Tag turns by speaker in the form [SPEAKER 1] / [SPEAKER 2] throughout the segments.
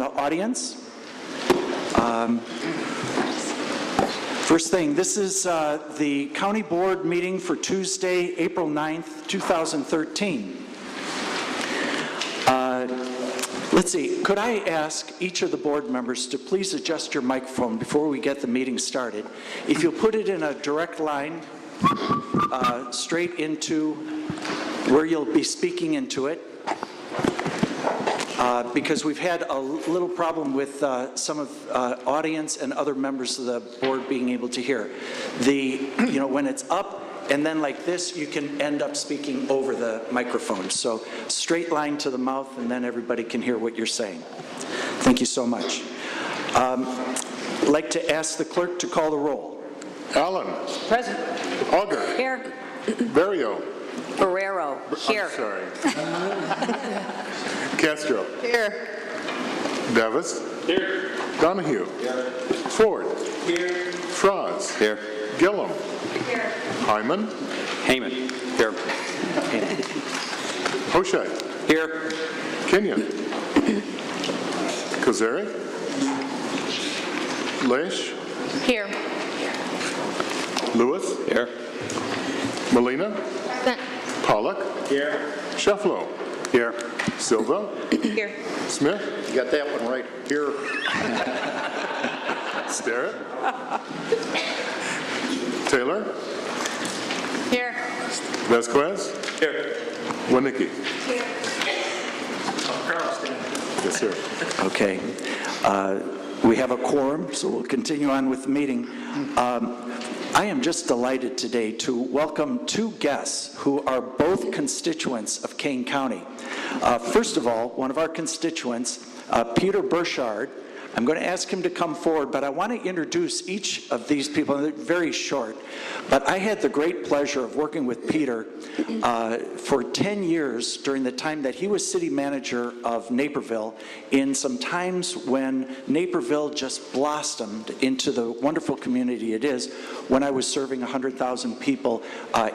[SPEAKER 1] the audience. First thing, this is the County Board meeting for Tuesday, April 9th, 2013. Let's see, could I ask each of the board members to please adjust your microphone before we get the meeting started? If you'll put it in a direct line straight into where you'll be speaking into it. Because we've had a little problem with some of audience and other members of the board being able to hear. When it's up and then like this, you can end up speaking over the microphone. So straight line to the mouth, and then everybody can hear what you're saying. Thank you so much. I'd like to ask the clerk to call the roll.
[SPEAKER 2] Allen.
[SPEAKER 3] Present.
[SPEAKER 2] Auger.
[SPEAKER 3] Here.
[SPEAKER 2] Barrio.
[SPEAKER 3] Barrero. Here.
[SPEAKER 2] I'm sorry. Castro.
[SPEAKER 3] Here.
[SPEAKER 2] Davis.
[SPEAKER 4] Here.
[SPEAKER 2] Donahue.
[SPEAKER 4] Here.
[SPEAKER 2] Ford.
[SPEAKER 4] Here.
[SPEAKER 2] Franz.
[SPEAKER 4] Here.
[SPEAKER 2] Gillum.
[SPEAKER 3] Here.
[SPEAKER 2] Hyman.
[SPEAKER 4] Heyman. Here.
[SPEAKER 2] Hoshai.
[SPEAKER 4] Here.
[SPEAKER 2] Kenyon. Kazari. Leish.
[SPEAKER 3] Here.
[SPEAKER 2] Lewis.
[SPEAKER 4] Here.
[SPEAKER 2] Molina.
[SPEAKER 3] Present.
[SPEAKER 2] Pollock.
[SPEAKER 4] Here.
[SPEAKER 2] Shefflow.
[SPEAKER 4] Here.
[SPEAKER 2] Silva.
[SPEAKER 3] Here.
[SPEAKER 2] Smith.
[SPEAKER 4] You got that one right. Here.
[SPEAKER 2] Starrett. Taylor.
[SPEAKER 3] Here.
[SPEAKER 2] Vasquez.
[SPEAKER 4] Here.
[SPEAKER 2] Wanicki. Yes, sir.
[SPEAKER 1] Okay. We have a quorum, so we'll continue on with the meeting. I am just delighted today to welcome two guests who are both constituents of Kane County. First of all, one of our constituents, Peter Burchard. I'm going to ask him to come forward, but I want to introduce each of these people. They're very short, but I had the great pleasure of working with Peter for 10 years during the time that he was city manager of Naperville, in some times when Naperville just blossomed into the wonderful community it is, when I was serving 100,000 people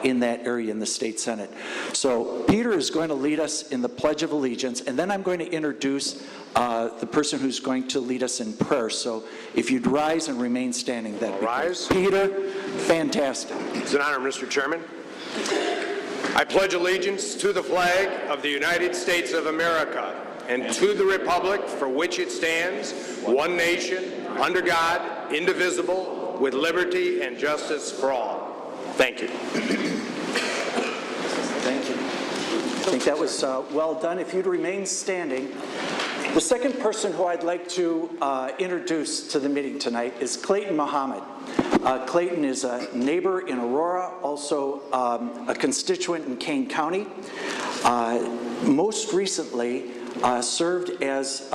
[SPEAKER 1] in that area in the state senate. So Peter is going to lead us in the Pledge of Allegiance, and then I'm going to introduce the person who's going to lead us in prayer. So if you'd rise and remain standing, that'd be
[SPEAKER 5] Rise.
[SPEAKER 1] great. Peter, fantastic.
[SPEAKER 5] It's an honor, Mr. Chairman. I pledge allegiance to the flag of the United States of America and to the republic for which it stands, one nation, under God, indivisible, with liberty and justice for all. Thank you.
[SPEAKER 1] Thank you. I think that was well done. If you'd remain standing. The second person who I'd like to introduce to the meeting tonight is Clayton Muhammad. Clayton is a neighbor in Aurora, also a constituent in Kane County. Most recently served as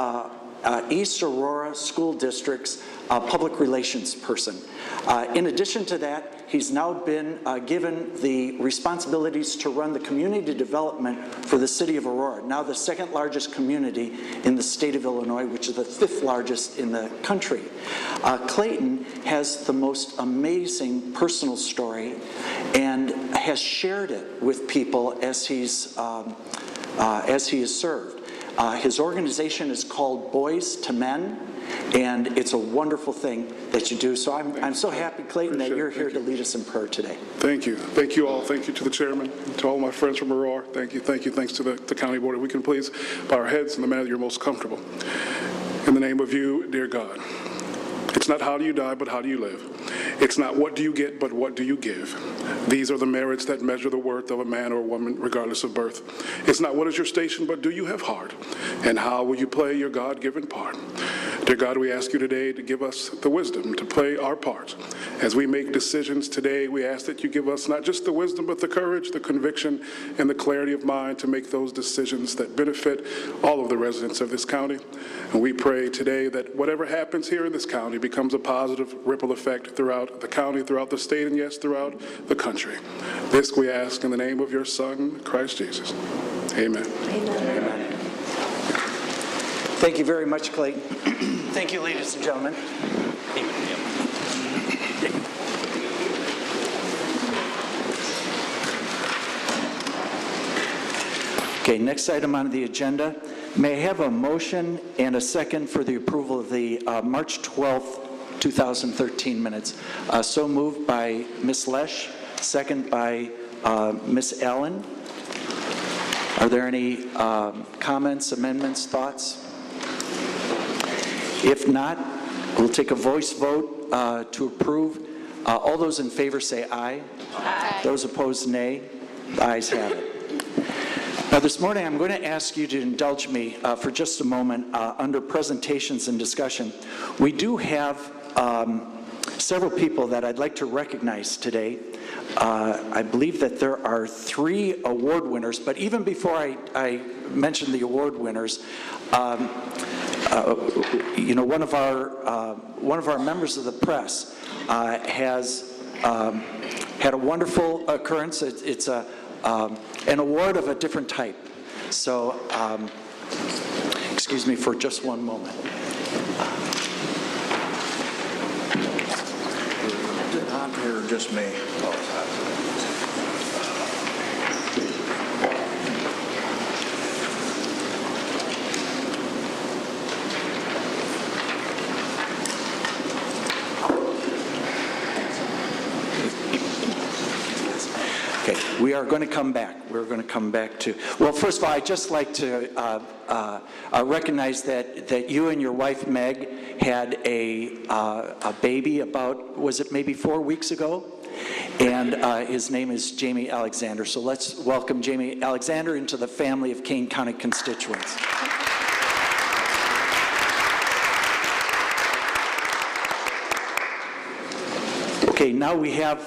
[SPEAKER 1] East Aurora School District's public relations person. In addition to that, he's now been given the responsibilities to run the community development for the city of Aurora, now the second largest community in the state of Illinois, which is the fifth largest in the country. Clayton has the most amazing personal story and has shared it with people as he has served. His organization is called Boys to Men, and it's a wonderful thing that you do. So I'm so happy, Clayton, that you're here to lead us in prayer today.
[SPEAKER 6] Thank you. Thank you all. Thank you to the chairman, to all my friends from Aurora. Thank you. Thank you. Thanks to the county board. If we can please bow our heads in the manner that you're most comfortable. In the name of you, dear God. It's not how do you die, but how do you live. It's not what do you get, but what do you give. These are the merits that measure the worth of a man or a woman, regardless of birth. It's not what is your station, but do you have heart? And how will you play your God-given part? Dear God, we ask you today to give us the wisdom to play our part. As we make decisions today, we ask that you give us not just the wisdom, but the courage, the conviction, and the clarity of mind to make those decisions that benefit all of the residents of this county. And we pray today that whatever happens here in this county becomes a positive ripple effect throughout the county, throughout the state, and yes, throughout the country. This we ask in the name of your Son, Christ Jesus. Amen.
[SPEAKER 1] Amen. Thank you very much, Clayton. Thank you, ladies and gentlemen. Okay, next item on the agenda May I have a motion and a second for the approval of the March 12th, 2013 minutes? So moved by Ms. Lesh, second by Ms. Allen. Are there any comments, amendments, thoughts? If not, we'll take a voice vote to approve. All those in favor say aye. Aye. Those opposed, nay. The ayes have it. Now, this morning, I'm going to ask you to indulge me for just a moment under presentations and discussion. We do have several people that I'd like to recognize today. I believe that there are 3 award winners, but even before I mention the award winners, you know, one of our members of the press has had a wonderful occurrence. It's an award of a different type. So, excuse me for just one moment.
[SPEAKER 7] I'm here, just me.
[SPEAKER 1] Okay, we are going to come back. We're going to come back to, well, first of all, I'd just like to recognize that you and your wife, Meg, had a baby about, was it maybe 4 weeks ago? And his name is Jamie Alexander. So let's welcome Jamie Alexander into the family of Kane County constituents. Okay, now we have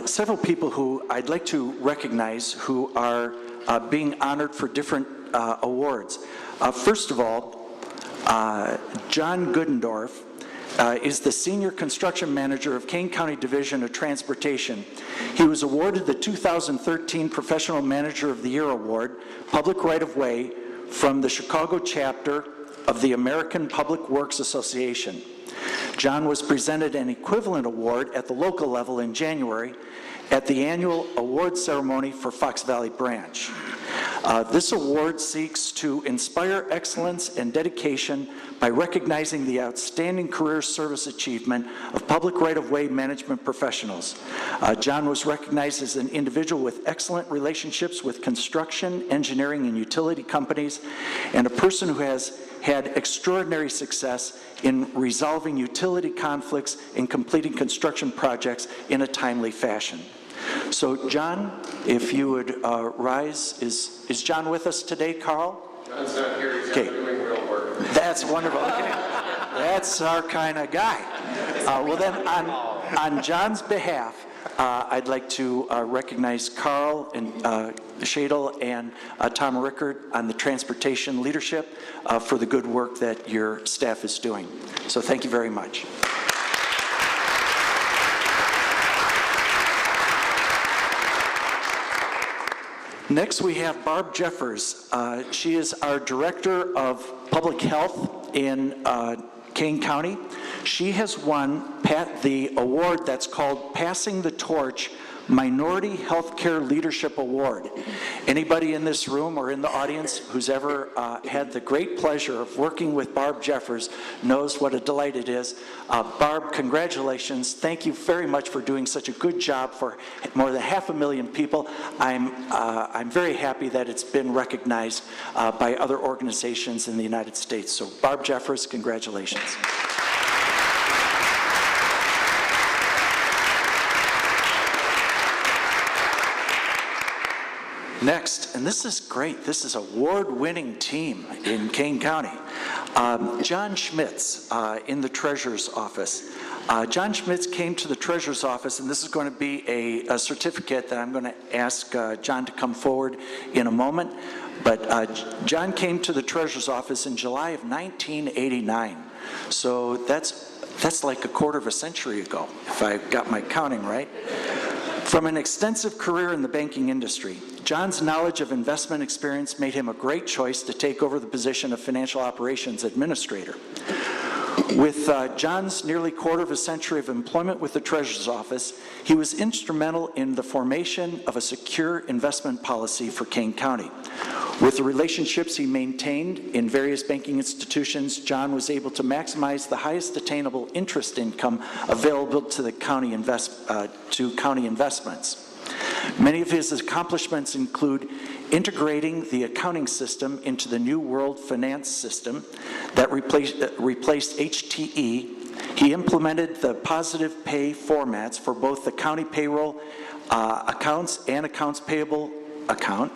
[SPEAKER 1] several people who I'd like to recognize who are being honored for different awards. First of all, John Goodendorf is the Senior Construction Manager of Kane County Division of Transportation. He was awarded the 2013 Professional Manager of the Year Award, Public Right-of-Way, from the Chicago chapter of the American Public Works Association. John was presented an equivalent award at the local level in January at the annual award ceremony for Fox Valley Branch. This award seeks to inspire excellence and dedication by recognizing the outstanding career service achievement of public right-of-way management professionals. John was recognized as an individual with excellent relationships with construction, engineering, and utility companies, and a person who has had extraordinary success in resolving utility conflicts and completing construction projects in a timely fashion. So, John, if you would rise. Is John with us today, Carl?
[SPEAKER 5] John's not here. He's doing real work.
[SPEAKER 1] That's wonderful. Okay. That's our kind of guy. Well, then, on John's behalf, I'd like to recognize Carl and Shadle and Tom Rickard on the transportation leadership for the good work that your staff is doing. So thank you very much. Next, we have Barb Jeffers. She is our Director of Public Health in Kane County. She has won the award that's called Passing the Torch Minority Healthcare Leadership Award. Anybody in this room or in the audience who's ever had the great pleasure of working with Barb Jeffers knows what a delight it is. Barb, congratulations. Thank you very much for doing such a good job for more than 500,000 people. I'm very happy that it's been recognized by other organizations in the United States. So Barb Jeffers, congratulations. Next, and this is great, this is an award-winning team in Kane County. John Schmitz in the Treasurer's Office. John Schmitz came to the Treasurer's Office, and this is going to be a certificate that I'm going to ask John to come forward in a moment. But John came to the Treasurer's Office in July of 1989. So that's like a quarter of a century ago, if I got my counting right. From an extensive career in the banking industry, John's knowledge of investment experience made him a great choice to take over the position of Financial Operations Administrator. With John's nearly quarter of a century of employment with the Treasurer's Office, he was instrumental in the formation of a secure investment policy for Kane County. With the relationships he maintained in various banking institutions, John was able to maximize the highest attainable interest income available to the county investments. Many of his accomplishments include integrating the accounting system into the New World Finance System that replaced HTE. He implemented the positive pay formats for both the county payroll accounts and accounts payable account,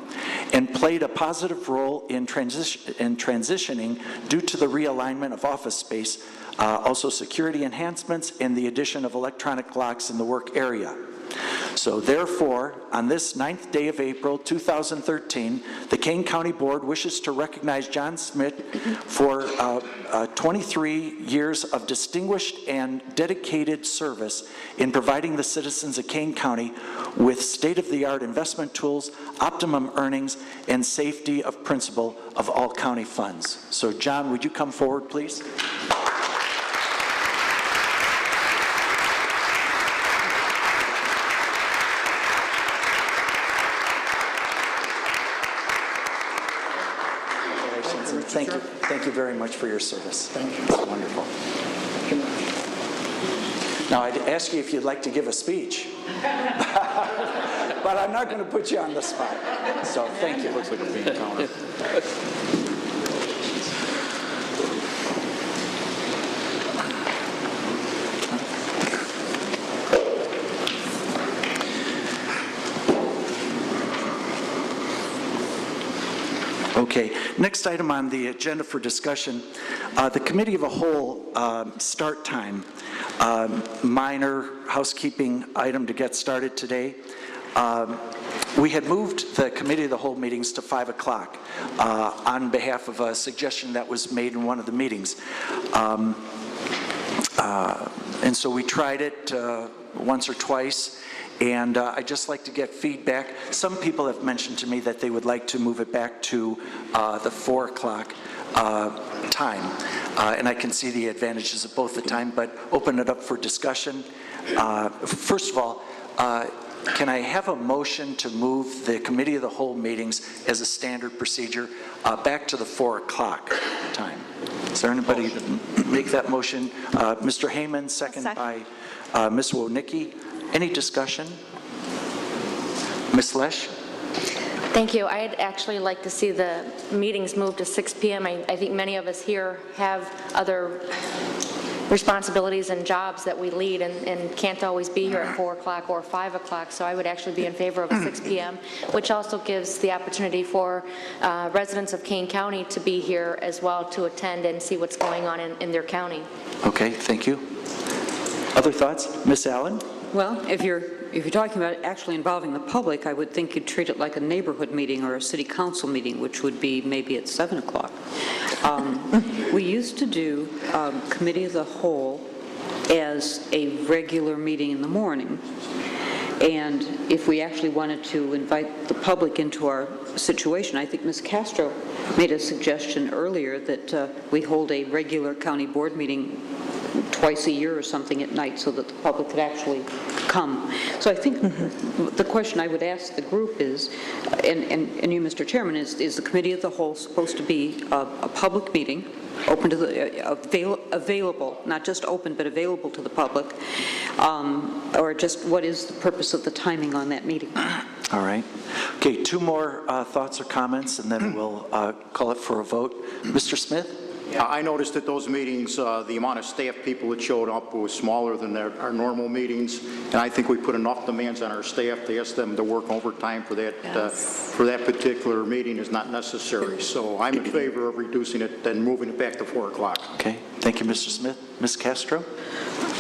[SPEAKER 1] and played a positive role in transitioning due to the realignment of office space, also security enhancements, and the addition of electronic locks in the work area. So therefore, on this 9th day of April 2013, the Kane County Board wishes to recognize John Smith for 23 years of distinguished and dedicated service in providing the citizens of Kane County with state-of-the-art investment tools, optimum earnings, and safety of principle of all county funds. So John, would you come forward, please? Thank you very much for your service. Thank you. It's wonderful. Now, I'd ask you if you'd like to give a speech, but I'm not going to put you on the spot. So thank you. Looks like a bean counter. Okay, next item on the agenda for discussion, the Committee of the Whole start time. Minor housekeeping item to get started today. We had moved the Committee of the Whole meetings to 5 o'clock on behalf of a suggestion that was made in one of the meetings. And so we tried it once or twice. And I'd just like to get feedback. Some people have mentioned to me that they would like to move it back to the 4 o'clock time. And I can see the advantages of both the time, but open it up for discussion. First of all, can I have a motion to move the Committee of the Whole meetings as a standard procedure back to the 4 o'clock time? Is there anybody make that motion? Mr. Heyman, second by Ms. Wojnicki. Any discussion? Ms. Lesh?
[SPEAKER 3] Thank you. I'd actually like to see the meetings move to 6 p.m. I think many of us here have other responsibilities and jobs that we lead and can't always be here at 4 o'clock or 5 o'clock, so I would actually be in favor of 6 p.m., which also gives the opportunity for residents of Kane County to be here as well to attend and see what's going on in their county.
[SPEAKER 1] Okay, thank you. Other thoughts? Ms. Allen?
[SPEAKER 8] Well, if you're talking about actually involving the public, I would think you'd treat it like a neighborhood meeting or a city council meeting, which would be maybe at 7 o'clock. We used to do Committee of the Whole as a regular meeting in the morning. And if we actually wanted to invite the public into our situation, I think Ms. Castro made a suggestion earlier that we hold a regular county board meeting twice a year or something at night so that the public could actually come. So I think the question I would ask the group is, and you, Mr. Chairman, is the Committee of the Whole supposed to be a public meeting, open to the, available, not just open, but available to the public, or just what is the purpose of the timing on that meeting?
[SPEAKER 1] All right. Okay, two more thoughts or comments, and then we'll call it for a vote. Mr. Smith?
[SPEAKER 7] Yeah, I noticed at those meetings, the amount of staff people that showed up was smaller than our normal meetings, and I think we put enough demands on our staff to ask them to work overtime for that particular meeting is not necessary. So I'm in favor of reducing it and moving it back to 4 o'clock.
[SPEAKER 1] Okay, thank you, Mr. Smith. Ms. Castro?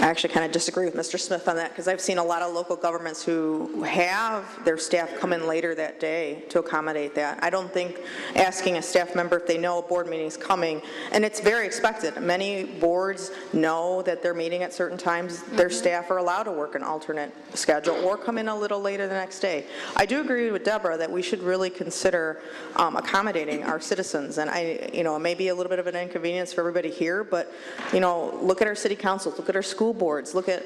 [SPEAKER 9] I actually kind of disagree with Mr. Smith on that because I've seen a lot of local governments who have their staff come in later that day to accommodate that. I don't think asking a staff member if they know a board meeting is coming and and it's very expected. Many boards know that they're meeting at certain times. Their staff are allowed to work an alternate schedule or come in a little later the next day. I do agree with Deborah that we should really consider accommodating our citizens. And it may be a little bit of an inconvenience for everybody here, but, look at our city councils, look at our school boards, look at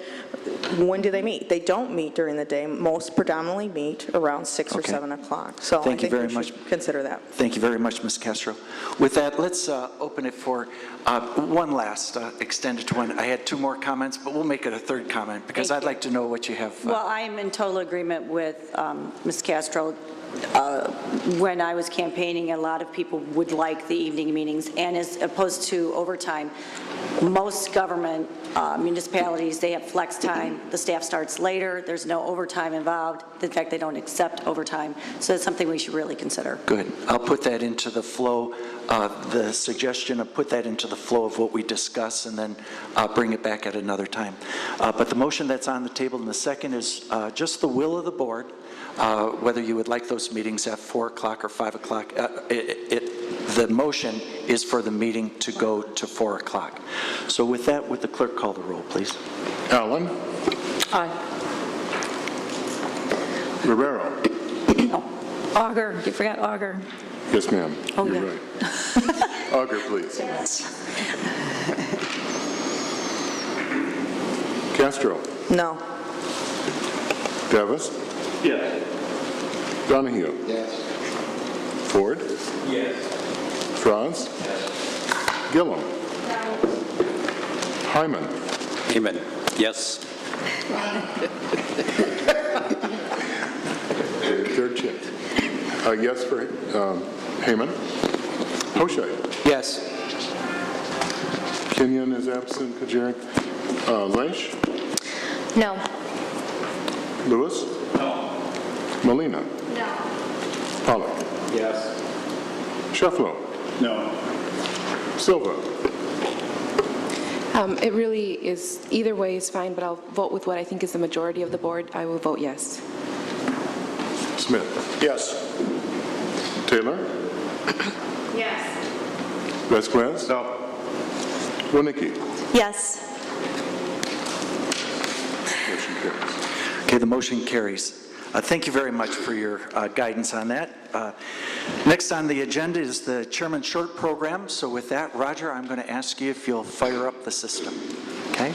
[SPEAKER 9] when do they meet. They don't meet during the day. Most predominantly meet around 6 or 7 o'clock. So I think we should consider that.
[SPEAKER 1] Thank you very much, Ms. Castro. With that, let's open it for one last extended one. I had 2 more comments, but we'll make it a 3rd comment because I'd like to know what you have.
[SPEAKER 10] Well, I am in total agreement with Ms. Castro. When I was campaigning, a lot of people would like the evening meetings, and as opposed to overtime. Most government municipalities, they have flex time. The staff starts later. There's no overtime involved. In fact, they don't accept overtime. So it's something we should really consider.
[SPEAKER 1] Good. I'll put that into the flow, the suggestion of put that into the flow of what we discuss and then bring it back at another time. But the motion that's on the table in the second is just the will of the board, whether you would like those meetings at 4 o'clock or 5 o'clock. The motion is for the meeting to go to 4 o'clock. So with that, would the clerk call the roll, please?
[SPEAKER 2] Allen.
[SPEAKER 8] Aye.
[SPEAKER 2] Rivera.
[SPEAKER 10] Auger, you forgot Auger.
[SPEAKER 2] Yes, ma'am.
[SPEAKER 10] Oh,
[SPEAKER 2] You're
[SPEAKER 10] yeah.
[SPEAKER 2] right. Auger, please. Castro.
[SPEAKER 9] No.
[SPEAKER 2] Davis.
[SPEAKER 4] Yes.
[SPEAKER 2] Donahue.
[SPEAKER 4] Yes.
[SPEAKER 2] Ford.
[SPEAKER 4] Yes.
[SPEAKER 2] Franz. Gillum. Hyman.
[SPEAKER 4] Heyman. Yes.
[SPEAKER 2] Third check. Yes for Hyman. Hoshai.
[SPEAKER 4] Yes.
[SPEAKER 2] Kenyon is absent. Kajaric. Lynch.
[SPEAKER 3] No.
[SPEAKER 2] Lewis. No. Molina.
[SPEAKER 3] No.
[SPEAKER 2] Pollock.
[SPEAKER 4] Yes.
[SPEAKER 2] Shefflo.
[SPEAKER 4] No.
[SPEAKER 2] Silva.
[SPEAKER 11] It really is, either way is fine, but I'll vote with what I think is the majority of the board. I will vote yes.
[SPEAKER 2] Smith.
[SPEAKER 4] Yes.
[SPEAKER 2] Taylor.
[SPEAKER 3] Yes.
[SPEAKER 2] Vasquez.
[SPEAKER 4] No.
[SPEAKER 2] Winicky.
[SPEAKER 9] Yes.
[SPEAKER 2] Motion carries.
[SPEAKER 1] Okay, the motion carries. Thank you very much for your guidance on that. Next on the agenda is the Chairman's Short Program. So with that, Roger, I'm going to ask you if you'll fire up the system. Okay?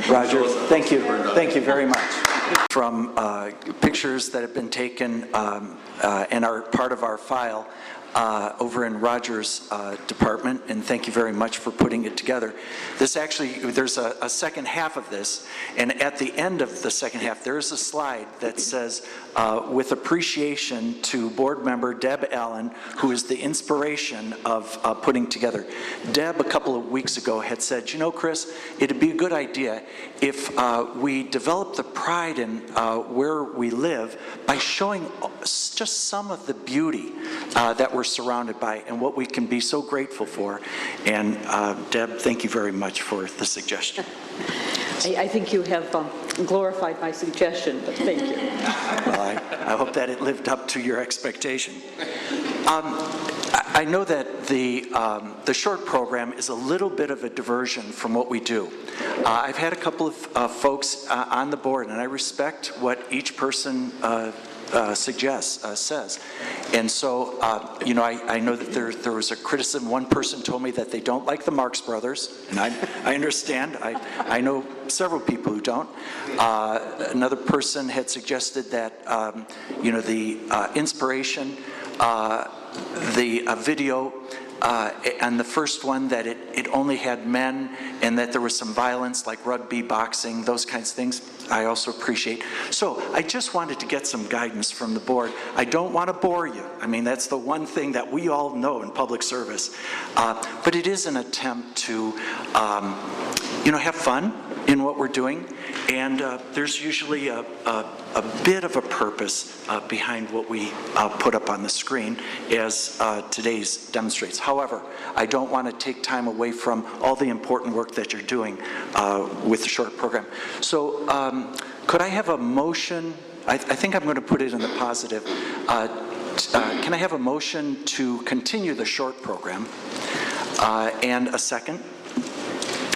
[SPEAKER 1] Roger, thank you. Thank you very much. From pictures that have been taken and are part of our file, over in Roger's department, and thank you very much for putting it together. This actually, there's a second half of this, and at the end of the second half, there's a slide that says, with appreciation to board member Deb Allen, who is the inspiration of putting together. Deb, a couple of weeks ago, had said, you know, Chris, it'd be a good idea if we develop the pride in where we live by showing just some of the beauty that we're surrounded by and what we can be so grateful for. And Deb, thank you very much for the suggestion.
[SPEAKER 8] I think you have glorified my suggestion, but thank you.
[SPEAKER 1] Well, I hope that it lived up to your expectation. I know that the short program is a little bit of a diversion from what we do. I've had a couple of folks on the board, and I respect what each person says. And so, you know, I know that there was a criticism. One person told me that they don't like the Marx Brothers, and I understand. I know several people who don't. Another person had suggested that, you know, the inspiration, the video, and the first one that it only had men and that there was some violence like rugby, boxing, those kinds of things, I also appreciate. So I just wanted to get some guidance from the board. I don't want to bore you. I mean, that's the one thing that we all know in public service. But it is an attempt to, you know, have fun in what we're doing. And there's usually a bit of a purpose behind what we put up on the screen, as today's demonstrates. However, I don't want to take time away from all the important work that you're doing with the short program. So could I have a motion? I think I'm going to put it in the positive. Can I have a motion to continue the short program and a second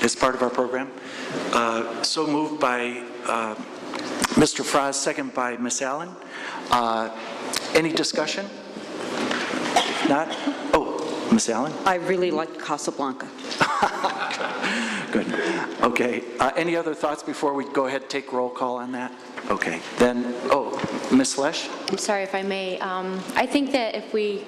[SPEAKER 1] as part of our program? So moved by Mr. Fraz, second by Ms. Allen. Any discussion? If not, oh, Ms. Allen?
[SPEAKER 8] I really liked Casablanca.
[SPEAKER 1] Good. Okay. Any other thoughts before we go ahead and take roll call on that? Okay. Then, oh, Ms. Lesh?
[SPEAKER 3] I'm sorry if I may. I think that if we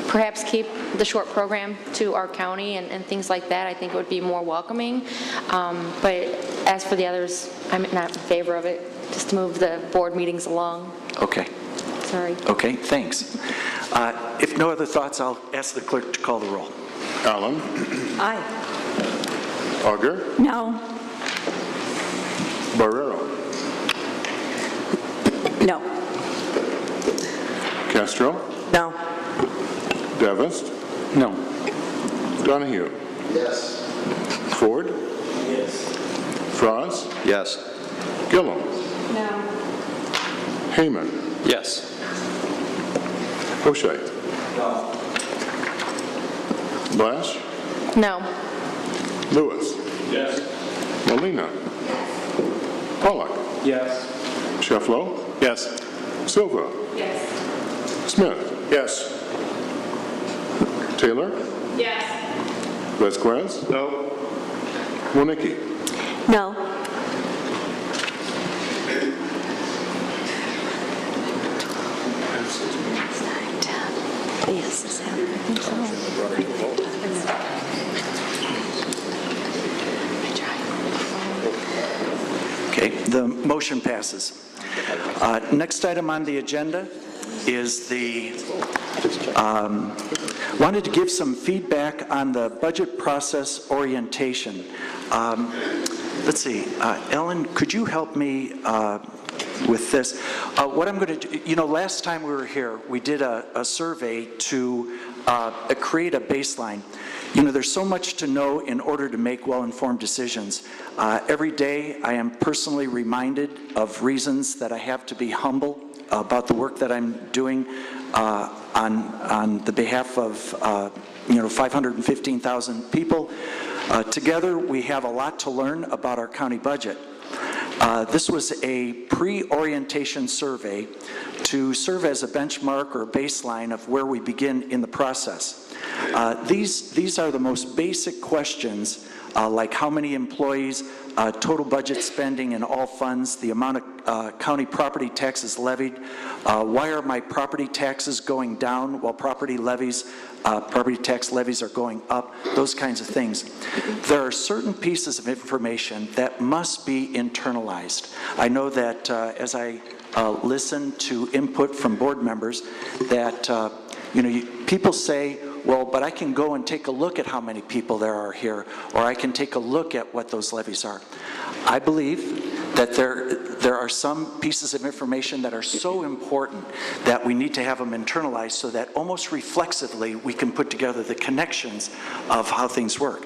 [SPEAKER 3] perhaps keep the short program to our county and things like that, I think it would be more welcoming. But as for the others, I'm not in favor of it, just to move the board meetings along.
[SPEAKER 1] Okay.
[SPEAKER 3] Sorry.
[SPEAKER 1] Okay, thanks. If no other thoughts, I'll ask the clerk to call the roll.
[SPEAKER 2] Allen.
[SPEAKER 10] Aye.
[SPEAKER 2] Auger.
[SPEAKER 10] No.
[SPEAKER 2] Barrero.
[SPEAKER 10] No.
[SPEAKER 2] Castro.
[SPEAKER 9] No.
[SPEAKER 2] Davis.
[SPEAKER 4] No.
[SPEAKER 2] Donahue.
[SPEAKER 4] Yes.
[SPEAKER 2] Ford.
[SPEAKER 4] Yes.
[SPEAKER 2] Frost.
[SPEAKER 4] Yes.
[SPEAKER 2] Gillum.
[SPEAKER 10] No.
[SPEAKER 2] Heyman.
[SPEAKER 4] Yes.
[SPEAKER 2] O'Shea. Blash.
[SPEAKER 3] No.
[SPEAKER 2] Lewis.
[SPEAKER 4] Yes.
[SPEAKER 2] Molina. Pollock.
[SPEAKER 4] Yes.
[SPEAKER 2] Shefflow.
[SPEAKER 6] Yes.
[SPEAKER 2] Silva.
[SPEAKER 10] Yes.
[SPEAKER 2] Smith.
[SPEAKER 6] Yes.
[SPEAKER 2] Taylor.
[SPEAKER 10] Yes.
[SPEAKER 2] Vasquez.
[SPEAKER 6] No.
[SPEAKER 2] Wonicky.
[SPEAKER 10] No. Yes, I think so.
[SPEAKER 1] Okay, the motion passes. Next item on the agenda is wanted to give some feedback on the budget process orientation. Let's see, Ellen, could you help me with this? What I'm going to do, you know, last time we were here, we did a survey to create a baseline. You know, there's so much to know in order to make well-informed decisions. Every day, I am personally reminded of reasons that I have to be humble about the work that I'm doing on the behalf of, you know, 515,000 people. Together, we have a lot to learn about our county budget. This was a pre-orientation survey to serve as a benchmark or baseline of where we begin in the process. These are the most basic questions like how many employees, total budget spending in all funds, the amount of county property taxes levied, why are my property taxes going down while property tax levies are going up, those kinds of things. There are certain pieces of information that must be internalized. I know that as I listen to input from board members that, people say, well, but I can go and take a look at how many people there are here, or I can take a look at what those levies are. I believe that there are some pieces of information that are so important that we need to have them internalized so that almost reflexively we can put together the connections of how things work.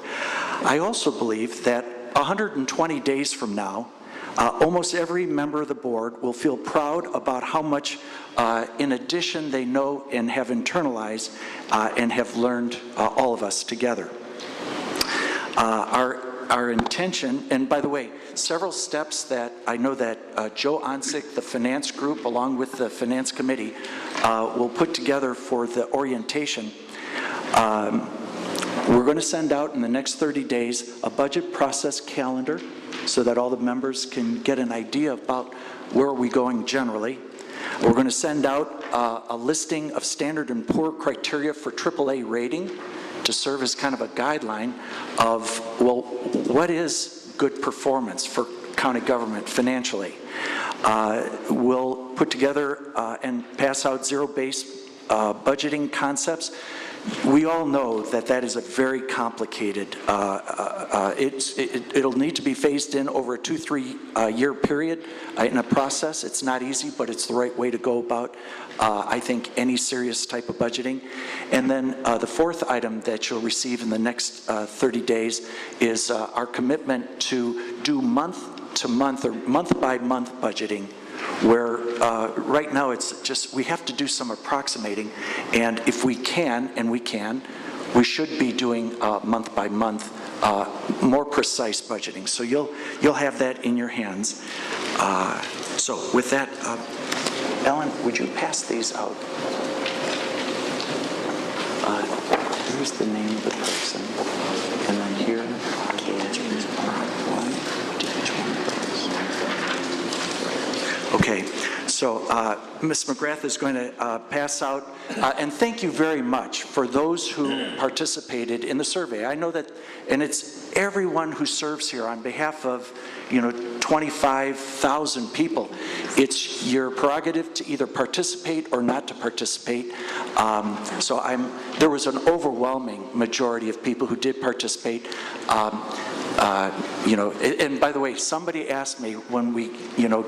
[SPEAKER 1] I also believe that 120 days from now, almost every member of the board will feel proud about how much, in addition, they know and have internalized and have learned, all of us together. Our intention, and by the way, several steps that I know that Joe Onsick, the finance group, along with the finance committee, will put together for the orientation. We're going to send out in the next 30 days a budget process calendar so that all the members can get an idea about where are we going generally. We're going to send out a listing of Standard & Poor criteria for AAA rating to serve as kind of a guideline of, well, what is good performance for county government financially? We'll put together and pass out zero-based budgeting concepts. We all know that that is a very complicated, it'll need to be phased in over a 2-3 year period in a process. It's not easy, but it's the right way to go about, I think, any serious type of budgeting. And then the fourth item that you'll receive in the next 30 days is our commitment to do month-to-month or month-by-month budgeting, where right now it's just, we have to do some approximating, and if we can, and we should be doing month by month, more precise budgeting. So you'll have that in your hands. So with that, Ellen, would you pass these out? Here's the name of the person, and then here are Okay, so Ms. McGrath is going to pass out, and thank you very much for those who participated in the survey. I know that, and it's everyone who serves here on behalf of, 25,000 people. It's your prerogative to either participate or not to participate. So there was an overwhelming majority of people who did participate. And by the way, somebody asked me when we,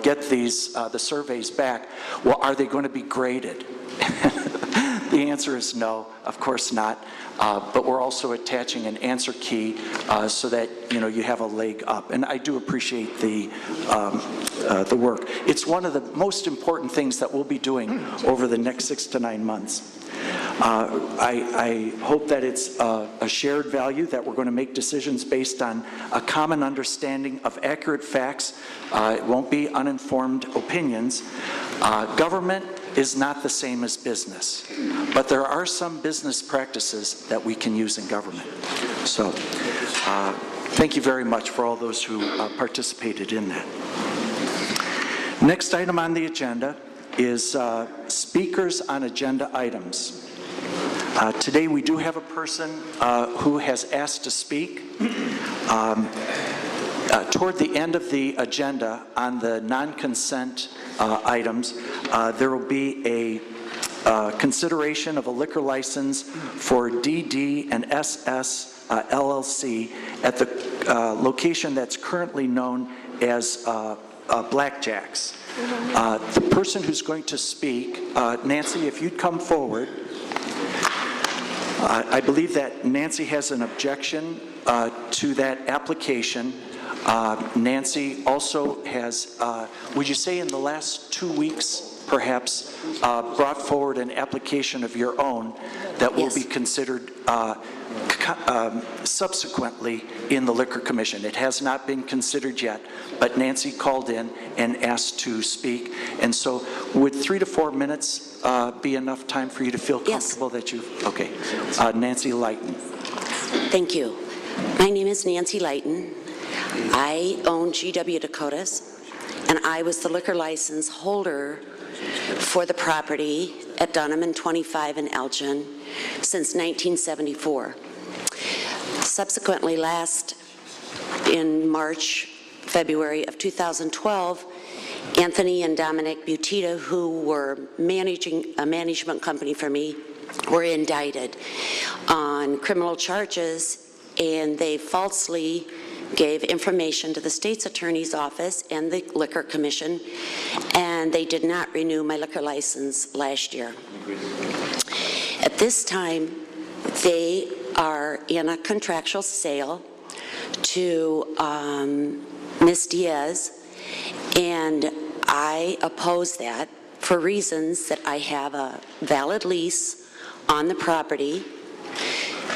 [SPEAKER 1] get these, the surveys back, well, are they going to be graded? The answer is no, of course not. But we're also attaching an answer key so that, you have a leg up. And I do appreciate the work. It's one of the most important things that we'll be doing over the next 6 to 9 months. I hope that it's a shared value, that we're going to make decisions based on a common understanding of accurate facts. It won't be uninformed opinions. Government is not the same as business, but there are some business practices that we can use in government. So thank you very much for all those who participated in that. Next item on the agenda is speakers on agenda items. Today we do have a person who has asked to speak. Toward the end of the agenda on the non-consent items, there will be a consideration of a liquor license for DD and SS LLC at the location that's currently known as Blackjack's. The person who's going to speak, Nancy, if you'd come forward. I believe that Nancy has an objection to that application. Nancy also has, would you say in the last 2 weeks, perhaps, brought forward an application of your own that will be considered subsequently in the Liquor Commission. It has not been considered yet, but Nancy called in and asked to speak. And so would 3 to 4 minutes be enough time for you to feel comfortable that you've, okay. Nancy Lighton.
[SPEAKER 12] Thank you. My name is Nancy Lighton. I own GW Dakotas, and I was the liquor license holder for the property at Dunham and 25 in Elgin since 1974. Subsequently, in February of 2012, Anthony and Dominic Butita, who were managing a management company for me, were indicted on criminal charges, and they falsely gave information to the state's attorney's office and the Liquor Commission, and they did not renew my liquor license last year. At this time, they are in a contractual sale to Ms. Diaz, and I oppose that for reasons that I have a valid lease on the property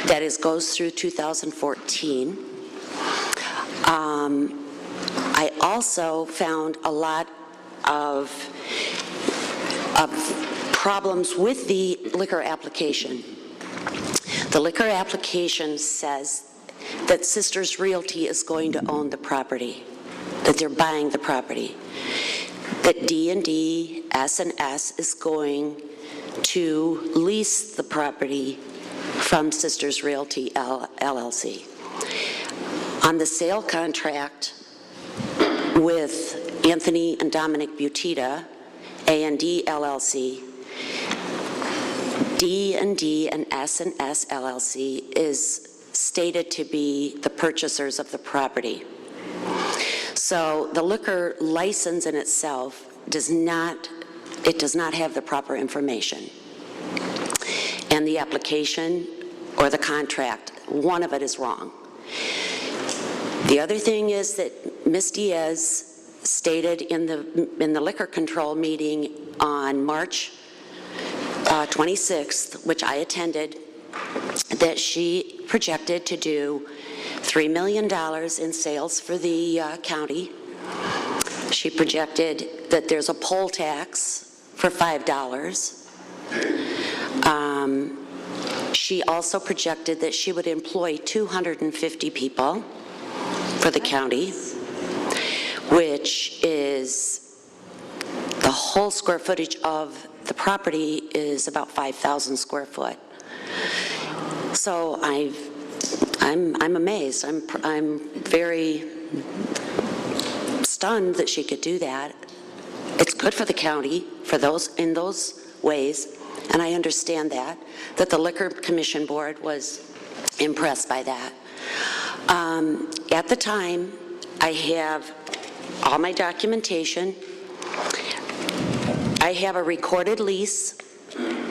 [SPEAKER 12] that goes through 2014. I also found a lot of problems with the liquor application. The liquor application says that Sisters Realty is going to own the property, that they're buying the property, that D&D, S&S is going to lease the property from Sisters Realty LLC. On the sale contract with Anthony and Dominic Butita, A&D LLC, D&D and S&S LLC is stated to be the purchasers of the property. So the liquor license in itself does not have the proper information. And the application or the contract, one of it is wrong. The other thing is that Ms. Diaz stated in the liquor control meeting on March 26th, which I attended, that she projected to do $3 million in sales for the county. She projected that there's a poll tax for $5. She also projected that she would employ 250 people for the county, which is the whole square footage of the property is about 5,000 square foot. So I'm amazed. I'm very stunned that she could do that. It's good for the county in those ways, and I understand that the Liquor Commission Board was impressed by that. At the time, I have all my documentation. I have a recorded lease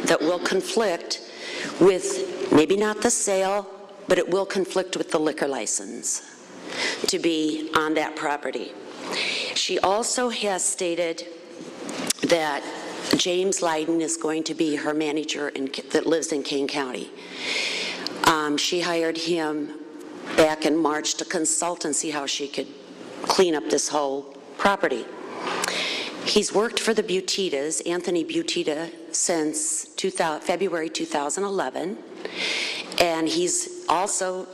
[SPEAKER 12] that will conflict with, maybe not the sale, but it will conflict with the liquor license to be on that property. She also has stated that James Leiden is going to be her manager that lives in Kane County. She hired him back in March to consult and see how she could clean up this whole property. He's worked for the Butitas, Anthony Butita, since February 2011, and he's also,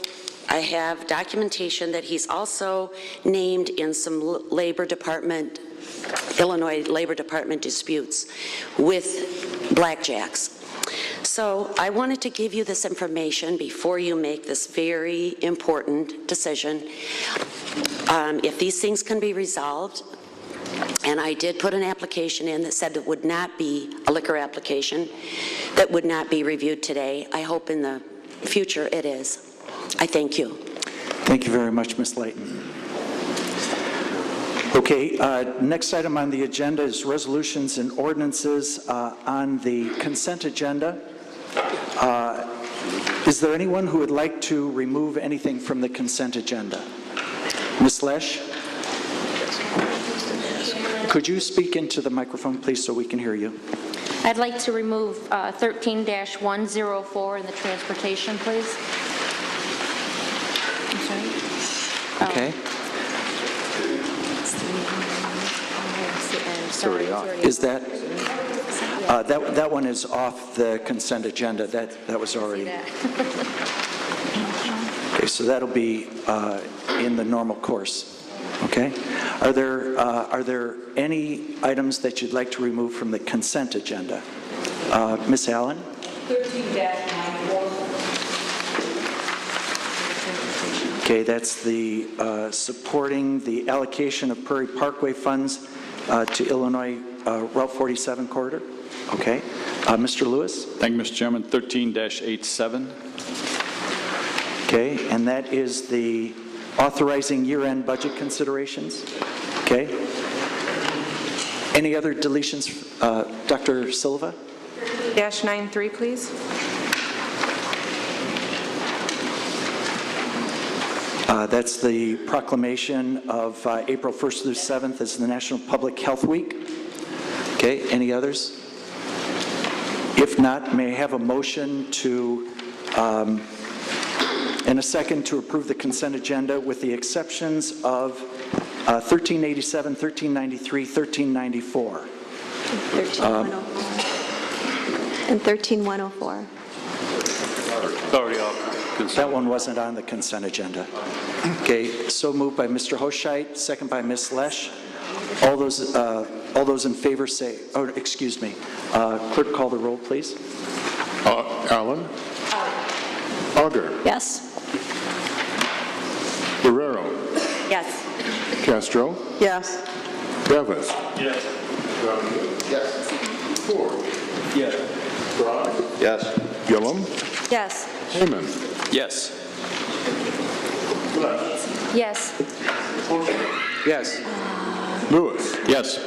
[SPEAKER 12] I have documentation that he's also named in some Illinois Labor Department disputes with blackjacks. So I wanted to give you this information before you make this very important decision. If these things can be resolved, and I did put an application in that said it would not be a liquor application, that would not be reviewed today. I hope in the future it is. I thank you.
[SPEAKER 1] Thank you very much, Ms. Layton. Okay, next item on the agenda is resolutions and ordinances on the consent agenda. Is there anyone who would like to remove anything from the consent agenda? Ms. Lesh? Could you speak into the microphone, please, so we can hear you?
[SPEAKER 3] I'd like to remove 13-104 in the transportation, please. I'm sorry.
[SPEAKER 1] Okay.
[SPEAKER 3] Sorry.
[SPEAKER 1] Is that one is off the consent agenda? That was already. Okay, so that'll be in the normal course. Okay? Are there any items that you'd like to remove from the consent agenda? Ms. Allen?
[SPEAKER 8] 13-94.
[SPEAKER 1] Okay, that's the supporting the allocation of Prairie Parkway funds to Illinois Route 47 corridor. Okay. Mr. Lewis?
[SPEAKER 13] Thank you, Mr. Chairman. 13-87.
[SPEAKER 1] Okay, and that is the authorizing year-end budget considerations. Okay. Any other deletions? Dr. Silva?
[SPEAKER 11] -93, please.
[SPEAKER 1] That's the proclamation of April 1st through 7th as the National Public Health Week. Okay, any others? If not, may I have a motion to, and a second to approve the consent agenda with the exceptions of 1387, 1393, 1394.
[SPEAKER 14] 13104. And 13104.
[SPEAKER 13] Already off.
[SPEAKER 1] That one wasn't on the consent agenda. Okay, so moved by Mr. Hoscheit, second by Ms. Lesh. All those in favor say, oh, excuse me. Clerk, call the roll, please.
[SPEAKER 2] Allen? Auger?
[SPEAKER 10] Yes.
[SPEAKER 2] Guerrero?
[SPEAKER 10] Yes.
[SPEAKER 2] Castro?
[SPEAKER 9] Yes.
[SPEAKER 2] Davis?
[SPEAKER 4] Yes.
[SPEAKER 2] Yes. Ford?
[SPEAKER 4] Yes.
[SPEAKER 2] Frye?
[SPEAKER 4] Yes.
[SPEAKER 2] Gillum?
[SPEAKER 10] Yes.
[SPEAKER 2] Heyman?
[SPEAKER 13] Yes.
[SPEAKER 3] Yes.
[SPEAKER 4] Yes.
[SPEAKER 2] Lewis?
[SPEAKER 13] Yes.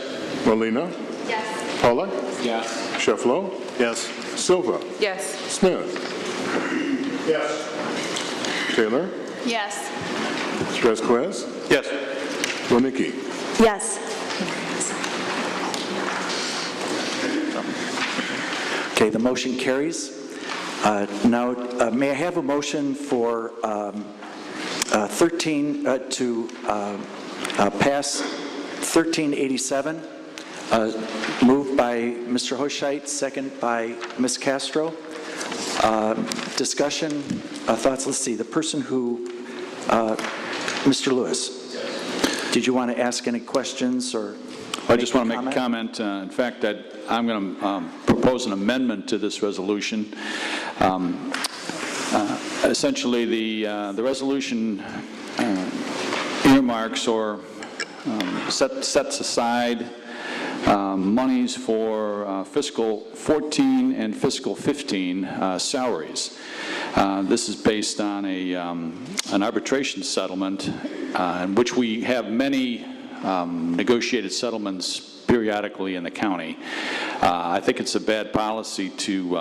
[SPEAKER 2] Molina?
[SPEAKER 3] Yes.
[SPEAKER 2] Pollock?
[SPEAKER 4] Yes.
[SPEAKER 2] Shefflow?
[SPEAKER 13] Yes.
[SPEAKER 2] Silva?
[SPEAKER 11] Yes.
[SPEAKER 2] Smith? Yes. Taylor?
[SPEAKER 3] Yes.
[SPEAKER 2] Vasquez?
[SPEAKER 13] Yes.
[SPEAKER 2] Winicky?
[SPEAKER 14] Yes.
[SPEAKER 1] Okay, the motion carries. Now, may I have a motion for 13 to pass 1387, moved by Mr. Hoscheit, second by Ms. Castro. Discussion, thoughts? Let's see. The person who, Mr. Lewis, did you want to ask any questions or?
[SPEAKER 13] I just want to make a comment. In fact, I'm going to propose an amendment to this resolution. Essentially, the resolution earmarks or sets aside monies for fiscal 14 and fiscal 15 salaries. This is based on an arbitration settlement in which we have many negotiated settlements periodically in the county. I think it's a bad policy to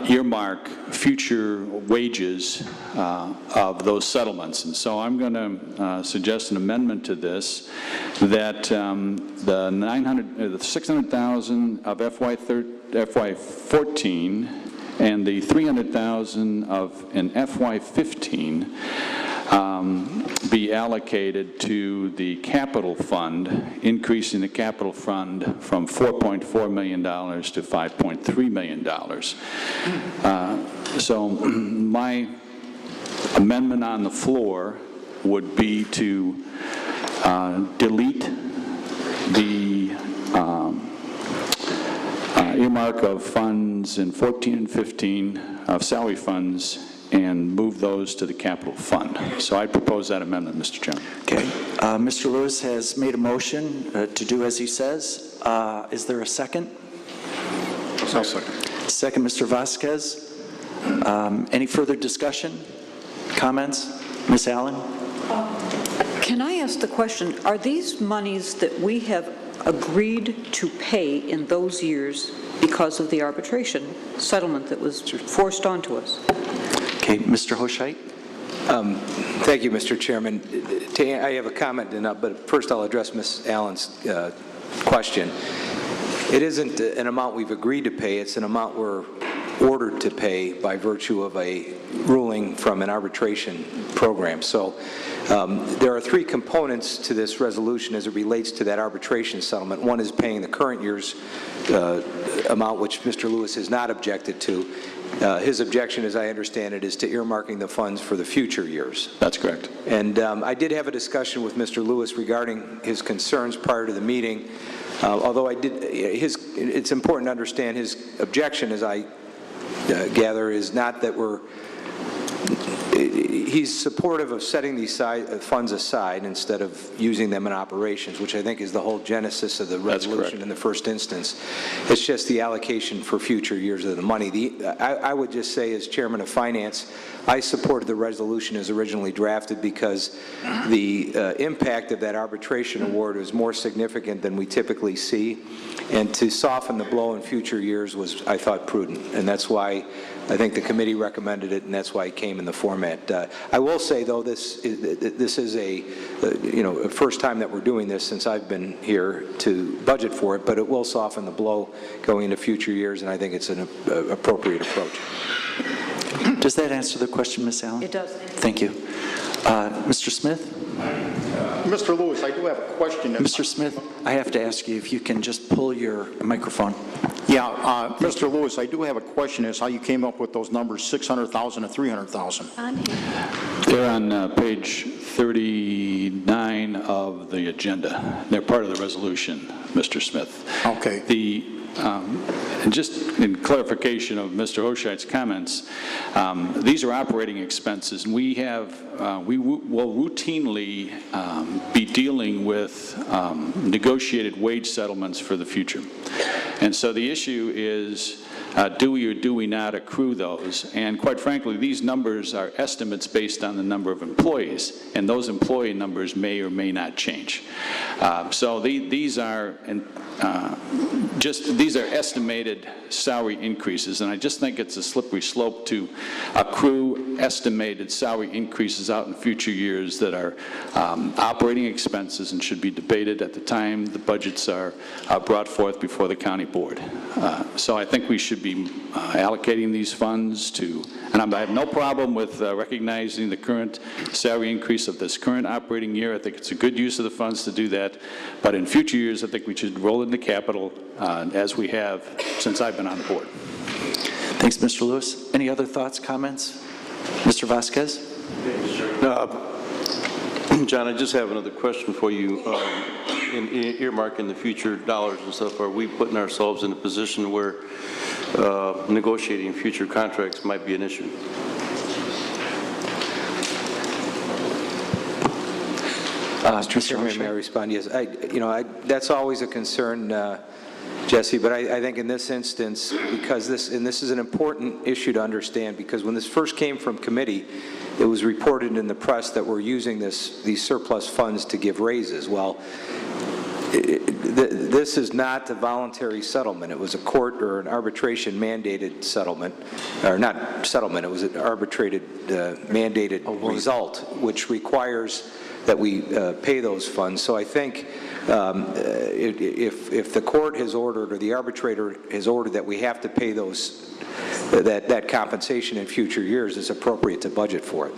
[SPEAKER 13] earmark future wages of those settlements. And so I'm going to suggest an amendment to this that the $600,000 of FY14 and the $300,000 in FY15 be allocated to the capital fund, increasing the capital fund from $4.4 million to $5.3 million. So my amendment on the floor would be to delete the earmark of funds in 14 and 15 of salary funds and move those to the capital fund. So I propose that amendment, Mr. Chairman.
[SPEAKER 1] Okay. Mr. Lewis has made a motion to do as he says. Is there a second?
[SPEAKER 2] I'll second.
[SPEAKER 1] Second, Mr. Vasquez. Any further discussion? Comments? Ms. Allen?
[SPEAKER 8] Can I ask the question, are these monies that we have agreed to pay in those years because of the arbitration settlement that was forced onto us?
[SPEAKER 1] Okay, Mr. Hoscheit?
[SPEAKER 4] Thank you, Mr. Chairman. I have a comment, but first I'll address Ms. Allen's question. It isn't an amount we've agreed to pay, it's an amount we're ordered to pay by virtue of a ruling from an arbitration program. So there are three components to this resolution as it relates to that arbitration settlement. One is paying the current year's amount, which Mr. Lewis has not objected to, his objection, as I understand it, is to earmarking the funds for the future years.
[SPEAKER 13] That's correct.
[SPEAKER 4] And I did have a discussion with Mr. Lewis regarding his concerns prior to the meeting, although it's important to understand his objection, as I gather, is not that he's supportive of setting these funds aside instead of using them in operations, which I think is the whole genesis of the resolution in the first instance. It's just the allocation for future years of the money. I would just say, as Chairman of Finance, I supported the resolution as originally drafted because the impact of that arbitration award was more significant than we typically see, and to soften the blow in future years was, I thought, prudent, and that's why I think the committee recommended it, and that's why it came in the format. I will say, though, this is a first time that we're doing this since I've been here to budget for it, but it will soften the blow going into future years, and I think it's an appropriate approach.
[SPEAKER 1] Does that answer the question, Ms. Allen?
[SPEAKER 8] It does.
[SPEAKER 1] Thank you. Mr. Smith?
[SPEAKER 7] Mr. Lewis, I do have a question.
[SPEAKER 1] Mr. Smith, I have to ask you if you can just pull your microphone.
[SPEAKER 7] Yeah, Mr. Lewis, I do have a question as how you came up with those numbers, 600,000 and 300,000.
[SPEAKER 13] They're on page 39 of the agenda. They're part of the resolution, Mr. Smith.
[SPEAKER 7] Okay.
[SPEAKER 13] And just in clarification of Mr. Hoscheid's comments, these are operating expenses, and we will routinely be dealing with negotiated wage settlements for the future. And so the issue is, do we or do we not accrue those? And quite frankly, these numbers are estimates based on the number of employees, and those employee numbers may or may not change. So these are estimated salary increases, and I just think it's a slippery slope to accrue estimated salary increases out in future years that are operating expenses and should be debated at the time the budgets are brought forth before the county board. So I think we should be allocating these funds to, and I have no problem with recognizing the current salary increase of this current operating year. I think it's a good use of the funds to do that, but in future years I think we should roll into capital as we have since I've been on the board.
[SPEAKER 1] Thanks, Mr. Lewis. Any other thoughts, comments? Mr. Vasquez?
[SPEAKER 15] John, I just have another question for you. In earmarking the future dollars and stuff, are we putting ourselves in a position where negotiating future contracts might be an issue?
[SPEAKER 4] Mr. Chairman, may I respond? Yes. That's always a concern, Jesse, but I think in this instance, because this is an important issue to understand, because when this first came from committee, it was reported in the press that we're using these surplus funds to give raises. Well, this is not a voluntary settlement. It was a court or an arbitration mandated settlement, or not settlement, it was an arbitrated mandated result, which requires that we pay those funds. So I think if the court has ordered or the arbitrator has ordered that we have to pay that compensation in future years, it's appropriate to budget for it.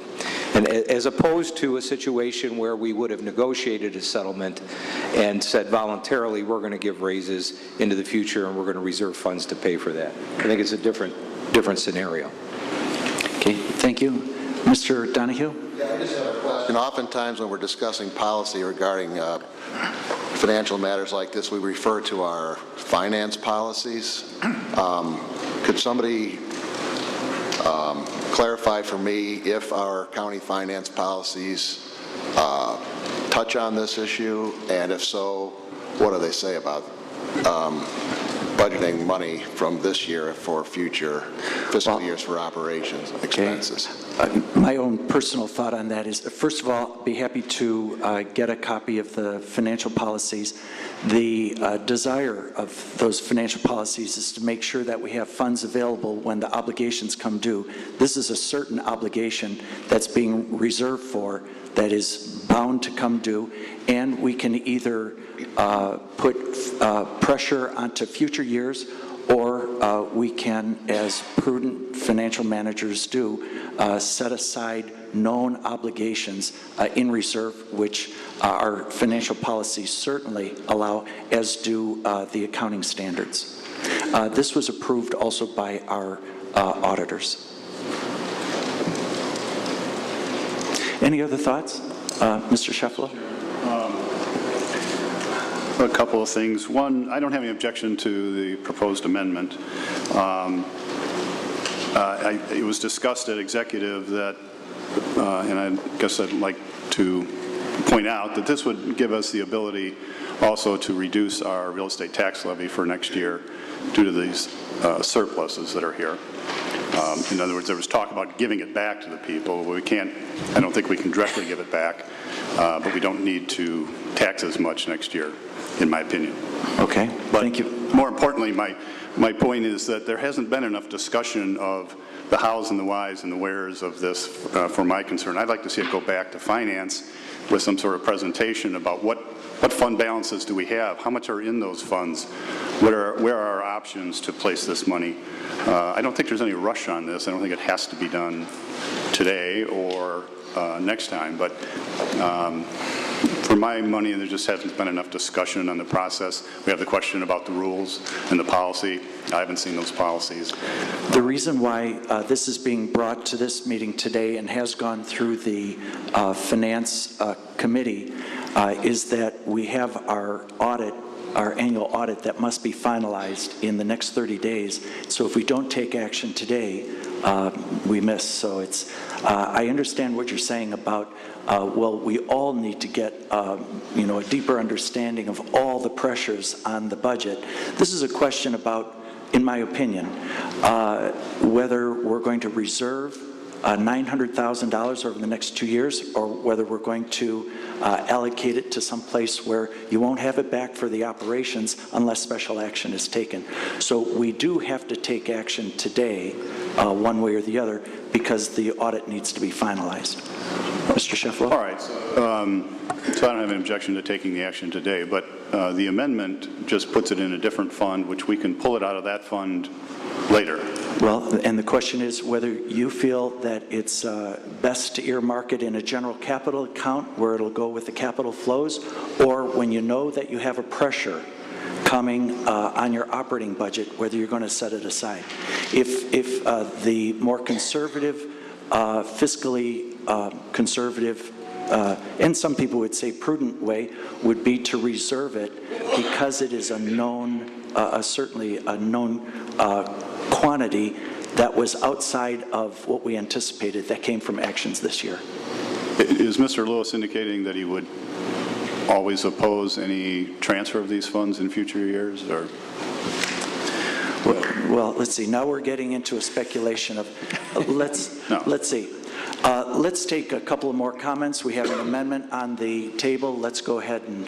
[SPEAKER 4] And as opposed to a situation where we would have negotiated a settlement and said voluntarily we're going to give raises into the future and we're going to reserve funds to pay for that. I think it's a different scenario.
[SPEAKER 1] Okay, thank you. Mr. Donahue?
[SPEAKER 16] Yeah, I just have a question. Oftentimes when we're discussing policy regarding financial matters like this, we refer to our finance policies. Could somebody clarify for me if our county finance policies touch on this issue, and if so, what do they say about budgeting money from this year for future fiscal years for operations expenses?
[SPEAKER 1] My own personal thought on that is, first of all, I'd be happy to get a copy of the financial policies. The desire of those financial policies is to make sure that we have funds available when the obligations come due. This is a certain obligation that's being reserved for that is bound to come due, and we can either put pressure onto future years, or we can, as prudent financial managers do, set aside known obligations in reserve, which our financial policies certainly allow, as do the accounting standards. This was approved also by our auditors. Any other thoughts? Mr. Scheffler?
[SPEAKER 17] A couple of things. One, I don't have any objection to the proposed amendment. It was discussed at executive that, and I guess I'd like to point out that this would give us the ability also to reduce our real estate tax levy for next year due to these surpluses that are here. In other words, there was talk about giving it back to the people. We can't, I don't think we can directly give it back, but we don't need to tax as much next year, in my opinion.
[SPEAKER 1] Okay, thank you.
[SPEAKER 17] More importantly, my point is that there hasn't been enough discussion of the hows and the whys and the wheres of this for my concern. I'd like to see it go back to finance with some sort of presentation about what fund balances do we have, how much are in those funds, where are our options to place this money. I don't think there's any rush on this. I don't think it has to be done today or next time, but for my money, there just hasn't been enough discussion on the process. We have the question about the rules and the policy. I haven't seen those policies.
[SPEAKER 1] The reason why this is being brought to this meeting today and has gone through the Finance Committee is that we have our audit, our annual audit that must be finalized in the next 30 days. So if we don't take action today, we miss. So it's, I understand what you're saying about, well, we all need to get, you know, a deeper understanding of all the pressures on the budget. This is a question about, in my opinion, whether we're going to reserve $900,000 over the next 2 years, or whether we're going to allocate it to some place where you won't have it back for the operations unless special action is taken. So we do have to take action today, one way or the other, because the audit needs to be finalized. Mr. Scheffler?
[SPEAKER 17] All right. So I don't have an objection to taking the action today, but the amendment just puts it in a different fund, which we can pull it out of that fund later.
[SPEAKER 1] Well, and the question is whether you feel that it's best to earmark it in a general capital account where it'll go with the capital flows, or when you know that you have a pressure coming on your operating budget, whether you're going to set it aside. If the more conservative, fiscally conservative, and some people would say prudent way would be to reserve it because it is a known, certainly a known quantity that was outside of what we anticipated that came from actions this year.
[SPEAKER 17] Is Mr. Lewis indicating that he would always oppose any transfer of these funds in future years, or?
[SPEAKER 1] Well, let's see. Now we're getting into a speculation of, let's see. Let's take a couple of more comments. We have an amendment on the table. Let's go ahead and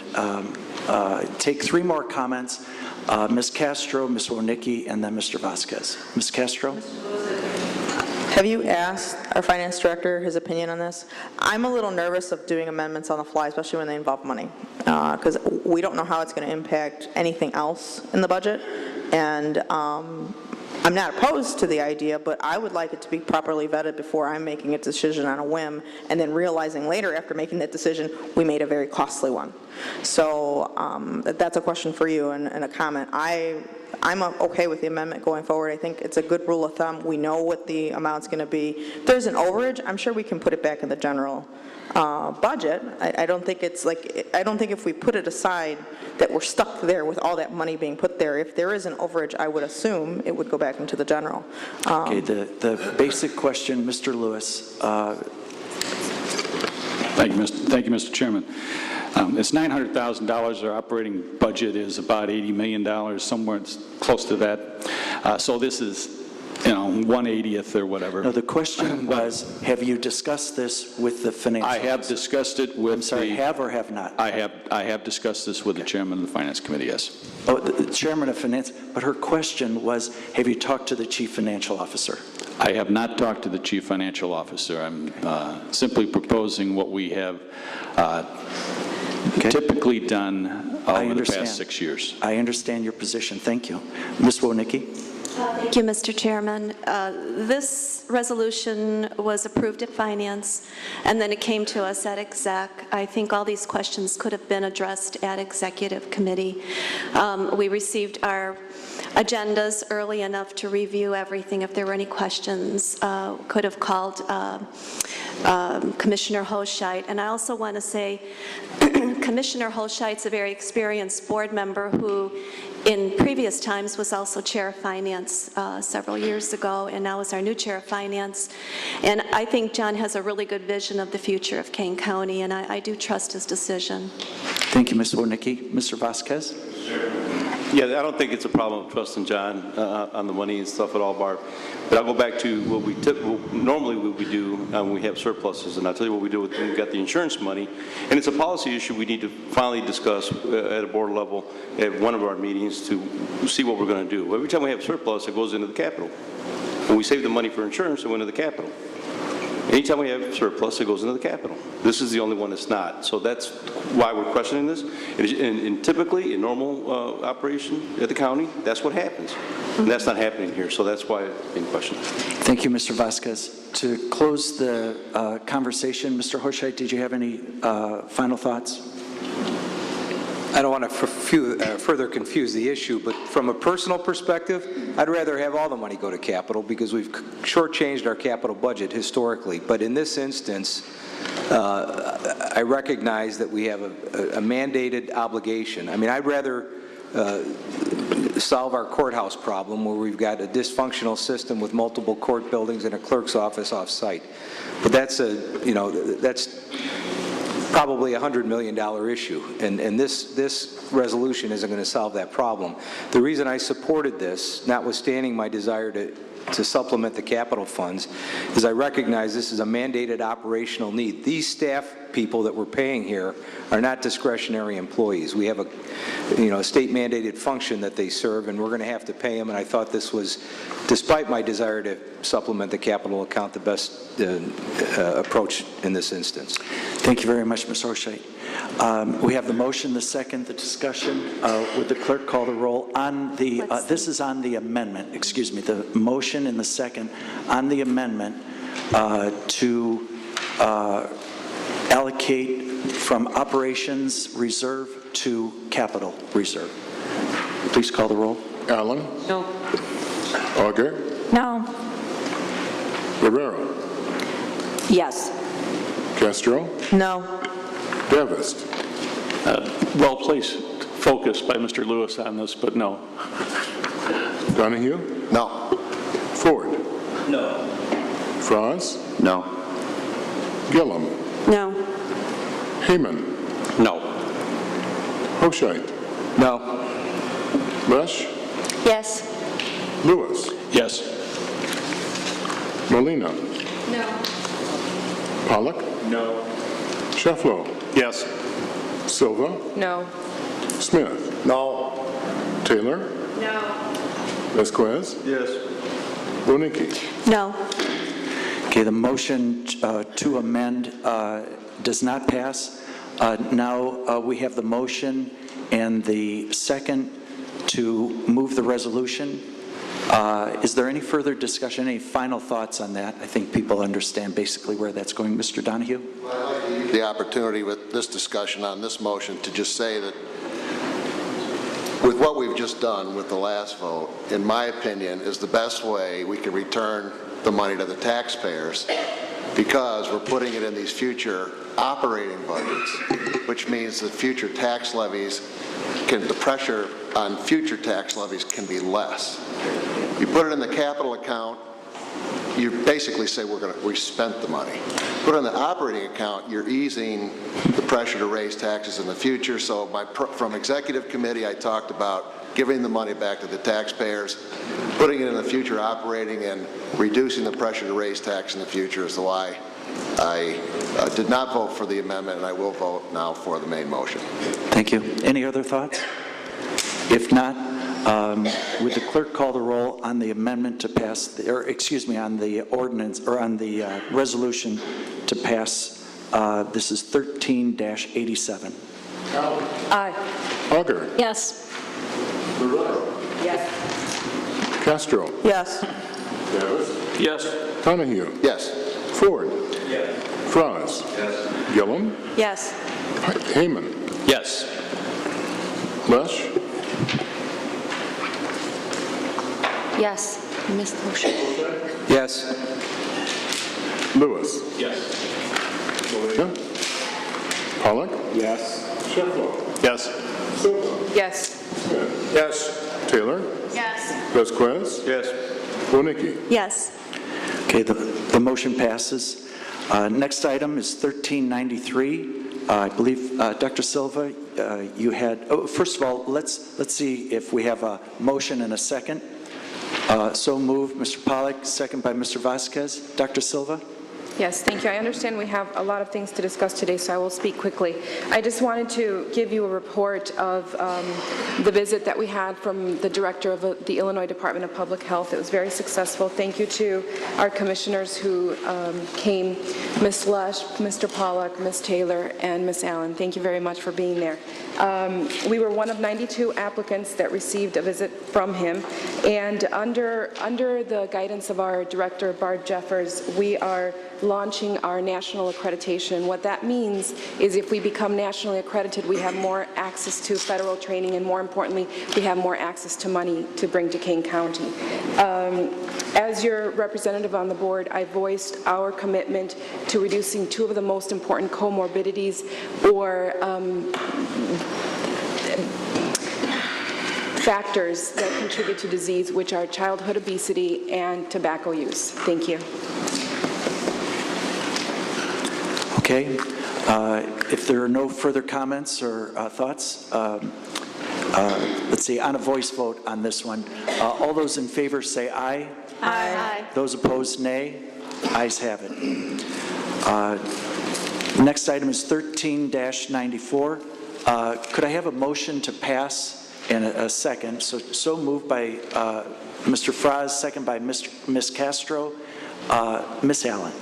[SPEAKER 1] take 3 more comments. Ms. Castro, Ms. Wojnicki, and then Mr. Vasquez. Ms. Castro?
[SPEAKER 9] Have you asked our finance director his opinion on this? I'm a little nervous of doing amendments on the fly, especially when they involve money, because we don't know how it's going to impact anything else in the budget. And I'm not opposed to the idea, but I would like it to be properly vetted before I'm making a decision on a whim, and then realizing later after making that decision, we made a very costly one. So that's a question for you and a comment. I'm okay with the amendment going forward. I think it's a good rule of thumb. We know what the amount's going to be. If there's an overage, I'm sure we can put it back in the general budget. I don't think it's like, I don't think if we put it aside that we're stuck there with all that money being put there. If there is an overage, I would assume it would go back into the general.
[SPEAKER 1] Okay, the basic question, Mr. Lewis.
[SPEAKER 13] Thank you, Mr. Chairman. It's $900,000. Our operating budget is about $80 million, somewhere close to that. So this is, you know, 1/80th or whatever.
[SPEAKER 1] No, the question was, have you discussed this with the finance?
[SPEAKER 13] I have discussed it with
[SPEAKER 1] I'm sorry, have or have not?
[SPEAKER 13] I have discussed this with the chairman of the Finance Committee, yes.
[SPEAKER 1] Oh, the chairman of finance, but her question was, have you talked to the chief financial officer?
[SPEAKER 13] I have not talked to the chief financial officer. I'm simply proposing what we have typically done over the past 6 years.
[SPEAKER 1] I understand your position. Thank you. Ms. Wojnicki?
[SPEAKER 14] Thank you, Mr. Chairman. This resolution was approved at Finance, and then it came to us at Exec. I think all these questions could have been addressed at Executive Committee. We received our agendas early enough to review everything. If there were any questions, could have called Commissioner Hochheit. And I also want to say Commissioner Hochheit's a very experienced board member who in previous times was also chair of finance several years ago, and now is our new chair of finance. And I think John has a really good vision of the future of Kane County, and I do trust his decision.
[SPEAKER 1] Thank you, Ms. Wodnicki. Mr. Vasquez?
[SPEAKER 15] Yeah, I don't think it's a problem of trusting John on the money and stuff at all, Barb. But I'll go back to what we normally what we do when we have surpluses, and I'll tell you what we do when we've got the insurance money. And it's a policy issue we need to finally discuss at a board level at one of our meetings to see what we're going to do. Every time we have surplus, it goes into the capital. When we save the money for insurance, it went into the capital. Anytime we have surplus, it goes into the capital. This is the only one that's not. So that's why we're questioning this. And typically, in normal operation at the county, that's what happens. And that's not happening here, so that's why it's being questioned.
[SPEAKER 1] Thank you, Mr. Vasquez. To close the conversation, Mr. Hochheit, did you have any final thoughts?
[SPEAKER 4] I don't want to further confuse the issue, but from a personal perspective, I'd rather have all the money go to capital because we've shortchanged our capital budget historically. But in this instance, I recognize that we have a mandated obligation. I mean, I'd rather solve our courthouse problem where we've got a dysfunctional system with multiple court buildings and a clerk's office off-site. But that's that's probably a $100 million issue, and this resolution isn't going to solve that problem. The reason I supported this, notwithstanding my desire to supplement the capital funds, is I recognize this is a mandated operational need. These staff people that we're paying here are not discretionary employees. We have a state-mandated function that they serve, and we're going to have to pay them, and I thought this was, despite my desire to supplement the capital account, the best approach in this instance.
[SPEAKER 1] Thank you very much, Ms. Hochheit. We have the motion, the second, the discussion. Would the clerk call the roll on the, this is on the amendment, excuse me, the motion and the second on the amendment to allocate from operations reserve to capital reserve. Please call the roll.
[SPEAKER 2] Allen?
[SPEAKER 8] No.
[SPEAKER 2] Auger?
[SPEAKER 10] No.
[SPEAKER 2] Rivera?
[SPEAKER 10] Yes.
[SPEAKER 2] Castro?
[SPEAKER 9] No.
[SPEAKER 2] Davis?
[SPEAKER 18] Well placed focus by Mr. Lewis on this, but no.
[SPEAKER 2] Donahue?
[SPEAKER 16] No.
[SPEAKER 2] Ford?
[SPEAKER 18] No.
[SPEAKER 2] Franz?
[SPEAKER 7] No.
[SPEAKER 2] Gillum?
[SPEAKER 14] No.
[SPEAKER 2] Heyman?
[SPEAKER 18] No.
[SPEAKER 2] Hochheit?
[SPEAKER 4] No.
[SPEAKER 2] Lesh?
[SPEAKER 3] Yes.
[SPEAKER 2] Lewis?
[SPEAKER 18] Yes.
[SPEAKER 2] Molina?
[SPEAKER 3] No.
[SPEAKER 2] Pollock?
[SPEAKER 18] No.
[SPEAKER 2] Shefflow?
[SPEAKER 18] Yes.
[SPEAKER 2] Silva?
[SPEAKER 3] No.
[SPEAKER 2] Smith?
[SPEAKER 16] No.
[SPEAKER 2] Taylor?
[SPEAKER 3] No.
[SPEAKER 2] Vasquez?
[SPEAKER 18] Yes.
[SPEAKER 2] Wodnicki?
[SPEAKER 14] No.
[SPEAKER 1] Okay, the motion to amend does not pass. Now we have the motion and the second to move the resolution. Is there any further discussion, any final thoughts on that? I think people understand basically where that's going. Mr. Donahue?
[SPEAKER 16] The opportunity with this discussion on this motion to just say that with what we've just done with the last vote, in my opinion, is the best way we can return the money to the taxpayers, because we're putting it in these future operating budgets, which means that future tax levies the pressure on future tax levies can be less. You put it in the capital account, you basically say we spent the money. Put it in the operating account, you're easing the pressure to raise taxes in the future. So from executive committee, I talked about giving the money back to the taxpayers, putting it in the future operating, and reducing the pressure to raise tax in the future is why I did not vote for the amendment, and I will vote now for the main motion.
[SPEAKER 1] Thank you. Any other thoughts? If not, would the clerk call the roll on the amendment to pass, on the ordinance, or on the resolution to pass, this is 13-87.
[SPEAKER 10] Aye.
[SPEAKER 2] Auger?
[SPEAKER 10] Yes.
[SPEAKER 2] Rivera?
[SPEAKER 10] Yes.
[SPEAKER 2] Castro?
[SPEAKER 9] Yes.
[SPEAKER 2] Davis?
[SPEAKER 18] Yes.
[SPEAKER 2] Donahue?
[SPEAKER 16] Yes.
[SPEAKER 2] Ford?
[SPEAKER 18] Yes.
[SPEAKER 2] Franz?
[SPEAKER 18] Yes.
[SPEAKER 2] Gillum?
[SPEAKER 14] Yes.
[SPEAKER 2] Heyman?
[SPEAKER 18] Yes.
[SPEAKER 2] Lesh?
[SPEAKER 3] Yes. I missed the motion.
[SPEAKER 4] Yes.
[SPEAKER 2] Lewis.
[SPEAKER 18] Yes.
[SPEAKER 2] Molina. Pollock.
[SPEAKER 18] Yes.
[SPEAKER 2] Sheffler.
[SPEAKER 17] Yes.
[SPEAKER 2] Silva.
[SPEAKER 11] Yes.
[SPEAKER 2] Smith.
[SPEAKER 5] Yes.
[SPEAKER 2] Taylor.
[SPEAKER 3] Yes.
[SPEAKER 2] Vasquez.
[SPEAKER 15] Yes.
[SPEAKER 2] Wonicky.
[SPEAKER 14] Yes.
[SPEAKER 1] Okay, the motion passes. Next item is 1393. I believe, Dr. Silva, you had, first of all, let's see if we have a motion and a second. So moved, Mr. Pollack, second by Mr. Vasquez. Dr. Silva?
[SPEAKER 11] Yes, thank you. I understand we have a lot of things to discuss today, so I will speak quickly. I just wanted to give you a report of the visit that we had from the director of the Illinois Department of Public Health. It was very successful. Thank you to our commissioners who came, Ms. Lush, Mr. Pollack, Ms. Taylor, and Ms. Allen. Thank you very much for being there. We were one of 92 applicants that received a visit from him, and under the guidance of our director, Bart Jeffers, we are launching our national accreditation. What that means is if we become nationally accredited, we have more access to federal training, and more importantly, we have more access to money to bring to Kane County. As your representative on the board, I voiced our commitment to reducing two of the most important comorbidities or factors that contribute to disease, which are childhood obesity and tobacco use. Thank you.
[SPEAKER 1] Okay. If there are no further comments or thoughts, let's see, on a voice vote on this one. All those in favor say aye.
[SPEAKER 14] Aye.
[SPEAKER 1] Those opposed, nay. Ayes have it. Next item is 13-94. Could I have a motion to pass in a second? So moved by Mr. Fraz, second by Ms. Castro. Ms. Allen.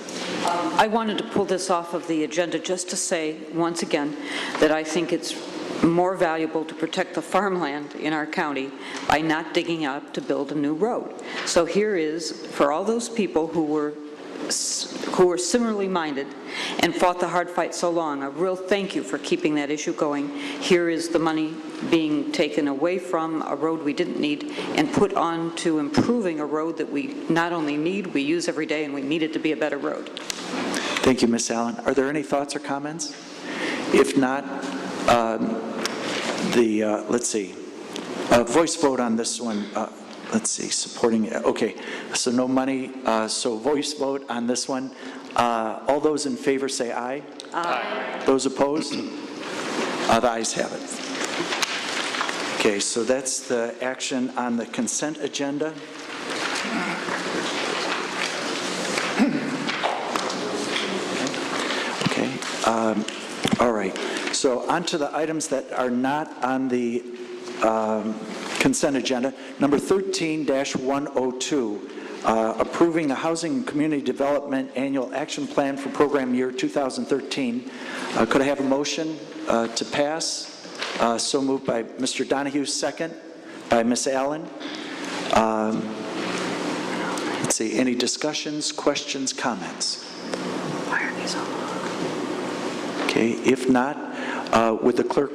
[SPEAKER 8] I wanted to pull this off of the agenda just to say, once again, that I think it's more valuable to protect the farmland in our county by not digging up to build a new road. So here is, for all those people who were similarly minded and fought the hard fight so long, a real thank you for keeping that issue going. Here is the money being taken away from a road we didn't need and put on to improving a road that we not only need, we use every day, and we need it to be a better road.
[SPEAKER 1] Thank you, Ms. Allen. Are there any thoughts or comments? If not, let's see, voice vote on this one. Let's see, supporting, okay, so no money, so voice vote on this one. All those in favor say aye. Aye. Those opposed? The ayes have it. Okay, so that's the action on the consent agenda. Okay, all right. So on to the items that are not on the consent agenda. Number 13-102, approving the Housing and Community Development Annual Action Plan for Program Year 2013. Could I have a motion to pass? So moved by Mr. Donahue, second by Ms. Allen. Let's see, any discussions, questions, comments?
[SPEAKER 8] Why are these all long?
[SPEAKER 1] Okay, if not, would the clerk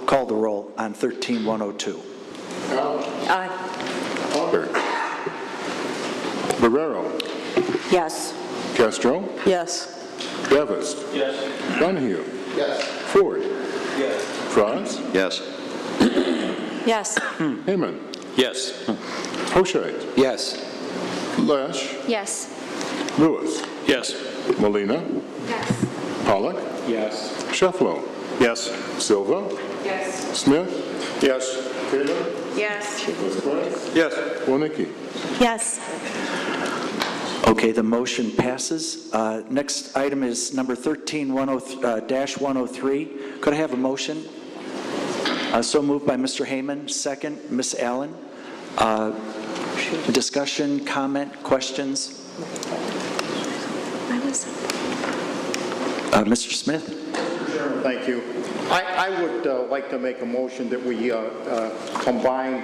[SPEAKER 1] call the roll on 13-102?
[SPEAKER 8] Aye.
[SPEAKER 2] Potter. Barrero.
[SPEAKER 10] Yes.
[SPEAKER 2] Castro.
[SPEAKER 9] Yes.
[SPEAKER 2] Davis.
[SPEAKER 18] Yes.
[SPEAKER 2] Donahue.
[SPEAKER 16] Yes.
[SPEAKER 2] Ford.
[SPEAKER 18] Yes.
[SPEAKER 2] Franz.
[SPEAKER 15] Yes.
[SPEAKER 14] Yes.
[SPEAKER 2] Heyman.
[SPEAKER 18] Yes.
[SPEAKER 2] Hoshite.
[SPEAKER 4] Yes.
[SPEAKER 2] Lesh.
[SPEAKER 3] Yes.
[SPEAKER 2] Lewis.
[SPEAKER 18] Yes.
[SPEAKER 2] Molina.
[SPEAKER 3] Yes.
[SPEAKER 2] Pollock.
[SPEAKER 18] Yes.
[SPEAKER 2] Sheffler.
[SPEAKER 17] Yes.
[SPEAKER 2] Silva.
[SPEAKER 11] Yes.
[SPEAKER 2] Smith.
[SPEAKER 15] Yes.
[SPEAKER 2] Taylor.
[SPEAKER 11] Yes.
[SPEAKER 2] Vasquez.
[SPEAKER 15] Yes.
[SPEAKER 2] Wonicky.
[SPEAKER 14] Yes.
[SPEAKER 1] Okay, the motion passes. Next item is number 13-103. Could I have a motion? So moved by Mr. Heyman, second, Ms. Allen. Discussion, comment, questions? Mr. Smith?
[SPEAKER 7] Thank you. I would like to make a motion that we combine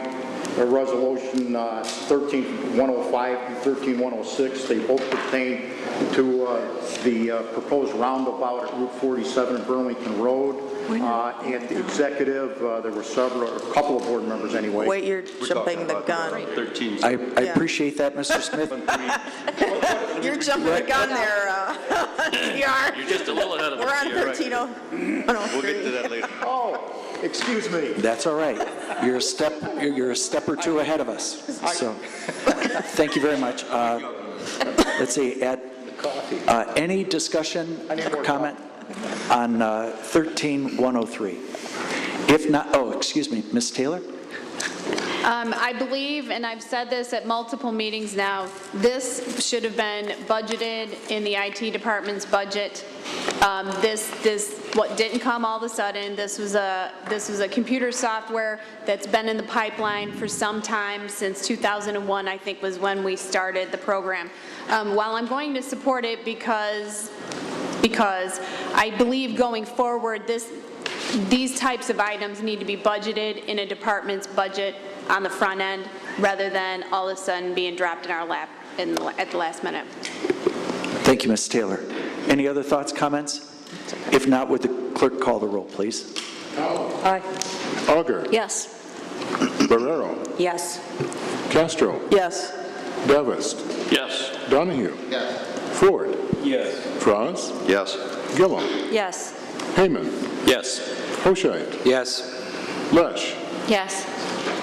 [SPEAKER 7] Resolution 13105 and 13106. They both pertain to the proposed roundabout at Route 47 in Burlington Road. At the executive, there were a couple of board members anyway.
[SPEAKER 9] Wait, you're jumping the gun.
[SPEAKER 15] 13.
[SPEAKER 1] I appreciate that, Mr. Smith.
[SPEAKER 9] You're jumping the gun there. You are.
[SPEAKER 15] You're just a little ahead of us.
[SPEAKER 9] We're on
[SPEAKER 15] You're right.
[SPEAKER 9] 130.
[SPEAKER 15] We'll get to that later.
[SPEAKER 7] Oh, excuse me.
[SPEAKER 1] That's all right. You're a step or two ahead of us. So, thank you very much. Let's see, any discussion or comment on 13103? If not, excuse me, Ms. Taylor?
[SPEAKER 19] I believe, and I've said this at multiple meetings now, this should have been budgeted in the IT department's budget. What didn't come all of a sudden. This was a computer software that's been in the pipeline for some time, since 2001, I think, was when we started the program. While I'm going to support it because I believe going forward, these types of items need to be budgeted in a department's budget on the front end, rather than all of a sudden being dropped in our lap at the last minute.
[SPEAKER 1] Thank you, Ms. Taylor. Any other thoughts, comments? If not, would the clerk call the roll, please?
[SPEAKER 8] Aye.
[SPEAKER 2] Auger.
[SPEAKER 14] Yes.
[SPEAKER 2] Barrero.
[SPEAKER 10] Yes.
[SPEAKER 2] Castro.
[SPEAKER 9] Yes.
[SPEAKER 2] Davis.
[SPEAKER 18] Yes.
[SPEAKER 2] Donahue.
[SPEAKER 16] Yes.
[SPEAKER 2] Ford.
[SPEAKER 18] Yes.
[SPEAKER 2] Frost.
[SPEAKER 15] Yes.
[SPEAKER 2] Gillum.
[SPEAKER 10] Yes.
[SPEAKER 2] Heyman.
[SPEAKER 18] Yes.
[SPEAKER 2] Hoshite.
[SPEAKER 4] Yes.
[SPEAKER 2] Lesh.
[SPEAKER 3] Yes.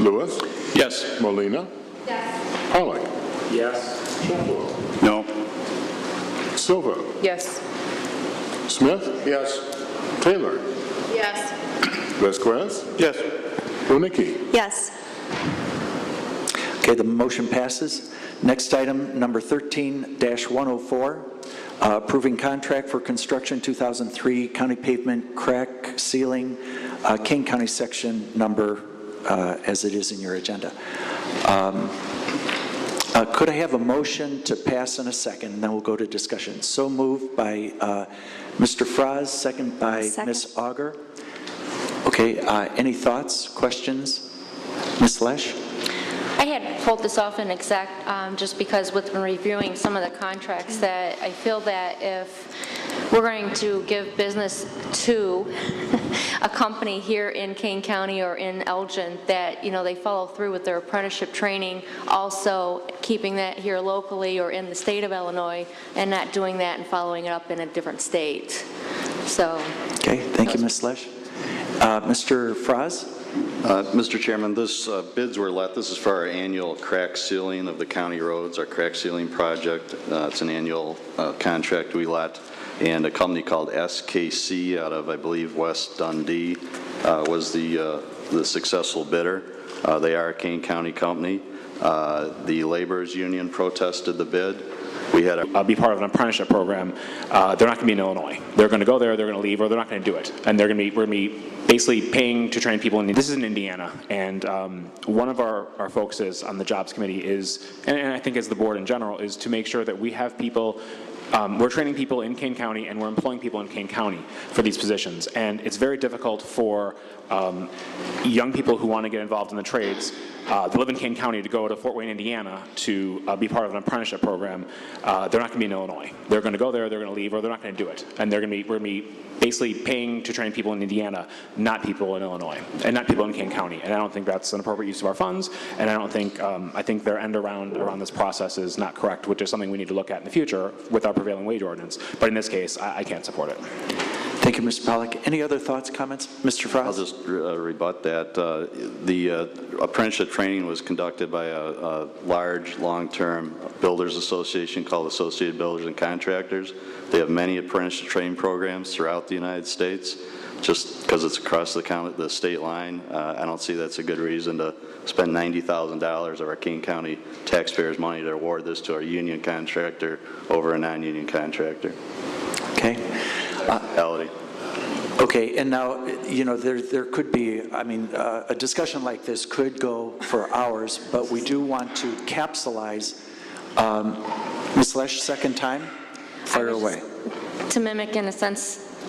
[SPEAKER 2] Lewis.
[SPEAKER 18] Yes.
[SPEAKER 2] Molina.
[SPEAKER 3] Yes.
[SPEAKER 2] Pollock.
[SPEAKER 18] Yes.
[SPEAKER 17] No.
[SPEAKER 2] Silva.
[SPEAKER 11] Yes.
[SPEAKER 2] Smith.
[SPEAKER 7] Yes.
[SPEAKER 2] Taylor.
[SPEAKER 3] Yes.
[SPEAKER 2] Vasquez.
[SPEAKER 18] Yes.
[SPEAKER 2] Unicki.
[SPEAKER 14] Yes.
[SPEAKER 1] Okay, the motion passes. Next item, number 13-104, approving contract for construction 2003 county pavement crack sealing, Kane County section number as it is in your agenda. Could I have a motion to pass in a second, and then we'll go to discussion? So moved by Mr. Fraz, second by Ms. Auger. Okay, any thoughts, questions? Ms. Lesh?
[SPEAKER 3] I had pulled this off in exec just because with reviewing some of the contracts that I feel that if we're going to give business to a company here in Kane County or in Elgin, that, you know, they follow through with their apprenticeship training, also keeping that here locally or in the state of Illinois, and not doing that and following it up in a different state. So.
[SPEAKER 1] Okay, thank you, Ms. Lesh. Mr. Fraz?
[SPEAKER 15] Mr. Chairman, this bids were let. This is for our annual crack sealing of the county roads, our crack sealing project. It's an annual contract we let, and a company called SKC out of, I believe, West Dundee was the successful bidder. They are a Kane County company. The laborers union protested the bid. We had
[SPEAKER 20] be part of an apprenticeship program. They're not going to be in Illinois. They're going to go there, they're going to leave, or they're not going to do it. And we're going to be basically paying to train people. This is in Indiana, and one of our focuses on the jobs committee is, and I think as the board in general, is to make sure that we have people, we're training people in Kane County and we're employing people in Kane County for these positions. And it's very difficult for young people who want to get involved in the trades that live in Kane County to go to Fort Wayne, Indiana to be part of an apprenticeship program. They're not going to be in Illinois. They're going to go there, they're going to leave, or they're not going to do it. And we're going to be basically paying to train people in Indiana, not people in Illinois, and not people in Kane County. And I don't think that's an appropriate use of our funds, and I don't think, I think their end around this process is not correct, which is something we need to look at in the future with our prevailing wage ordinance. But in this case, I can't support it.
[SPEAKER 1] Thank you, Mr. Pollock. Any other thoughts, comments? Mr. Frost?
[SPEAKER 15] I'll just rebut that. The apprenticeship training was conducted by a large, long-term builders association called Associated Builders and Contractors. They have many apprenticeship training programs throughout the United States. Just because it's across the state line, I don't see that's a good reason to spend $90,000 of our Kane County taxpayers' money to award this to our union contractor over a non-union contractor.
[SPEAKER 1] Okay.
[SPEAKER 15] Reality.
[SPEAKER 1] Okay, and now, you know, there could be, I mean, a discussion like this could go for hours, but we do want to capsulize. Ms. Lesh, second time, fire away.
[SPEAKER 3] To mimic, in a sense,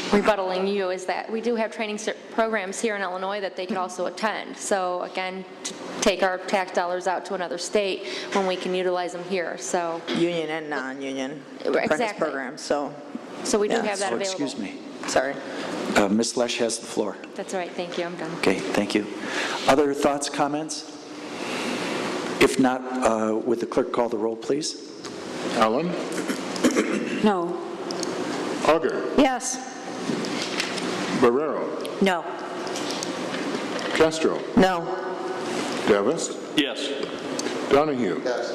[SPEAKER 3] rebuttaling you is that we do have training programs here in Illinois that they could also attend. So again, to take our tax dollars out to another state when we can utilize them here, so.
[SPEAKER 9] Union and non-union apprentice
[SPEAKER 3] Exactly.
[SPEAKER 9] programs, so.
[SPEAKER 3] So we do
[SPEAKER 9] Yeah.
[SPEAKER 3] have that
[SPEAKER 1] Oh,
[SPEAKER 3] available.
[SPEAKER 1] excuse me.
[SPEAKER 9] Sorry.
[SPEAKER 1] Ms. Lesh has the floor.
[SPEAKER 3] That's all right, thank you, I'm done.
[SPEAKER 1] Okay, thank you. Other thoughts, comments? If not, would the clerk call the roll, please?
[SPEAKER 2] Allen?
[SPEAKER 8] No.
[SPEAKER 2] Auger?
[SPEAKER 10] Yes.
[SPEAKER 2] Barrero?
[SPEAKER 10] No.
[SPEAKER 2] Castro?
[SPEAKER 9] No.
[SPEAKER 2] Davis?
[SPEAKER 18] Yes.
[SPEAKER 2] Donahue?
[SPEAKER 16] Yes.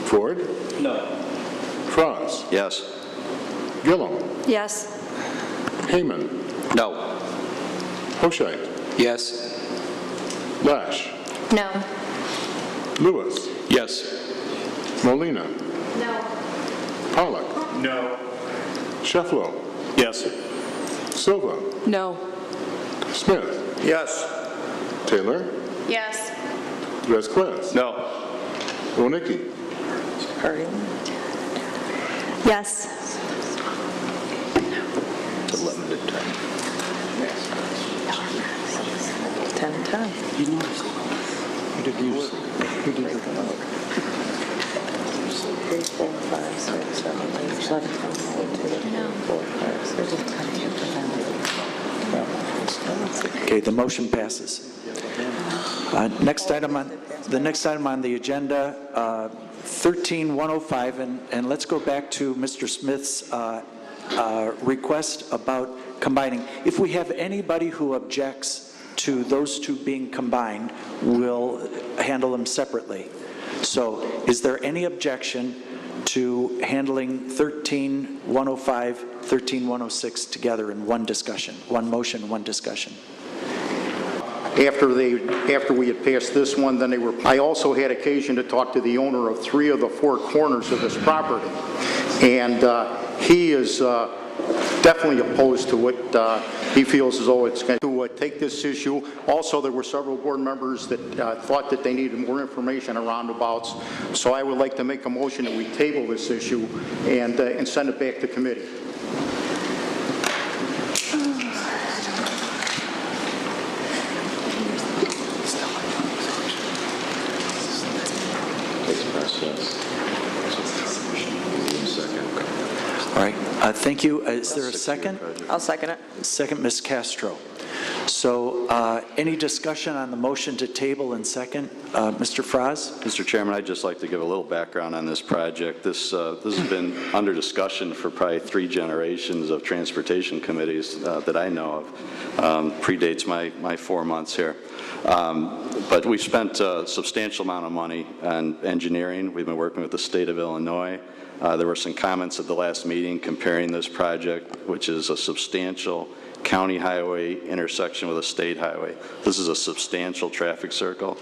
[SPEAKER 2] Ford?
[SPEAKER 18] No.
[SPEAKER 2] Franz?
[SPEAKER 4] Yes.
[SPEAKER 2] Gillum?
[SPEAKER 10] Yes.
[SPEAKER 2] Heyman?
[SPEAKER 4] No.
[SPEAKER 2] Hoshite?
[SPEAKER 4] Yes.
[SPEAKER 2] Lash?
[SPEAKER 3] No.
[SPEAKER 2] Lewis?
[SPEAKER 18] Yes.
[SPEAKER 2] Molina?
[SPEAKER 3] No.
[SPEAKER 2] Pollock?
[SPEAKER 18] No.
[SPEAKER 2] Shefflow?
[SPEAKER 18] Yes.
[SPEAKER 2] Silva?
[SPEAKER 11] No.
[SPEAKER 2] Smith?
[SPEAKER 5] Yes.
[SPEAKER 2] Taylor?
[SPEAKER 19] Yes.
[SPEAKER 2] Vasquez?
[SPEAKER 18] No.
[SPEAKER 2] Ronicki?
[SPEAKER 14] Yes.
[SPEAKER 4] 11 to 10.
[SPEAKER 9] 10 and 10.
[SPEAKER 1] Okay, the motion passes. Next item on the agenda, 13105, and let's go back to Mr. Smith's request about combining. If we have anybody who objects to those two being combined, we'll handle them separately. So is there any objection to handling 13105, 13106 together in one discussion, one motion, one discussion?
[SPEAKER 7] After we had passed this one, then I also had occasion to talk to the owner of 3 of the 4 corners of this property. And he is definitely opposed to what he feels as though it's going to take this issue. Also, there were several board members that thought that they needed more information on roundabouts. So I would like to make a motion that we table this issue and send it back to committee.
[SPEAKER 1] All right, thank you. Is there a second?
[SPEAKER 9] I'll second it.
[SPEAKER 1] Second, Ms. Castro. So any discussion on the motion to table and second? Mr. Franz?
[SPEAKER 21] Mr. Chairman, I'd just like to give a little background on this project. This has been under discussion for probably 3 generations of transportation committees that I know of. Predates my 4 months here. But we've spent a substantial amount of money on engineering. We've been working with the state of Illinois. There were some comments at the last meeting comparing this project, which is a substantial county highway intersection with a state highway. This is a substantial traffic circle,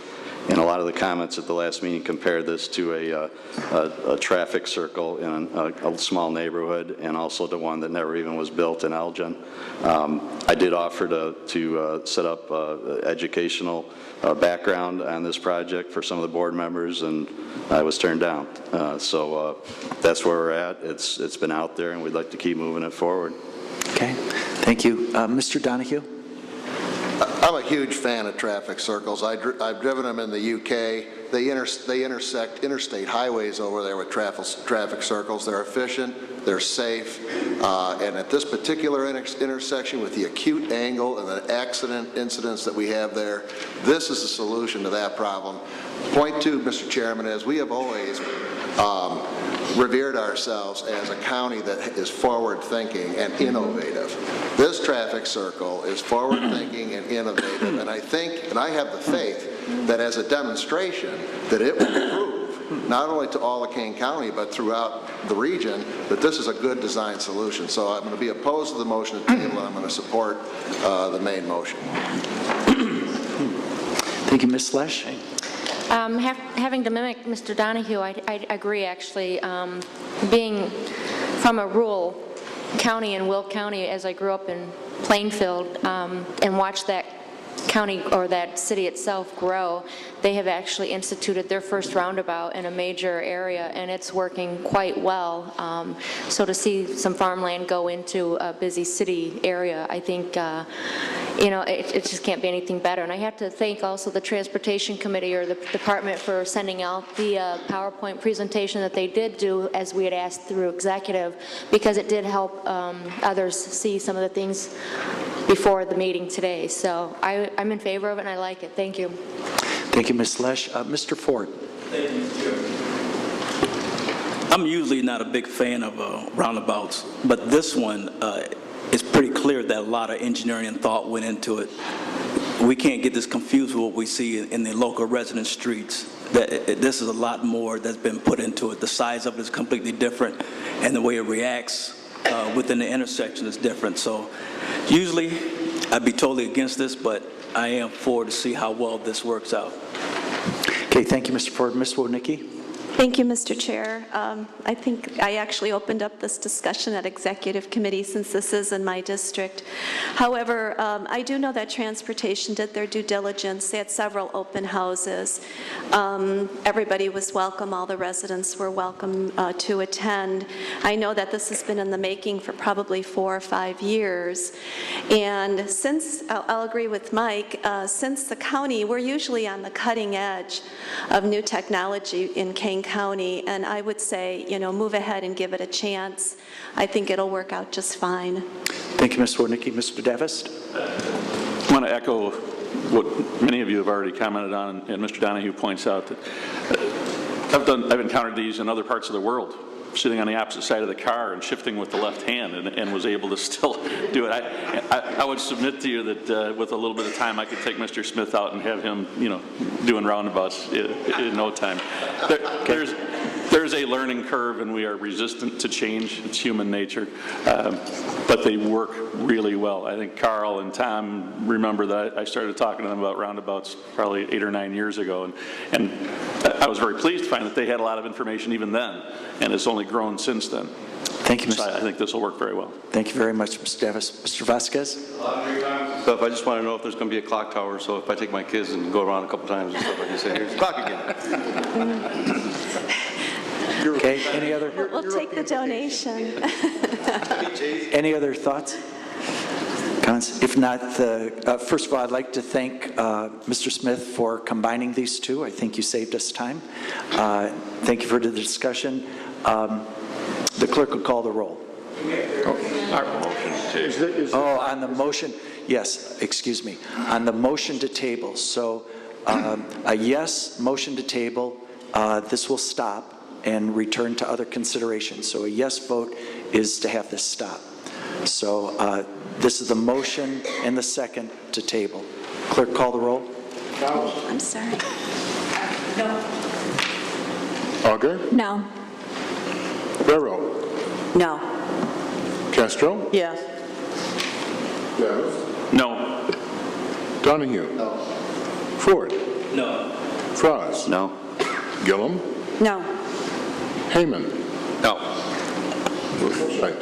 [SPEAKER 21] and a lot of the comments at the last meeting compared this to a traffic circle in a small neighborhood, and also to one that never even was built in Elgin. I did offer to set up educational background on this project for some of the board members, and I was turned down. So that's where we're at. It's been out there, and we'd like to keep moving it forward.
[SPEAKER 1] Okay, thank you. Mr. Donahue?
[SPEAKER 16] I'm a huge fan of traffic circles. I've driven them in the UK. They intersect interstate highways over there with traffic circles. They're efficient, they're safe, and at this particular intersection with the acute angle and the accident incidents that we have there, this is the solution to that problem. Point 2, Mr. Chairman, is we have always revered ourselves as a county that is forward-thinking and innovative. This traffic circle is forward-thinking and innovative, and I think, and I have the faith, that as a demonstration, that it will prove, not only to all of Kane County, but throughout the region, that this is a good design solution. So I'm going to be opposed to the motion to table, and I'm going to support the main motion.
[SPEAKER 1] Thank you, Ms. Lesh.
[SPEAKER 3] Having to mimic Mr. Donahue, I agree, actually. Being from a rural county in Will County, as I grew up in Plainfield, and watched that county or that city itself grow, they have actually instituted their first roundabout in a major area, and it's working quite well. So to see some farmland go into a busy city area, I think, it just can't be anything better. And I have to thank also the Transportation Committee or the department for sending out the PowerPoint presentation that they did do as we had asked through executive, because it did help others see some of the things before the meeting today. So I'm in favor of it, and I like it. Thank you.
[SPEAKER 1] Thank you, Ms. Lesh. Mr. Ford.
[SPEAKER 6] Thank you, Mr. Chairman. I'm usually not a big fan of roundabouts, but this one, it's pretty clear that a lot of engineering and thought went into it. We can't get this confused with what we see in the local resident streets. This is a lot more that's been put into it. The size of it is completely different, and the way it reacts within the intersection is different. So usually I'd be totally against this, but I am for to see how well this works out.
[SPEAKER 1] Okay, thank you, Mr. Ford. Ms. Wodnicki?
[SPEAKER 14] Thank you, Mr. Chair. I think I actually opened up this discussion at Executive Committee since this is in my district. However, I do know that Transportation did their due diligence. They had several open houses. Everybody was welcome. All the residents were welcome to attend. I know that this has been in the making for probably 4 or 5 years. And since, I'll agree with Mike, since the county, we're usually on the cutting edge of new technology in Kane County, and I would say, move ahead and give it a chance. I think it'll work out just fine.
[SPEAKER 1] Thank you, Ms. Wodnicki. Mr. Davis?
[SPEAKER 18] I want to echo what many of you have already commented on, and Mr. Donahue points out that I've encountered these in other parts of the world, sitting on the opposite side of the car and shifting with the left hand, and was able to still do it. I would submit to you that with a little bit of time, I could take Mr. Smith out and have him, doing roundabouts in no time. There's a learning curve, and we are resistant to change. It's human nature, but they work really well. I think Carl and Tom remember that I started talking to them about roundabouts probably 8 or 9 years ago, and I was very pleased to find that they had a lot of information even then, and it's only grown since then.
[SPEAKER 1] Thank you, Mr.
[SPEAKER 18] So I think this will work very well.
[SPEAKER 1] Thank you very much, Mr. Davis. Mr. Vasquez?
[SPEAKER 15] Stuff. I just want to know if there's going to be a clock tower, so if I take my kids and go around a couple times and stuff, I can say, here's the clock again.
[SPEAKER 1] Okay, any other?
[SPEAKER 14] We'll take the donation.
[SPEAKER 1] Any other thoughts? Comments? If not, first of all, I'd like to thank Mr. Smith for combining these two. I think you saved us time. Thank you for the discussion. The clerk will call the roll. On the motion, yes, excuse me. On the motion to table. So a yes motion to table, this will stop and return to other considerations. So a yes vote is to have this stop. So this is the motion and the second to table. Clerk, call the roll.
[SPEAKER 14] I'm sorry. No.
[SPEAKER 2] Auger?
[SPEAKER 14] No.
[SPEAKER 2] Barrow?
[SPEAKER 10] No.
[SPEAKER 2] Castro?
[SPEAKER 9] Yes.
[SPEAKER 2] Davis?
[SPEAKER 18] No.
[SPEAKER 2] Donahue? No. Ford?
[SPEAKER 6] No.
[SPEAKER 2] Frost?
[SPEAKER 21] No.
[SPEAKER 2] Gillum?
[SPEAKER 10] No.
[SPEAKER 2] Heyman?
[SPEAKER 6] No.
[SPEAKER 2] Right.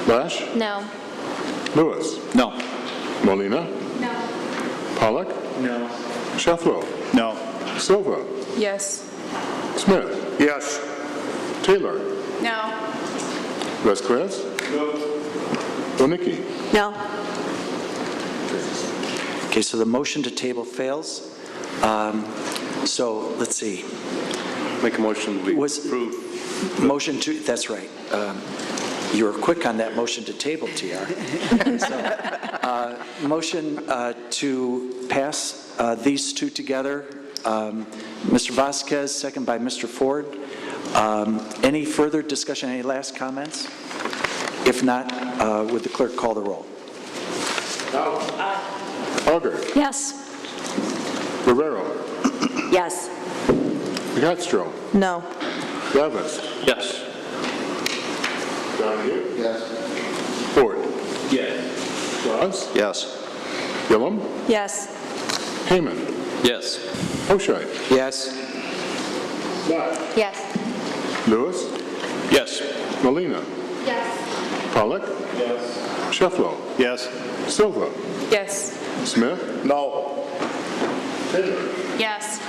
[SPEAKER 2] Lash?
[SPEAKER 3] No.
[SPEAKER 2] Lewis?
[SPEAKER 18] No.
[SPEAKER 2] Molina?
[SPEAKER 3] No.
[SPEAKER 2] Pollock?
[SPEAKER 6] No.
[SPEAKER 2] Sheffler?
[SPEAKER 17] No.
[SPEAKER 2] Silva?
[SPEAKER 11] Yes.
[SPEAKER 2] Smith?
[SPEAKER 17] Yes.
[SPEAKER 2] Taylor?
[SPEAKER 19] No.
[SPEAKER 2] Vasquez? No. Wodnicki?
[SPEAKER 10] No.
[SPEAKER 1] Okay, so the motion to table fails. So let's see.
[SPEAKER 15] Make a motion to approve.
[SPEAKER 1] Motion to, that's right. You were quick on that motion to table, TR. So, motion to pass these two together. Mr. Vasquez, second by Mr. Ford. Any further discussion, any last comments? If not, would the clerk call the roll?
[SPEAKER 2] Auger?
[SPEAKER 14] Yes.
[SPEAKER 2] Rivero?
[SPEAKER 10] Yes.
[SPEAKER 2] Castro?
[SPEAKER 9] No.
[SPEAKER 2] Davis?
[SPEAKER 18] Yes.
[SPEAKER 2] Donahue? Yes. Ford?
[SPEAKER 6] Yes.
[SPEAKER 2] Ross?
[SPEAKER 21] Yes.
[SPEAKER 2] Gillum?
[SPEAKER 10] Yes.
[SPEAKER 2] Heyman?
[SPEAKER 6] Yes.
[SPEAKER 2] Hoshai?
[SPEAKER 4] Yes.
[SPEAKER 3] Yes.
[SPEAKER 2] Lewis?
[SPEAKER 18] Yes.
[SPEAKER 2] Molina?
[SPEAKER 3] Yes.
[SPEAKER 2] Pollak?
[SPEAKER 17] Yes.
[SPEAKER 2] Shefflo?
[SPEAKER 17] Yes.
[SPEAKER 2] Silva?
[SPEAKER 11] Yes.
[SPEAKER 2] Smith?
[SPEAKER 17] No.
[SPEAKER 2] Taylor?
[SPEAKER 19] Yes.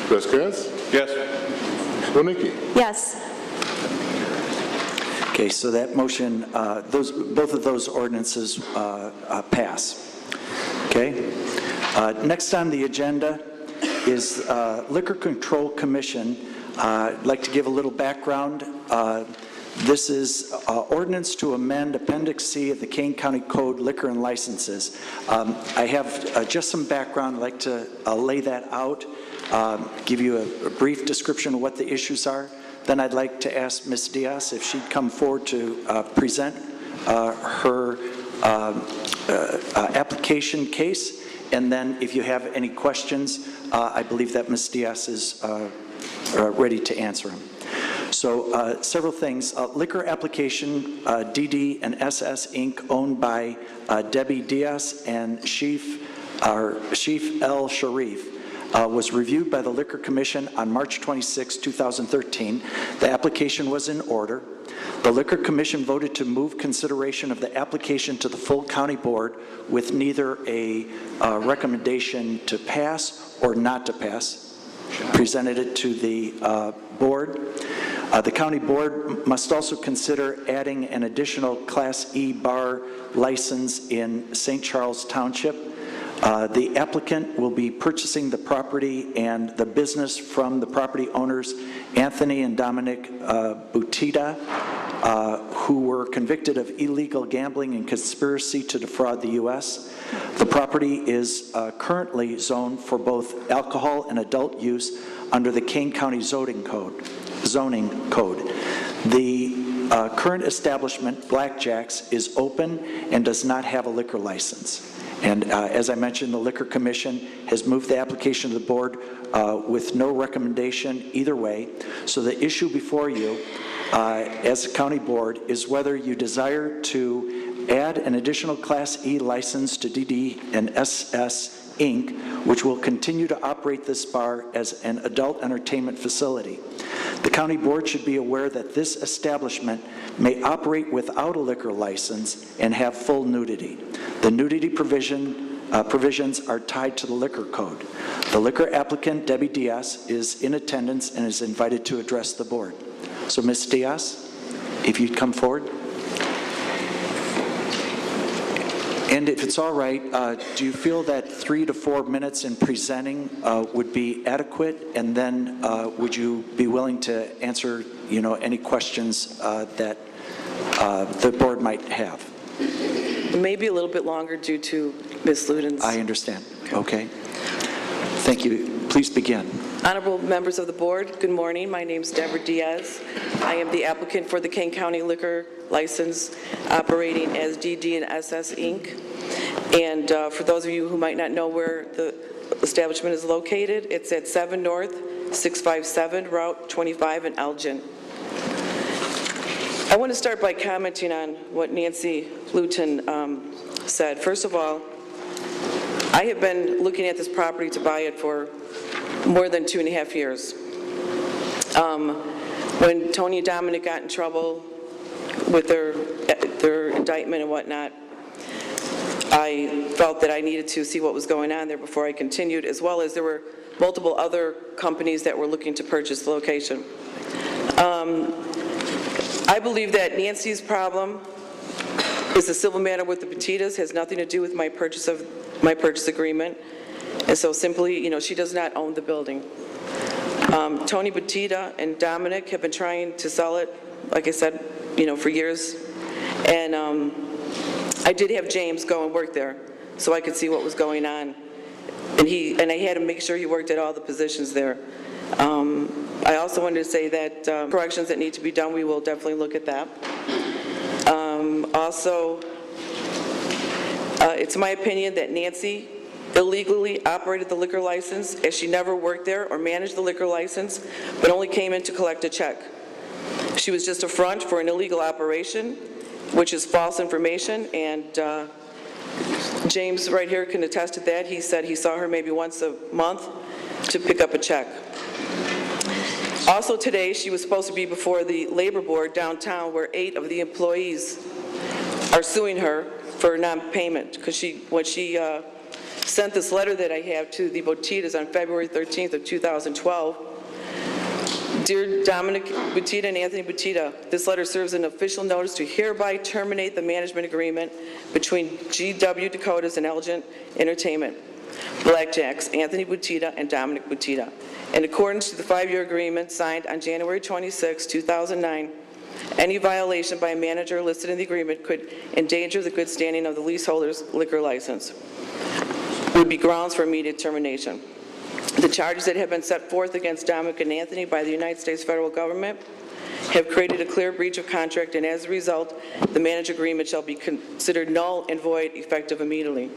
[SPEAKER 2] Vasquez?
[SPEAKER 17] Yes.
[SPEAKER 2] Walnicki?
[SPEAKER 14] Yes.
[SPEAKER 1] Okay, so that motion, both of those ordinances pass. Okay? Next on the agenda is Liquor Control Commission. I'd like to give a little background. This is ordinance to amend Appendix C of the Kane County Code, Liquor and Licenses. I have just some background. I'd like to lay that out, give you a brief description of what the issues are. Then I'd like to ask Ms. Diaz if she'd come forward to present her application case. And then if you have any questions, I believe that Ms. Diaz is ready to answer them. So several things. Liquor application, DD and SS Inc., owned by Debbie Diaz and Chief El Sharif, was reviewed by the Liquor Commission on March 26, 2013. The application was in order. The Liquor Commission voted to move consideration of the application to the full county board with neither a recommendation to pass or not to pass. Presented it to the board. The county board must also consider adding an additional Class E bar license in St. Charles Township. The applicant will be purchasing the property and the business from the property owners, Anthony and Dominic Butita, who were convicted of illegal gambling and conspiracy to defraud the U.S. The property is currently zoned for both alcohol and adult use under the Kane County zoning code. The current establishment, Blackjack's, is open and does not have a liquor license. And as I mentioned, the Liquor Commission has moved the application to the board with no recommendation either way. So the issue before you as a county board is whether you desire to add an additional Class E license to DD and SS Inc., which will continue to operate this bar as an adult entertainment facility. The county board should be aware that this establishment may operate without a liquor license and have full nudity. The nudity provisions are tied to the liquor code. The liquor applicant, Debbie Diaz, is in attendance and is invited to address the board. So Ms. Diaz, if you'd come forward. And if it's all right, do you feel that 3 to 4 minutes in presenting would be adequate? And then would you be willing to answer, any questions that the board might have?
[SPEAKER 12] Maybe a little bit longer due to Ms. Luden's.
[SPEAKER 1] I understand. Okay. Thank you. Please begin.
[SPEAKER 12] Honorable members of the board, good morning. My name is Deborah Diaz. I am the applicant for the Kane County liquor license operating as DD and SS Inc. And for those of you who might not know where the establishment is located, it's at 7 North, 657 Route 25 in Elgin. I want to start by commenting on what Nancy Luton said. First of all, I have been looking at this property to buy it for more than 2.5 years. When Tony and Dominic got in trouble with their indictment and whatnot, I felt that I needed to see what was going on there before I continued, as well as there were multiple other companies that were looking to purchase the location. I believe that Nancy's problem is a civil matter with the Petitas, has nothing to do with my purchase agreement. And so simply, she does not own the building. Tony Petita and Dominic have been trying to sell it, like I said, for years. And I did have James go and work there so I could see what was going on. And I had to make sure he worked at all the positions there. I also wanted to say that corrections that need to be done, we will definitely look at that. Also, it's my opinion that Nancy illegally operated the liquor license, as she never worked there or managed the liquor license, but only came in to collect a check. She was just a front for an illegal operation, which is false information, and James right here can attest to that. He said he saw her maybe once a month to pick up a check. Also today, she was supposed to be before the labor board downtown, where 8 of the employees are suing her for non-payment, because when she sent this letter that I have to the Botitas on February 13th of 2012, Dear Dominic Botita and Anthony Botita, this letter serves an official notice to hereby terminate the management agreement between GW Dakotas and Elegant Entertainment, Blackjacks, Anthony Botita and Dominic Botita. In accordance to the 5-year agreement signed on January 26, 2009, any violation by a manager listed in the agreement could endanger the good standing of the leaseholder's liquor license, would be grounds for immediate termination. The charges that have been set forth against Dominic and Anthony by the United States federal government have created a clear breach of contract, and as a result, the managed agreement shall be considered null and void, effective immediately.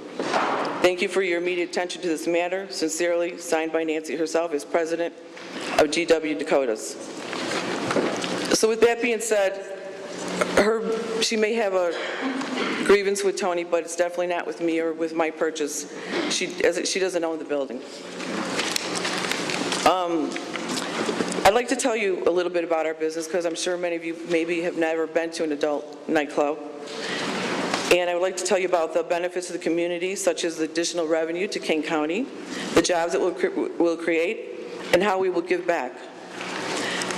[SPEAKER 12] Thank you for your immediate attention to this matter. Sincerely, signed by Nancy herself as president of GW Dakotas. So with that being said, she may have a grievance with Tony, but it's definitely not with me or with my purchase. She doesn't own the building. I'd like to tell you a little bit about our business, because I'm sure many of you maybe have never been to an adult nightclub. And I would like to tell you about the benefits to the community, such as the additional revenue to Kane County, the jobs that we'll create, and how we will give back.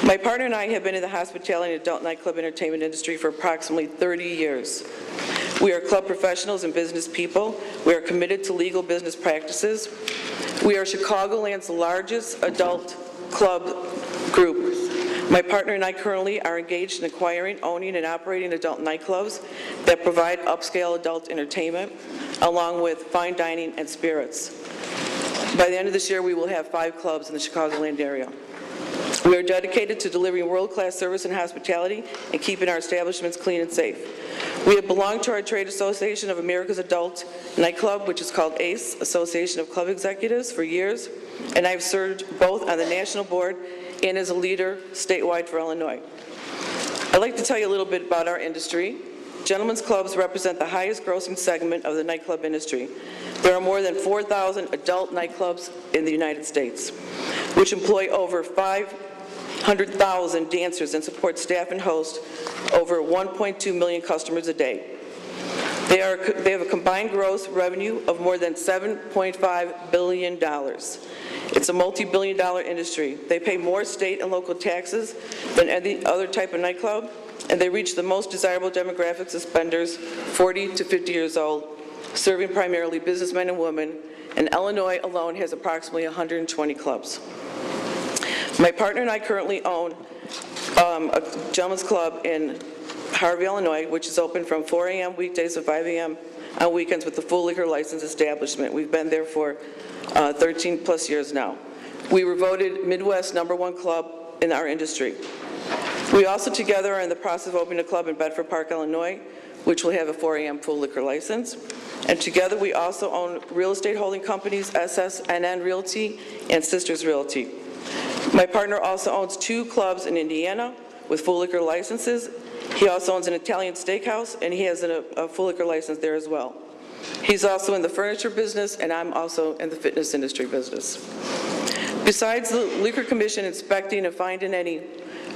[SPEAKER 12] My partner and I have been in the hospitality and adult nightclub entertainment industry for approximately 30 years. We are club professionals and business people. We are committed to legal business practices. We are Chicagoland's largest adult club group. My partner and I currently are engaged in acquiring, owning, and operating adult nightclubs that provide upscale adult entertainment, along with fine dining and spirits. By the end of this year, we will have 5 clubs in the Chicagoland area. We are dedicated to delivering world-class service and hospitality and keeping our establishments clean and safe. We have belonged to our Trade Association of America's Adult Nightclub, which is called ACE, Association of Club Executives, for years, and I've served both on the national board and as a leader statewide for Illinois. I'd like to tell you a little bit about our industry. Gentlemen's clubs represent the highest grossing segment of the nightclub industry. There are more than 4,000 adult nightclubs in the United States, which employ over 500,000 dancers and support staff and host over 1.2 million customers a day. They have a combined gross revenue of more than $7.5 billion. It's a multi-billion-dollar industry. They pay more state and local taxes than any other type of nightclub, and they reach the most desirable demographics of spenders, 40 to 50 years old, serving primarily businessmen and women, and Illinois alone has approximately 120 clubs. My partner and I currently own a gentleman's club in Harvey, Illinois, which is open from 4 a.m. weekdays to 5 a.m. on weekends with a full liquor license establishment. We've been there for 13 plus years now. We were voted Midwest #1 club in our industry. We also together are in the process of opening a club in Bedford Park, Illinois, which will have a 4 a.m. full liquor license. And together we also own real estate holding companies, SSNN Realty and Sisters Realty. My partner also owns 2 clubs in Indiana with full liquor licenses. He also owns an Italian steakhouse, and he has a full liquor license there as well. He's also in the furniture business, and I'm also in the fitness industry business. Besides the Liquor Commission inspecting and finding any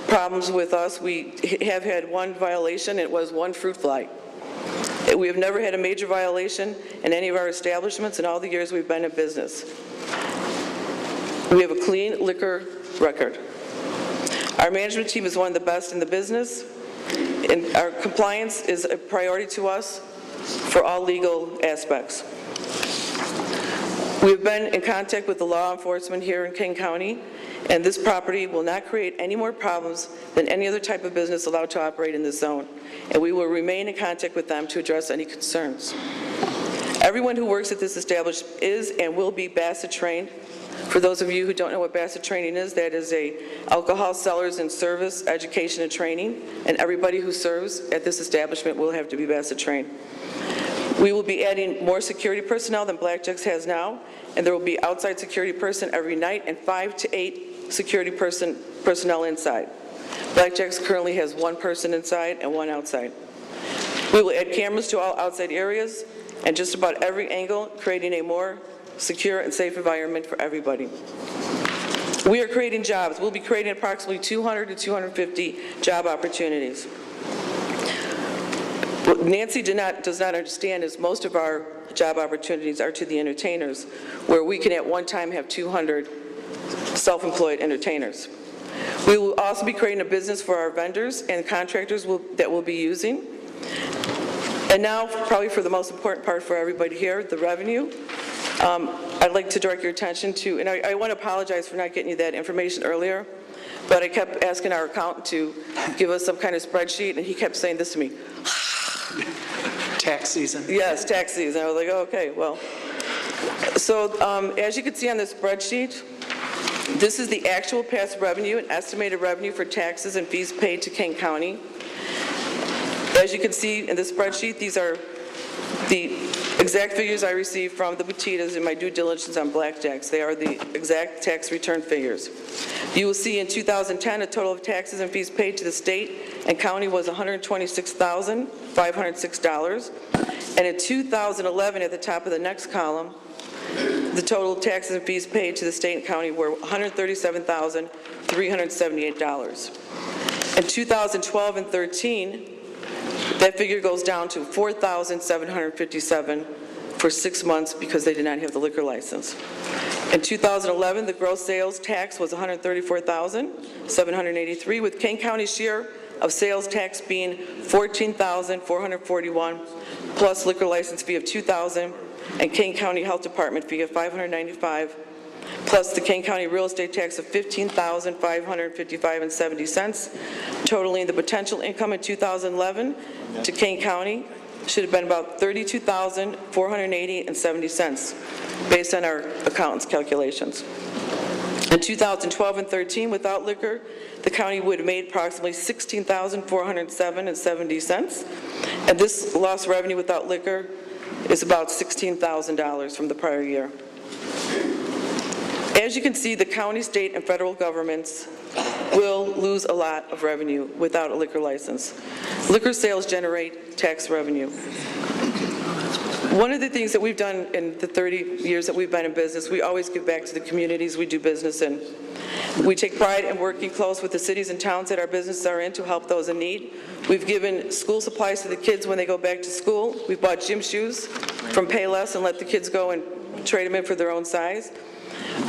[SPEAKER 12] problems with us, we have had 1 violation. It was 1 fruit fly. We have never had a major violation in any of our establishments in all the years we've been in business. We have a clean liquor record. Our management team is one of the best in the business, and our compliance is a priority to us for all legal aspects. We've been in contact with the law enforcement here in Kane County, and this property will not create any more problems than any other type of business allowed to operate in this zone, and we will remain in contact with them to address any concerns. Everyone who works at this establishment is and will be BASSET trained. For those of you who don't know what BASSET training is, that is a alcohol sellers and service education and training, and everybody who serves at this establishment will have to be BASSET trained. We will be adding more security personnel than Blackjacks has now, and there will be outside security person every night and 5 to 8 security personnel inside. Blackjacks currently has 1 person inside and 1 outside. We will add cameras to all outside areas and just about every angle, creating a more secure and safe environment for everybody. We are creating jobs. We'll be creating approximately 200 to 250 job opportunities. What Nancy does not understand is most of our job opportunities are to the entertainers, where we can at one time have 200 self-employed entertainers. We will also be creating a business for our vendors and contractors that we'll be using. And now, probably for the most important part for everybody here, the revenue. I'd like to direct your attention to, and I want to apologize for not getting you that information earlier, but I kept asking our accountant to give us some kind of spreadsheet, and he kept saying this to me.
[SPEAKER 1] Tax season?
[SPEAKER 12] Yes, tax season. I was like, oh, okay, well. So as you can see on this spreadsheet, this is the actual past revenue and estimated revenue for taxes and fees paid to Kane County. As you can see in the spreadsheet, these are the exact figures I received from the Petitas in my due diligence on blackjacks. They are the exact tax return figures. You will see in 2010, a total of taxes and fees paid to the state and county was $126,506. And in 2011, at the top of the next column, the total taxes and fees paid to the state and county were $137,378. In 2012 and 13, that figure goes down to $4,757 for 6 months because they did not have the liquor license. In 2011, the gross sales tax was $134,783, with Kane County's share of sales tax being $14,441, plus liquor license fee of $2,000, and Kane County Health Department fee of $595, plus the Kane County real estate tax of $15,555.70, totaling the potential income in 2011 to Kane County should have been about $32,480.70, based on our accountant's calculations. In 2012 and 13, without liquor, the county would have made approximately $16,407.70, and this lost revenue without liquor is about $16,000 from the prior year. As you can see, the county, state, and federal governments will lose a lot of revenue without a liquor license. Liquor sales generate tax revenue. One of the things that we've done in the 30 years that we've been in business, we always give back to the communities we do business in. We take pride in working close with the cities and towns that our businesses are in to help those in need. We've given school supplies to the kids when they go back to school. We've bought gym shoes from Payless and let the kids go and trade them in for their own size.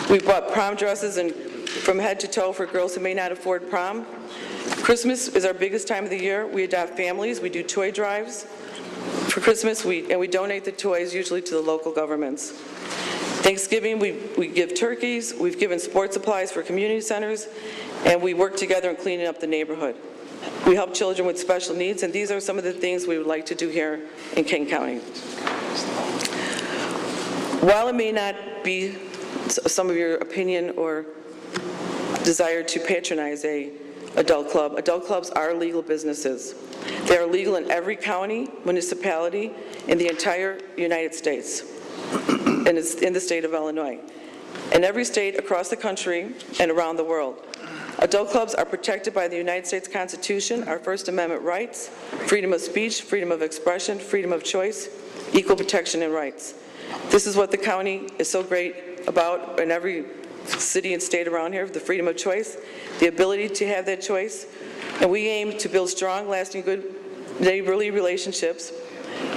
[SPEAKER 12] We've bought prom dresses and from head to toe for girls who may not afford prom. Christmas is our biggest time of the year. We adopt families. We do toy drives for Christmas, and we donate the toys usually to the local governments. Thanksgiving, we give turkeys. We've given sports supplies for community centers, and we work together in cleaning up the neighborhood. We help children with special needs, and these are some of the things we would like to do here in Kane County. While it may not be some of your opinion or desire to patronize an adult clubs are legal businesses. They are legal in every county, municipality in the entire United States, and it's in the state of Illinois, in every state across the country and around the world. Adult clubs are protected by the United States Constitution, our First Amendment rights, freedom of speech, freedom of expression, freedom of choice, equal protection and rights. This is what the county is so great about in every city and state around here, the freedom of choice, the ability to have that choice. And we aim to build strong, lasting, good neighborly relationships.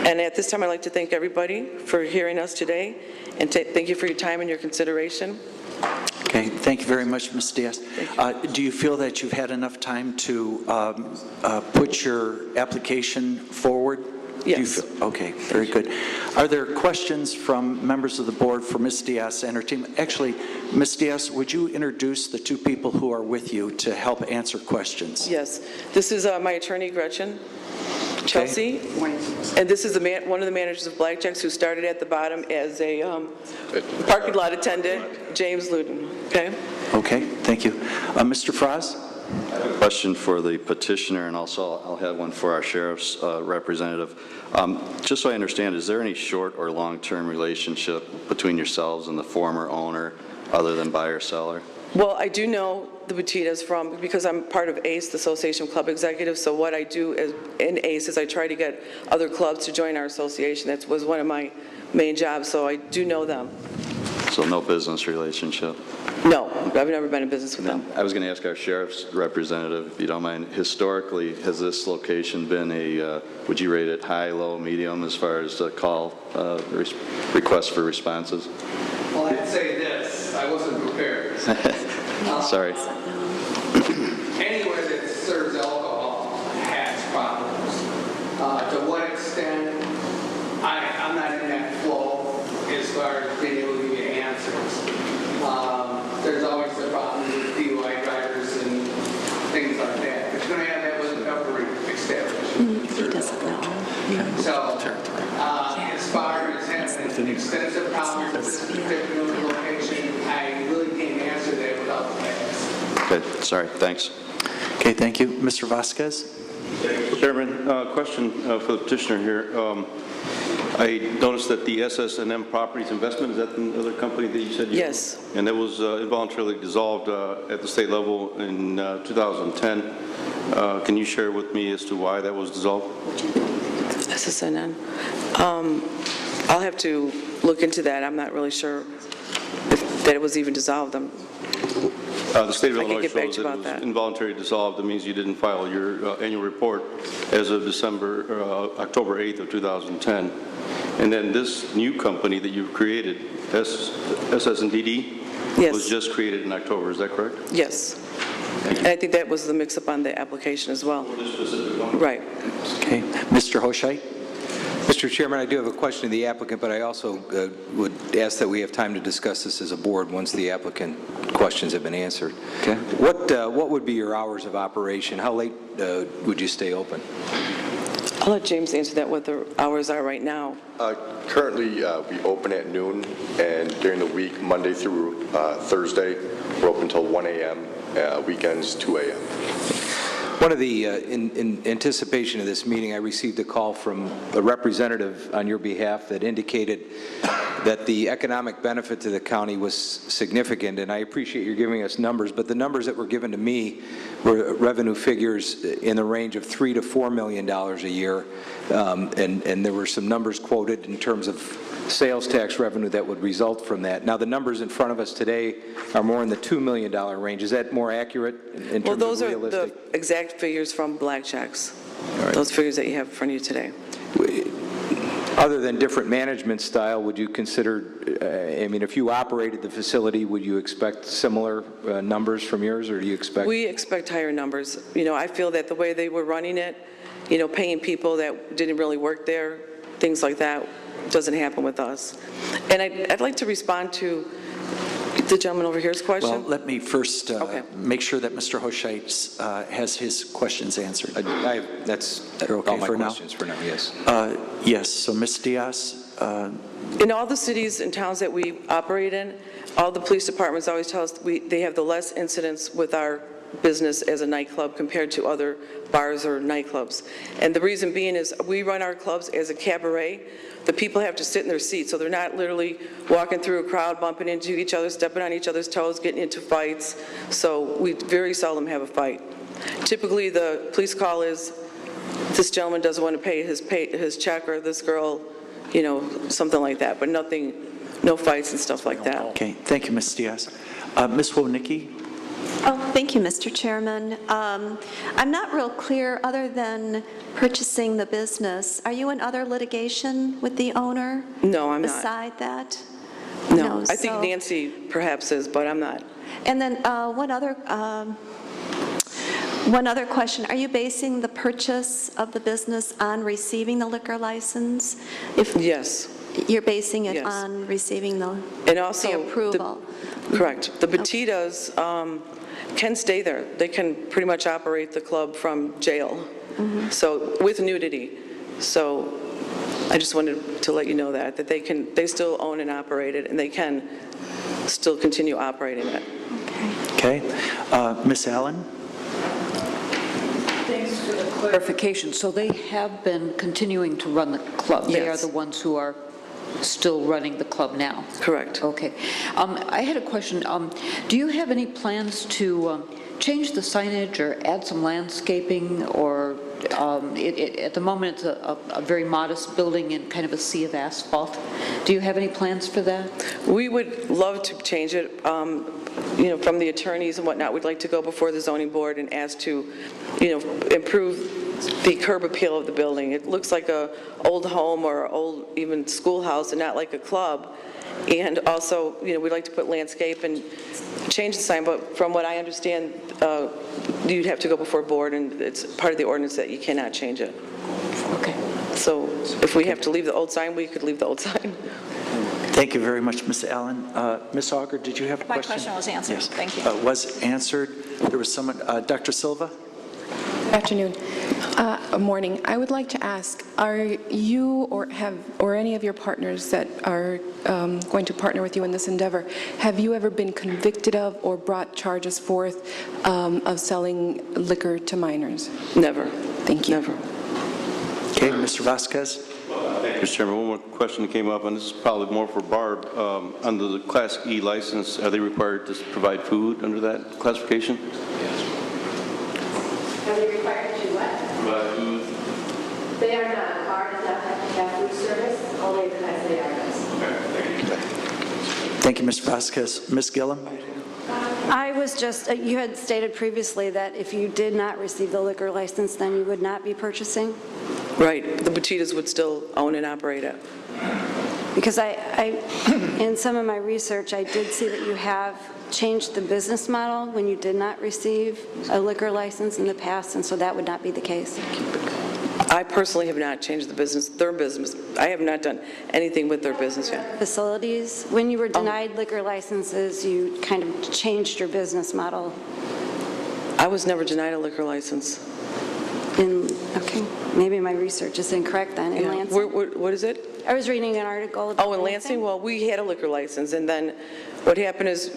[SPEAKER 12] And at this time, I'd like to thank everybody for hearing us today, and thank you for your time and your consideration.
[SPEAKER 1] Okay, thank you very much, Ms. Diaz. Do you feel that you've had enough time to put your application forward?
[SPEAKER 12] Yes.
[SPEAKER 1] Okay, very good. Are there questions from members of the board for Ms. Diaz and her team? Actually, Ms. Diaz, would you introduce the two people who are with you to help answer questions?
[SPEAKER 12] Yes. This is my attorney, Gretchen Chelsea, and this is one of the managers of Blackjacks who started at the bottom as a parking lot attendant, James Luden. Okay?
[SPEAKER 1] Okay, thank you. Mr. Fraz?
[SPEAKER 21] I have a question for the petitioner, and also I'll have one for our sheriff's representative. Just so I understand, is there any short or long-term relationship between yourselves and the former owner other than buyer-seller?
[SPEAKER 12] Well, I do know the Petitas because I'm part of ACE, the Association of Club Executives, so what I do in ACE is I try to get other clubs to join our association. That was one of my main jobs, so I do know them.
[SPEAKER 21] So no business relationship?
[SPEAKER 12] No, I've never been in business with them.
[SPEAKER 21] I was going to ask our sheriff's representative, if you don't mind, historically, has this location been a, would you rate it high, low, medium as far as call requests for responses?
[SPEAKER 4] Well, I'd say this, I wasn't prepared.
[SPEAKER 21] Sorry.
[SPEAKER 4] Anywhere that serves alcohol has problems. To what extent, I'm not in that flow as far as being able to give you answers. There's always the problem with DUI drivers and things like that. But you're going to have that with every establishment.
[SPEAKER 14] He doesn't know.
[SPEAKER 4] So, as far as having extensive problems at this particular location, I really can't answer that without the facts.
[SPEAKER 21] Okay, sorry, thanks.
[SPEAKER 1] Okay, thank you. Mr. Vasquez?
[SPEAKER 15] Chairman, question for the petitioner here. I noticed that the SS&M Properties Investment, is that the other company that you said you
[SPEAKER 12] Yes.
[SPEAKER 15] own? And it was involuntarily dissolved at the state level in 2010. Can you share with me as to why that was dissolved?
[SPEAKER 12] SSNN. I'll have to look into that. I'm not really sure that it was even dissolved.
[SPEAKER 15] The state of
[SPEAKER 12] I can
[SPEAKER 15] Illinois
[SPEAKER 12] get back
[SPEAKER 15] shows
[SPEAKER 12] to you
[SPEAKER 15] that it
[SPEAKER 12] about
[SPEAKER 15] was
[SPEAKER 12] that.
[SPEAKER 15] involuntarily dissolved. That means you didn't file your annual report as of October 8th of 2010. And then this new company that you've created, SS&DD,
[SPEAKER 12] Yes.
[SPEAKER 15] was just created in October. Is that correct?
[SPEAKER 12] Yes. And I think that was the mix-up on the application as well. Right.
[SPEAKER 1] Okay. Mr. Hoshite?
[SPEAKER 4] Mr. Chairman, I do have a question to the applicant, but I also would ask that we have time to discuss this as a board once the applicant questions have been answered.
[SPEAKER 1] Okay.
[SPEAKER 4] What would be your hours of operation? How late would you stay open?
[SPEAKER 12] I'll let James answer that, what the hours are right now.
[SPEAKER 13] Currently, we open at noon, and during the week, Monday through Thursday, we're open until 1 a.m., weekends 2 a.m.
[SPEAKER 4] One of the, in anticipation of this meeting, I received a call from a representative on your behalf that indicated that the economic benefit to the county was significant, and I appreciate you giving us numbers, but the numbers that were given to me were revenue figures in the range of $3 to $4 million a year, and there were some numbers quoted in terms of sales tax revenue that would result from that. Now, the numbers in front of us today are more in the $2 million range. Is that more accurate in terms
[SPEAKER 12] Well, those
[SPEAKER 4] of
[SPEAKER 12] are
[SPEAKER 4] realistic?
[SPEAKER 12] the exact figures from Black Checks. Those figures that you have in front of you today.
[SPEAKER 4] Other than different management style, would you consider, I mean, if you operated the facility, would you expect similar numbers from yours, or do you expect?
[SPEAKER 12] We expect higher numbers. You know, I feel that the way they were running it, you know, paying people that didn't really work there, things like that, doesn't happen with us. And I'd like to respond to the gentleman over here's question.
[SPEAKER 1] Well, let me first make sure that Mr. Hoshite has his questions answered.
[SPEAKER 4] That's
[SPEAKER 1] okay
[SPEAKER 4] all my
[SPEAKER 1] for now?
[SPEAKER 4] questions for now, yes.
[SPEAKER 1] Yes, so Ms. Diaz?
[SPEAKER 12] In all the cities and towns that we operate in, all the police departments always tell us they have the less incidents with our business as a nightclub compared to other bars or nightclubs. And the reason being is we run our clubs as a cabaret. The people have to sit in their seats, so they're not literally walking through a crowd, bumping into each other, stepping on each other's toes, getting into fights. So we very seldom have a fight. Typically, the police call is, this gentleman doesn't want to pay his check, or this girl, you know, something like that, but nothing, no fights and stuff like that.
[SPEAKER 1] Okay, thank you, Ms. Diaz. Ms. Wojnicki?
[SPEAKER 14] Oh, thank you, Mr. Chairman. I'm not real clear, other than purchasing the business. Are you in other litigation with the owner?
[SPEAKER 12] No, I'm not.
[SPEAKER 14] Beside that?
[SPEAKER 12] No, I think Nancy perhaps is, but I'm not.
[SPEAKER 14] And then one other question. Are you basing the purchase of the business on receiving the liquor license?
[SPEAKER 12] Yes.
[SPEAKER 14] You're basing it
[SPEAKER 12] Yes.
[SPEAKER 14] on receiving the
[SPEAKER 12] And also,
[SPEAKER 14] the approval?
[SPEAKER 12] Correct. The Batitas can stay there. They can pretty much operate the club from jail, so with nudity. So I just wanted to let you know that they still own and operate it, and they can still continue operating it.
[SPEAKER 1] Okay. Ms. Allen?
[SPEAKER 8] Thanks for the clarification. So they have been continuing to run the club? They are
[SPEAKER 12] Yes.
[SPEAKER 8] the ones who are still running the club now?
[SPEAKER 12] Correct.
[SPEAKER 8] Okay. I had a question. Do you have any plans to change the signage or add some landscaping, or at the moment it's a very modest building in kind of a sea of asphalt? Do you have any plans for that?
[SPEAKER 12] We would love to change it. from the attorneys and whatnot, we'd like to go before the zoning board and ask to, improve the curb appeal of the building. It looks like a old home or old even schoolhouse and not like a club. And also, we'd like to put landscape and change the sign, but from what I understand, you'd have to go before board, and it's part of the ordinance that you cannot change it.
[SPEAKER 3] Okay.
[SPEAKER 12] So if we have to leave the old sign, we could leave the old sign.
[SPEAKER 1] Thank you very much, Ms. Allen. Ms. Auger, did you have a
[SPEAKER 20] My
[SPEAKER 1] question?
[SPEAKER 20] question was answered.
[SPEAKER 1] Yes.
[SPEAKER 20] Thank you.
[SPEAKER 1] Was answered. There was someone, Dr. Silva?
[SPEAKER 11] Afternoon. Morning. I would like to ask, are you or any of your partners that are going to partner with you in this endeavor, have you ever been convicted of or brought charges forth of selling liquor to minors?
[SPEAKER 12] Never.
[SPEAKER 11] Thank you.
[SPEAKER 12] Never.
[SPEAKER 1] Okay, Mr. Vasquez?
[SPEAKER 15] Thank you, Mr. Chairman. One more question that came up, and this is probably more for Barb. Under the Class E license, are they required to provide food under that classification?
[SPEAKER 22] Are they required to do what?
[SPEAKER 15] Provide food.
[SPEAKER 22] They are not. Bar does not have to have food service, only the Class A does.
[SPEAKER 1] Thank you, Mr. Vasquez. Ms. Gillum?
[SPEAKER 23] I was just, you had stated previously that if you did not receive the liquor license, then you would not be purchasing?
[SPEAKER 12] Right. The Bachitas would still own and operate it.
[SPEAKER 23] Because in some of my research, I did see that you have changed the business model when you did not receive a liquor license in the past, and so that would not be the case.
[SPEAKER 12] I personally have not changed their business. I have not done anything with their business yet.
[SPEAKER 23] Facilities, when you were denied liquor licenses, you kind of changed your business model.
[SPEAKER 12] I was never denied a liquor license.
[SPEAKER 23] Okay, maybe my research is incorrect then. In Lansing?
[SPEAKER 12] What is it?
[SPEAKER 23] I was reading an article about
[SPEAKER 12] in Lansing? Well, we had a liquor license, and then what happened is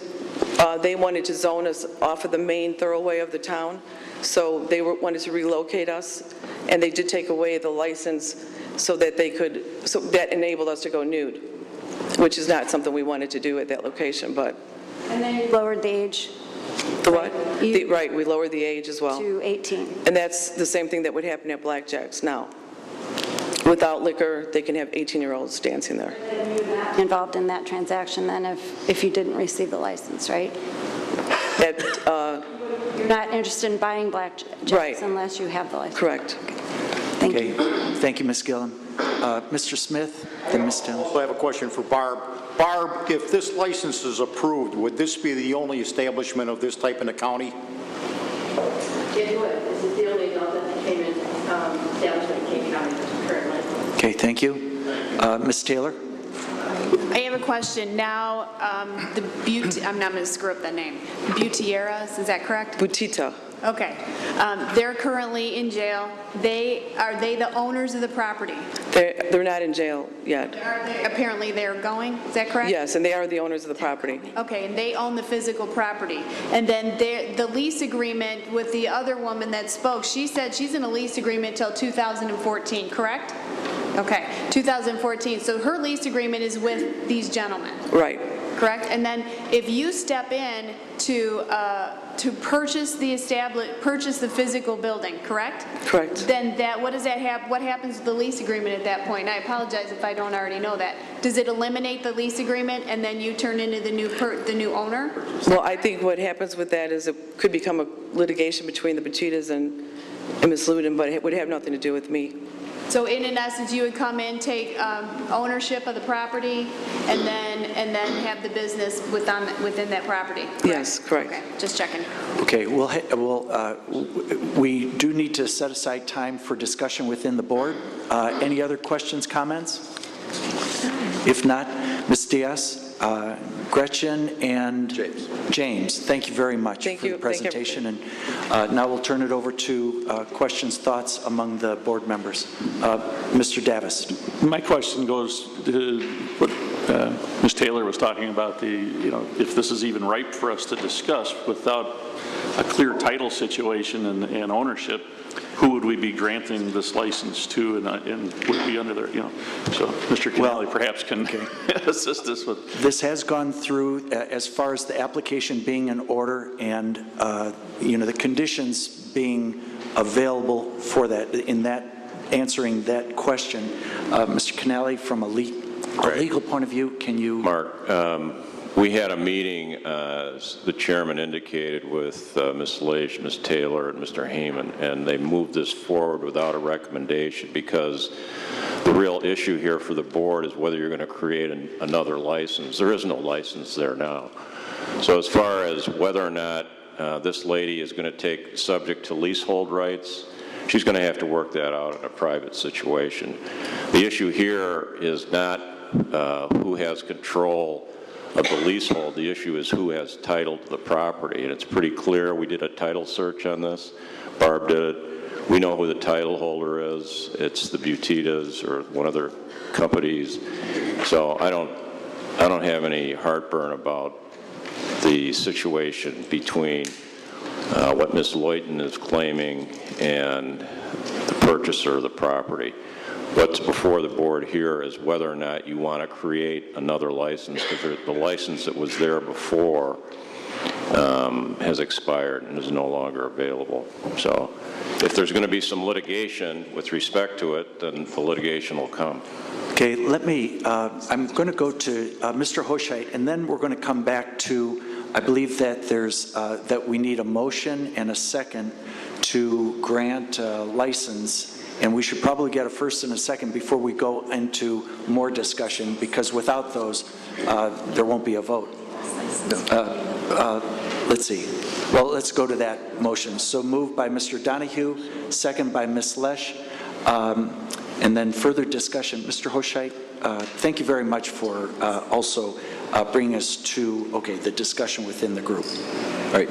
[SPEAKER 12] they wanted to zone us off of the main thoroughway of the town, so they wanted to relocate us, and they did take away the license so that that enabled us to go nude, which is not something we wanted to do at that location, but.
[SPEAKER 23] And then you lowered the age.
[SPEAKER 12] The what? Right, we lowered the age as well.
[SPEAKER 23] To 18.
[SPEAKER 12] And that's the same thing that would happen at Blackjack's now. Without liquor, they can have 18-year-olds dancing there.
[SPEAKER 23] Involved in that transaction then if you didn't receive the license, right? You're not interested in buying Blackjacks unless you have the license.
[SPEAKER 12] Correct.
[SPEAKER 23] Thank you.
[SPEAKER 1] Thank you, Ms. Gillum. Mr. Smith, then Ms. Taylor.
[SPEAKER 7] I have a question for Barb. Barb, if this license is approved, would this be the only establishment of this type in the county?
[SPEAKER 22] It would. This is the only adult entertainment establishment in Kane County currently.
[SPEAKER 1] Okay, thank you. Ms. Taylor?
[SPEAKER 19] I have a question. Now, I'm not going to screw up the name. Butieras, is that correct?
[SPEAKER 12] Butita.
[SPEAKER 19] Okay. They're currently in jail. Are they the owners of the property?
[SPEAKER 12] They're not in jail yet.
[SPEAKER 19] Apparently they're going, is that correct?
[SPEAKER 12] Yes, and they are the owners of the property.
[SPEAKER 19] Okay, and they own the physical property. And then the lease agreement with the other woman that spoke, she said she's in a lease agreement till 2014, correct? Okay, 2014. So her lease agreement is with these gentlemen.
[SPEAKER 12] Right.
[SPEAKER 19] Correct? And then if you step in to purchase the physical building, correct?
[SPEAKER 12] Correct.
[SPEAKER 19] Then what does that have? What happens with the lease agreement at that point? I apologize if I don't already know that. Does it eliminate the lease agreement and then you turn into the new owner?
[SPEAKER 12] Well, I think what happens with that is it could become a litigation between the Bachitas and Ms. Luden, but it would have nothing to do with me.
[SPEAKER 19] So in essence, you would come in, take ownership of the property, and then have the business within that property? Correct?
[SPEAKER 12] Yes, correct.
[SPEAKER 19] Okay, just checking.
[SPEAKER 1] Okay, we do need to set aside time for discussion within the board. Any other questions, comments? If not, Ms. Diaz, Gretchen, and James, thank you very much for the presentation. And now we'll turn it over to questions, thoughts among the board members. Mr. Davis.
[SPEAKER 18] My question goes to what Ms. Taylor was talking about, if this is even ripe for us to discuss without a clear title situation and ownership, who would we be granting this license to, and would it be under their, so Mr. Canale perhaps can assist us with.
[SPEAKER 1] This has gone through as far as the application being in order and, the conditions being available for that, answering that question. Mr. Canale, from a legal point of view, can you?
[SPEAKER 24] Mark,
[SPEAKER 5] We had a meeting, as the chairman indicated, with Ms. Leish, Ms. Taylor, and Mr. Heyman, and they moved this forward without a recommendation because the real issue here for the board is whether you're going to create another license. There is no license there now. So as far as whether or not this lady is going to take subject to leasehold rights, she's going to have to work that out in a private situation. The issue here is not who has control of the leasehold. The issue is who has title to the property, and it's pretty clear. We did a title search on this. Barb did it. We know who the title holder is. It's the Butitas or one of their companies. So I don't have any heartburn about the situation between what Ms. Luyten is claiming and the purchaser of the property. What's before the board here is whether or not you want to create another license, because the license that was there before has expired and is no longer available. So if there's going to be some litigation with respect to it, then the litigation will come.
[SPEAKER 1] Okay, let me, I'm going to go to Mr. Hoshite, and then we're going to come back to, I believe that there's, that we need a motion and a second to grant a license. And we should probably get a first and a second before we go into more discussion, because without those, there won't be a vote. Let's see. Well, let's go to that motion. So moved by Mr. Donahue, second by Ms. Lesh, and then further discussion. Mr. Hoshite, thank you very much for also bringing us to, okay, the discussion within the group.
[SPEAKER 4] Right.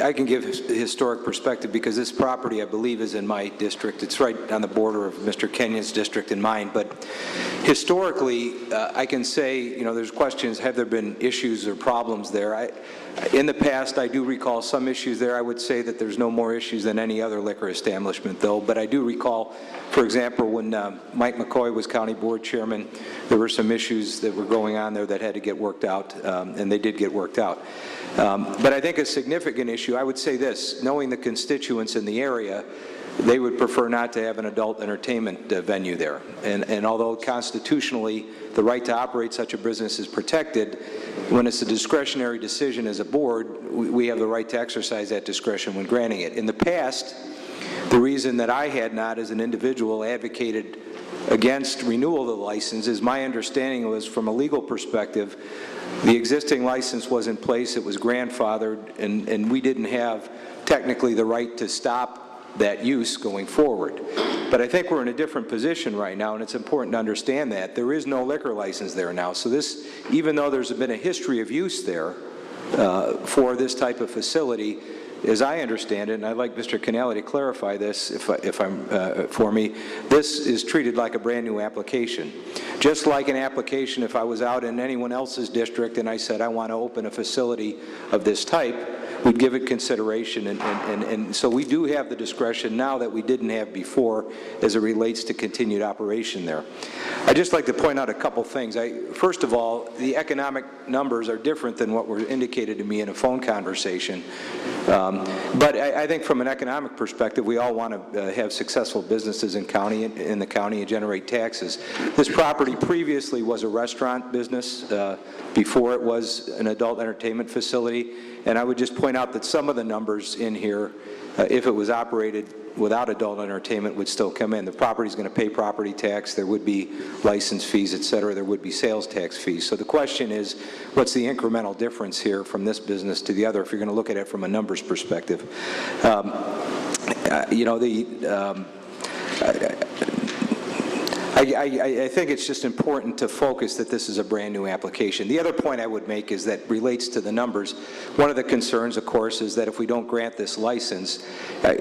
[SPEAKER 4] I can give historic perspective because this property, I believe, is in my district. It's right on the border of Mr. Kenyon's district and mine. But historically, I can say, you know, there's questions, have there been issues or problems there? In the past, I do recall some issues there. I would say that there's no more issues than any other liquor establishment, though. But I do recall, for example, when Mike McCoy was county board chairman, there were some issues that were going on there that had to get worked out, and they did get worked out. But I think a significant issue, I would say this, knowing the constituents in the area, they would prefer not to have an adult entertainment venue there. And although constitutionally the right to operate such a business is protected, when it's a discretionary decision as a board, we have the right to exercise that discretion when granting it. In the past, the reason that I had not, as an individual, advocated against renewal of the license is my understanding was, from a legal perspective, the existing license was in place, it was grandfathered, and we didn't have technically the right to stop that use going forward. But I think we're in a different position right now, and it's important to understand that. There is no liquor license there now. So this, even though there's been a history of use there for this type of facility, as I understand it, and I'd like Mr. Canale to clarify this for me, this is treated like a brand new application. Just like an application, if I was out in anyone else's district and I said I want to open a facility of this type, we'd give it consideration, and so we do have the discretion now that we didn't have before as it relates to continued operation there. I'd just like to point out a couple things. First of all, the economic numbers are different than what were indicated to me in a phone conversation. But I think from an economic perspective, we all want to have successful businesses in the county and generate taxes. This property previously was a restaurant business before it was an adult entertainment facility. And I would just point out that some of the numbers in here, if it was operated without adult entertainment, would still come in. The property's going to pay property tax, there would be license fees, et cetera, there would be sales tax fees. So the question is, what's the incremental difference here from this business to the other, if you're going to look at it from a numbers perspective? You know, I think it's just important to focus that this is a brand new application. The other point I would make is that relates to the numbers. One of the concerns, of course, is that if we don't grant this license, I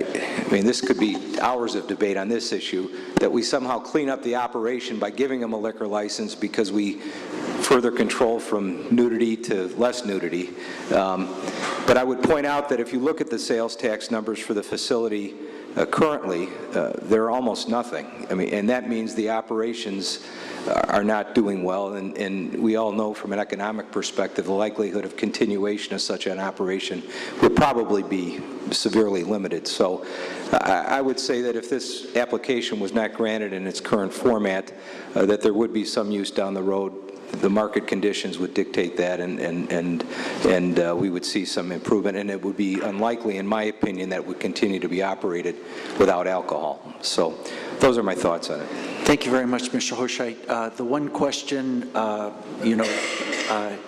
[SPEAKER 4] mean, this could be hours of debate on this issue, that we somehow clean up the operation by giving them a liquor license because we further control from nudity to less nudity. But I would point out that if you look at the sales tax numbers for the facility, currently, they're almost nothing. I mean, and that means the operations are not doing well, and we all know from an economic perspective the likelihood of continuation of such an operation would probably be severely limited. So I would say that if this application was not granted in its current format, that there would be some use down the road the market conditions would dictate that, and we would see some improvement, and it would be unlikely, in my opinion, that it would continue to be operated without alcohol. So those are my thoughts on it.
[SPEAKER 1] Thank you very much, Mr. Hoshite. The one question,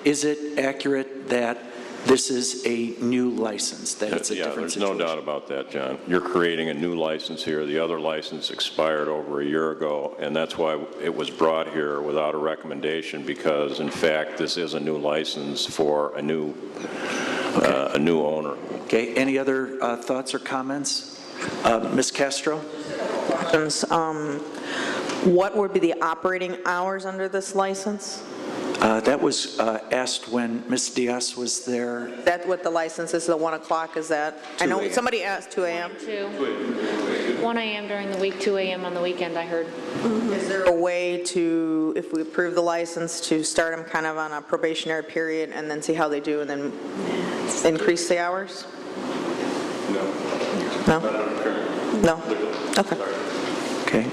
[SPEAKER 1] is it accurate that this is a new license, that it's a different situation?
[SPEAKER 5] There's no doubt about that, John. You're creating a new license here. The other license expired over a year ago, and that's why it was brought here without a recommendation, because, in fact, this is a new license for a new owner.
[SPEAKER 1] Okay, any other thoughts or comments? Ms. Castro?
[SPEAKER 9] What would be the operating hours under this license?
[SPEAKER 1] That was asked when Ms. Diaz was there.
[SPEAKER 9] That what the license is, the 1 o'clock, is that? I know somebody asked 2 a.m.
[SPEAKER 3] 1 a.m. during the week, 2 a.m. on the weekend, I heard.
[SPEAKER 9] Is there a way to, if we approve the license, to start them kind of on a probationary period and then see how they do and then increase the hours? No? No? Okay.
[SPEAKER 1] Okay.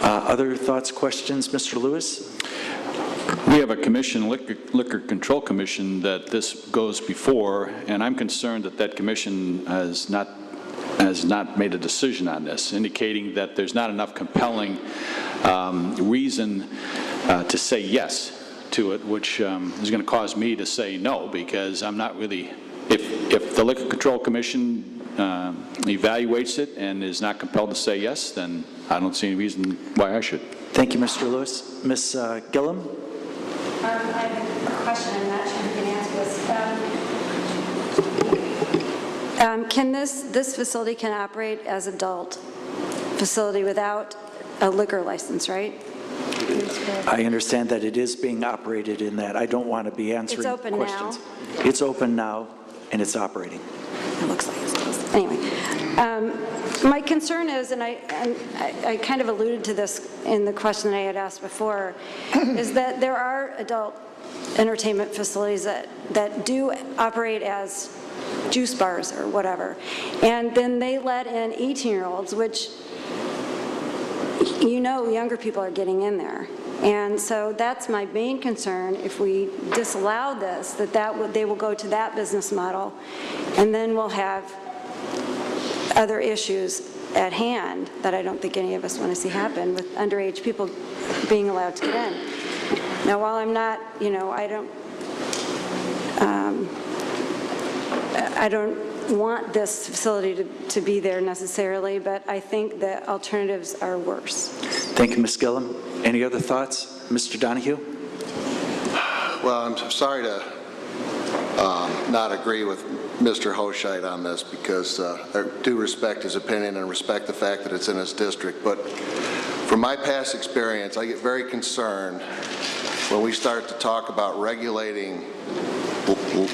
[SPEAKER 1] Other thoughts, questions? Mr. Lewis?
[SPEAKER 16] We have a commission, Liquor Control Commission, that this goes before, and I'm concerned that that commission has not made a decision on this, indicating that there's not enough compelling reason to say yes to it, which is going to cause me to say no, because I'm not really, if the Liquor Control Commission evaluates it and is not compelled to say yes, then I don't see any reason why I should.
[SPEAKER 1] Thank you, Mr. Lewis. Ms. Gillum?
[SPEAKER 23] I have a question. I'm not sure who can answer this. Can this facility can operate as adult facility without a liquor license, right?
[SPEAKER 1] I understand that it is being operated in that. I don't want to be answering
[SPEAKER 23] open
[SPEAKER 1] questions.
[SPEAKER 23] now?
[SPEAKER 1] It's open now, and it's operating.
[SPEAKER 23] It looks like it's closed. Anyway, my concern is, and I kind of alluded to this in the question that I had asked before, is that there are adult entertainment facilities that do operate as juice bars or whatever, and then they let in 18-year-olds, which younger people are getting in there. And so that's my main concern. If we disallow this, they will go to that business model, and then we'll have other issues at hand that I don't think any of us want to see happen with underage people being allowed to get in. Now, while I'm not, I don't want this facility to be there necessarily, but I think the alternatives are worse.
[SPEAKER 1] Thank you, Ms. Gillum. Any other thoughts? Mr. Donahue?
[SPEAKER 20] Well, I'm sorry to not agree with Mr. Hoshite on this, because I do respect his opinion and respect the fact that it's in his district. But from my past experience, I get very concerned when we start to talk about regulating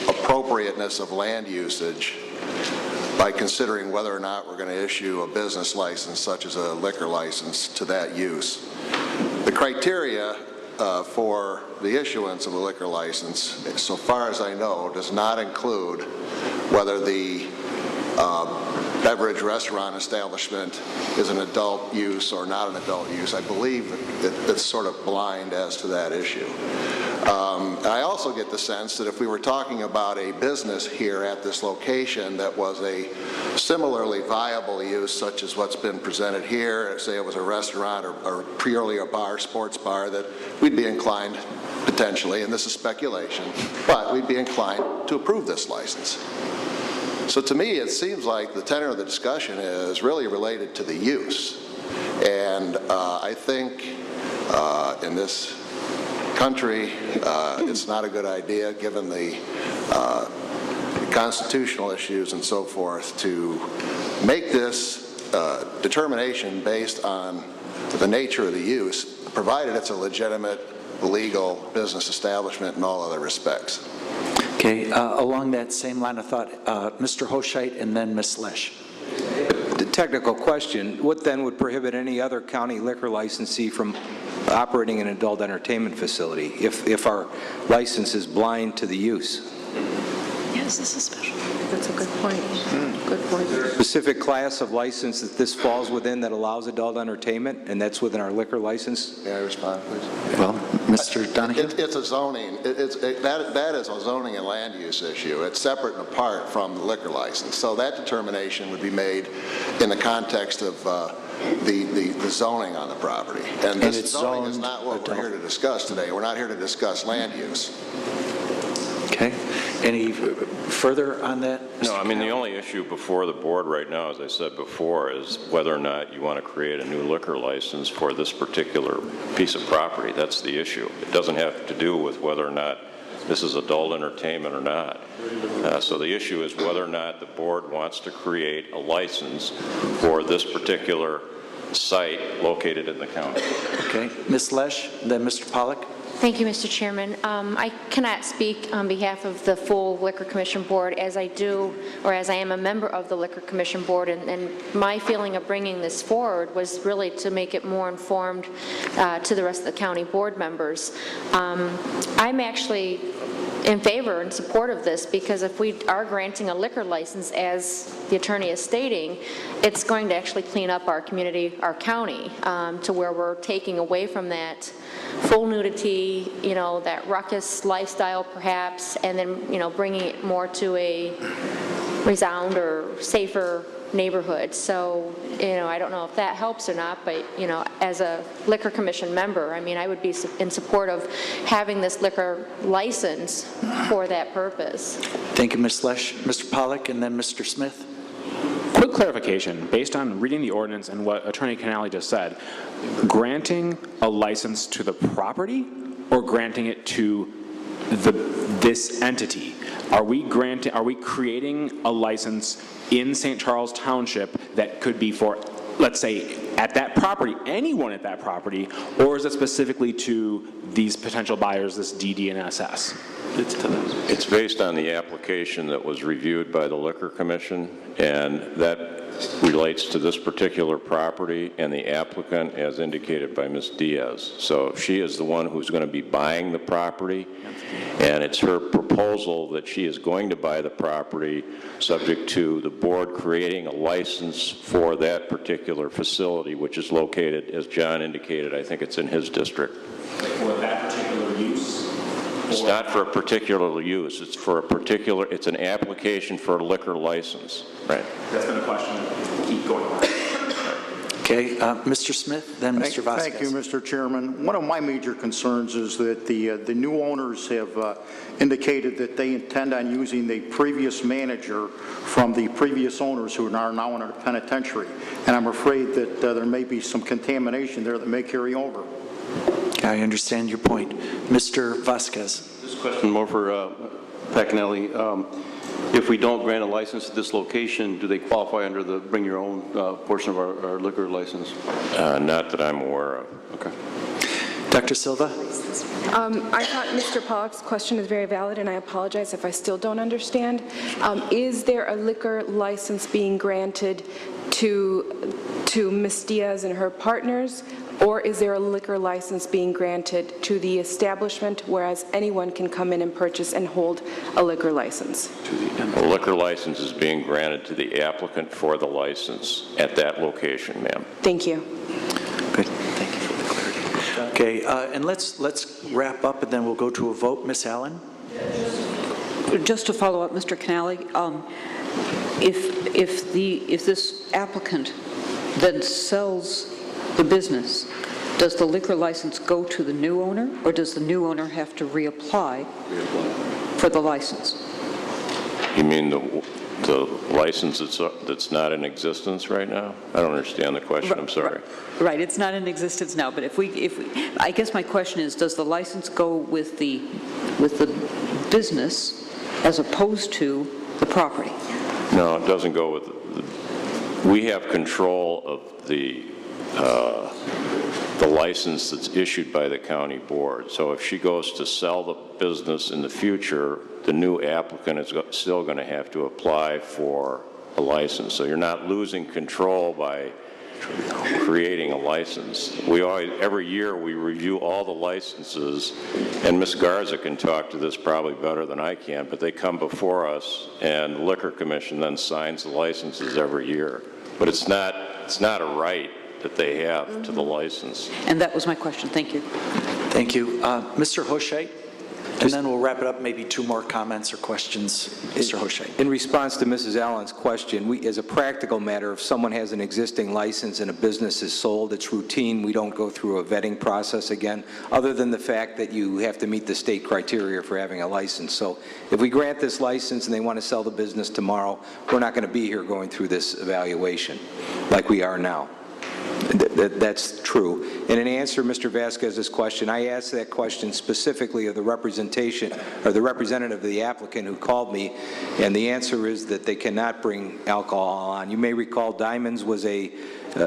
[SPEAKER 20] appropriateness of land usage by considering whether or not we're going to issue a business license, such as a liquor license, to that use. The criteria for the issuance of a liquor license, so far as I know, does not include whether the beverage restaurant establishment is an adult use or not an adult use. I believe that it's sort of blind as to that issue. And I also get the sense that if we were talking about a business here at this location that was a similarly viable use, such as what's been presented here, say it was a restaurant or purely a bar, sports bar, that we'd be inclined potentially, and this is speculation, but we'd be inclined to approve this license. So to me, it seems like the tenor of the discussion is really related to the use. And I think in this country, it's not a good idea, given the constitutional issues and so forth, to make this determination based on the nature of the use, provided it's a legitimate, legal business establishment in all other respects.
[SPEAKER 1] Okay, along that same line of thought, Mr. Hoshite and then Ms. Lesh.
[SPEAKER 4] The technical question, what then would prohibit any other county liquor licensee from operating an adult entertainment facility if our license is blind to the use?
[SPEAKER 23] Yes, this is special.
[SPEAKER 11] That's a good point. Good point.
[SPEAKER 4] Specific class of license that this falls within that allows adult entertainment, and that's within our liquor license?
[SPEAKER 20] May I respond, please?
[SPEAKER 1] Well, Mr. Donahue?
[SPEAKER 20] It's a zoning, that is a zoning and land use issue. It's separate and apart from the liquor license. So that determination would be made in the context of the zoning on the property. And this zoning is not what we're here to discuss today. We're not here to discuss land use.
[SPEAKER 1] Okay. Any further on that?
[SPEAKER 5] No, I mean, the only issue before the board right now, as I said before, is whether or not you want to create a new liquor license for this particular piece of property. That's the issue. It doesn't have to do with whether or not this is adult entertainment or not. So the issue is whether or not the board wants to create a license for this particular site located in the county.
[SPEAKER 1] Okay. Ms. Lesh, then Mr. Pollack.
[SPEAKER 3] Thank you, Mr. Chairman. I cannot speak on behalf of the full Liquor Commission Board as I do, or as I am a member of the Liquor Commission Board, and my feeling of bringing this forward was really to make it more informed to the rest of the county board members. I'm actually in favor and support of this because if we are granting a liquor license, as the attorney is stating, it's going to actually clean up our community, our county, to where we're taking away from that full nudity, that ruckus lifestyle perhaps, and then, bringing it more to a resound or safer neighborhood. So, I don't know if that helps or not, but, as a Liquor Commission member, I would be in support of having this liquor license for that purpose.
[SPEAKER 1] Thank you, Ms. Lesh. Mr. Pollack, and then Mr. Smith.
[SPEAKER 6] Quick clarification, based on reading the ordinance and what Attorney Canale just said, granting a license to the property or granting it to this entity? Are we creating a license in St. Charles Township that could be for, let's say, at that property, anyone at that property, or is it specifically to these potential buyers, this DD and SS?
[SPEAKER 5] It's based on the application that was reviewed by the Liquor Commission, and that relates to this particular property and the applicant as indicated by Ms. Diaz. So she is the one who's going to be buying the property, and it's her proposal that she is going to buy the property subject to the board creating a license for that particular facility, which is located, as John indicated, I think it's in his district.
[SPEAKER 6] For that particular use?
[SPEAKER 5] It's not for a particular use. It's for a particular, it's an application for a liquor license. Right.
[SPEAKER 6] That's been a question. Keep going.
[SPEAKER 1] Okay, Mr. Smith, then Mr. Vasquez.
[SPEAKER 7] Thank you, Mr. Chairman. One of my major concerns is that the new owners have indicated that they intend on using the previous manager from the previous owners who are now in our penitentiary. And I'm afraid that there may be some contamination there that may carry over.
[SPEAKER 1] I understand your point. Mr. Vasquez.
[SPEAKER 15] This question more for Pat Canale. If we don't grant a license at this location, do they qualify under the bring your own portion of our liquor license?
[SPEAKER 5] Not that I'm aware of.
[SPEAKER 15] Okay.
[SPEAKER 1] Dr. Silva?
[SPEAKER 11] I thought Mr. Pollack's question is very valid, and I apologize if I still don't understand. Is there a liquor license being granted to Ms. Diaz and her partners, or is there a liquor license being granted to the establishment, whereas anyone can come in and purchase and hold a liquor license?
[SPEAKER 5] A liquor license is being granted to the applicant for the license at that location, ma'am.
[SPEAKER 11] Thank you.
[SPEAKER 1] Good. Thank you for the clarity. Okay, and let's wrap up, and then we'll go to a vote. Ms. Allen?
[SPEAKER 8] Just to follow up, Mr. Canale, if this applicant then sells the business, does the liquor license go to the new owner, or does the new owner have to reapply for the license?
[SPEAKER 5] You mean the license that's not in existence right now? I don't understand the question. I'm sorry.
[SPEAKER 8] Right, it's not in existence now, but if we, I guess my question is, does the license go with the business as opposed to the property?
[SPEAKER 5] No, it doesn't go with we have control of the license that's issued by the county board. So if she goes to sell the business in the future, the new applicant is still going to have to apply for a license. So you're not losing control by creating a license. We always, every year we review all the licenses, and Ms. Garza can talk to this probably better than I can, but they come before us, and the Liquor Commission then signs the licenses every year. But it's not a right that they have to the license.
[SPEAKER 8] And that was my question. Thank you.
[SPEAKER 1] Thank you. Mr. Hoshait? And then we'll wrap it up, maybe 2 more comments or questions. Mr. Hoshait.
[SPEAKER 4] In response to Mrs. Allen's question, as a practical matter, if someone has an existing license and a business is sold, it's routine. We don't go through a vetting process again, other than the fact that you have to meet the state criteria for having a license. So if we grant this license and they want to sell the business tomorrow, we're not going to be here going through this evaluation like we are now. That's true. And in answer to Mr. Vasquez's question, I asked that question specifically of the representation or the representative of the applicant who called me, and the answer is that they cannot bring alcohol on. You may recall Diamonds was a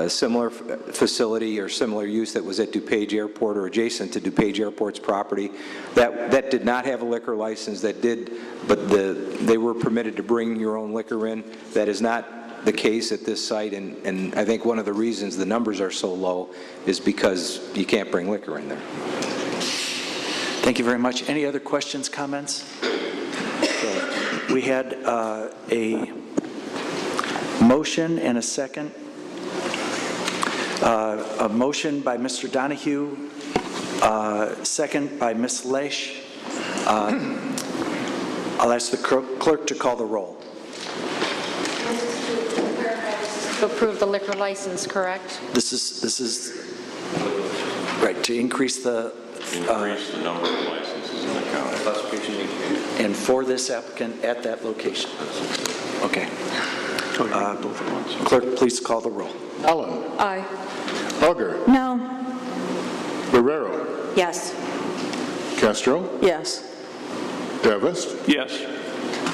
[SPEAKER 4] similar facility or similar use that was at DuPage Airport or adjacent to DuPage Airport's property. That did not have a liquor license. That did, but they were permitted to bring your own liquor in. That is not the case at this site, and I think one of the reasons the numbers are so low is because you can't bring liquor in there.
[SPEAKER 1] Thank you very much. Any other questions, comments? We had a motion and a second. A motion by Mr. Donahue, second by Ms. Lesh. I'll ask the clerk to call the roll.
[SPEAKER 3] To approve the liquor license, correct?
[SPEAKER 1] This is right, to increase the
[SPEAKER 5] number of licenses in the county.
[SPEAKER 1] And for this applicant at that location. Okay. Clerk, please call the roll.
[SPEAKER 2] Allen.
[SPEAKER 8] Aye.
[SPEAKER 2] Auger.
[SPEAKER 23] No.
[SPEAKER 2] Barrero.
[SPEAKER 23] Yes.
[SPEAKER 2] Castro.
[SPEAKER 9] Yes.
[SPEAKER 2] Davis.
[SPEAKER 18] Yes.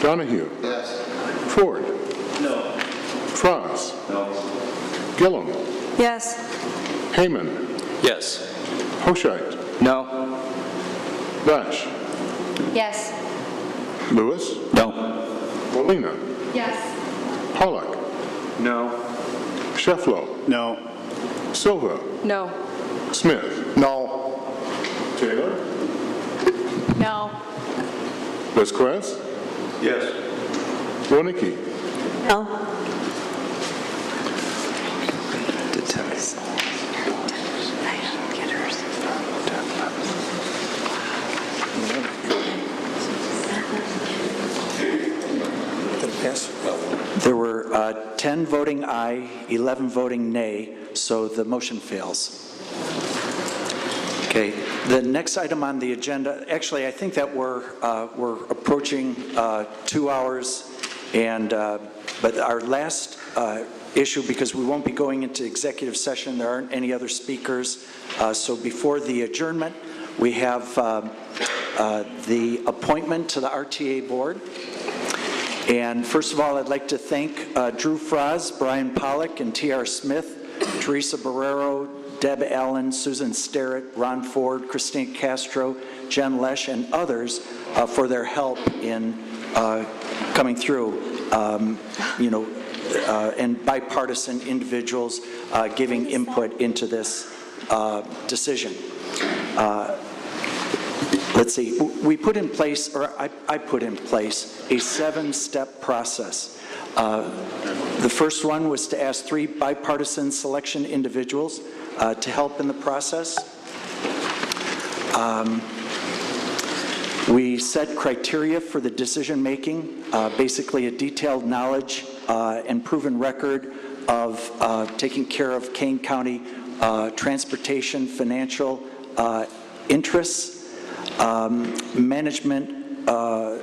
[SPEAKER 2] Donahue.
[SPEAKER 20] Yes.
[SPEAKER 2] Ford.
[SPEAKER 18] No.
[SPEAKER 2] Frost.
[SPEAKER 18] No.
[SPEAKER 2] Gillum.
[SPEAKER 23] Yes.
[SPEAKER 2] Heyman.
[SPEAKER 4] Yes.
[SPEAKER 2] Hoshite.
[SPEAKER 4] No.
[SPEAKER 2] Bash.
[SPEAKER 3] Yes.
[SPEAKER 2] Lewis.
[SPEAKER 4] No.
[SPEAKER 2] Molina.
[SPEAKER 3] Yes.
[SPEAKER 2] Pollock.
[SPEAKER 18] No.
[SPEAKER 2] Shefflow.
[SPEAKER 15] No.
[SPEAKER 2] Silva.
[SPEAKER 11] No.
[SPEAKER 2] Smith.
[SPEAKER 7] No.
[SPEAKER 2] Taylor.
[SPEAKER 3] No.
[SPEAKER 2] Vasquez.
[SPEAKER 18] Yes.
[SPEAKER 2] Ronicky.
[SPEAKER 23] No.
[SPEAKER 1] There were 10 voting aye, 11 voting nay, so the motion fails. Okay, the next item on the agenda, actually, I think that we're approaching 2 hours, and but our last issue, because we won't be going into executive session, there aren't any other speakers, so before the adjournment, we have the appointment to the RTA board. And first of all, I'd like to thank Drew Fraz, Brian Pollock, and T.R. Smith, Teresa Barrero, Deb Allen, Susan Sterrett, Ron Ford, Christine Castro, Jen Lesh, and others for their help in coming through, and bipartisan individuals giving input into this decision. Let's see, we put in place, or I put in place, a 7-step process. The first one was to ask 3 bipartisan selection individuals to help in the process. We set criteria for the decision-making, basically a detailed knowledge and proven record of taking care of Kane County transportation, financial interests, management,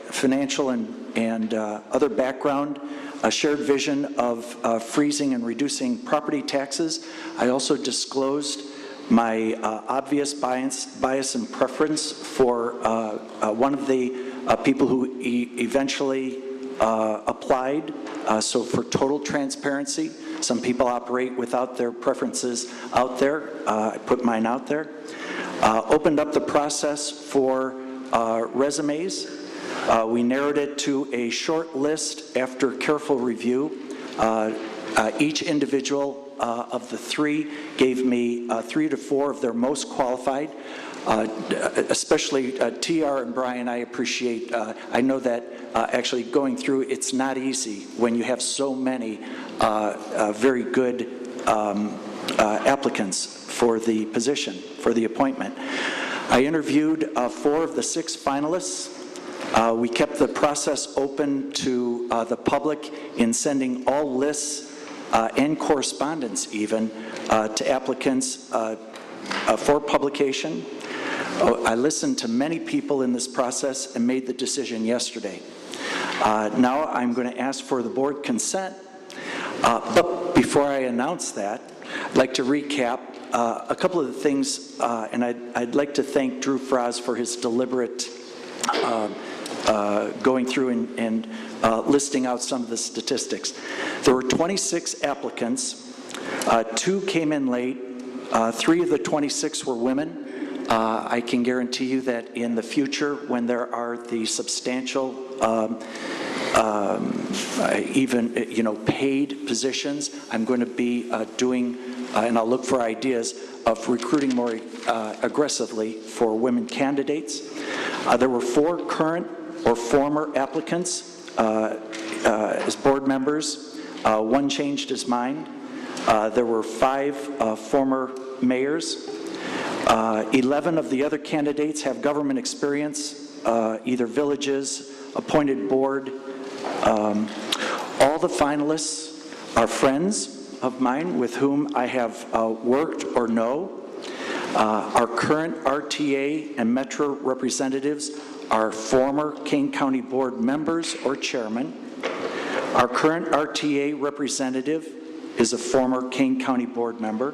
[SPEAKER 1] financial and other background, a shared vision of freezing and reducing property taxes. I also disclosed my obvious bias and preference for one of the people who eventually applied. So for total transparency, some people operate without their preferences out there. I put mine out there. Opened up the process for resumes. We narrowed it to a short list after careful review. Each individual of the three gave me 3 to 4 of their most qualified. Especially TR and Brian, I appreciate. I know that actually going through, it's not easy when you have so many very good applicants for the position, for the appointment. I interviewed 4 of the 6 finalists. We kept the process open to the public in sending all lists and correspondence even to applicants for publication. I listened to many people in this process and made the decision yesterday. Now I'm going to ask for the board consent. But before I announce that, I'd like to recap a couple of the things, and I'd like to thank Drew Fraz for his deliberate going through and listing out some of the statistics. There were 26 applicants. 2 came in late. 3 of the 26 were women. I can guarantee you that in the future, when there are the substantial, even paid positions, I'm going to be doing, and I'll look for ideas of recruiting more aggressively for women candidates. There were 4 current or former applicants as board members. 1 changed his mind. There were 5 former mayors. 11 of the other candidates have government experience, either villages, appointed board. All the finalists are friends of mine with whom I have worked or know. Our current RTA and Metro representatives are former Kane County Board members or chairman. Our current RTA representative is a former Kane County Board member.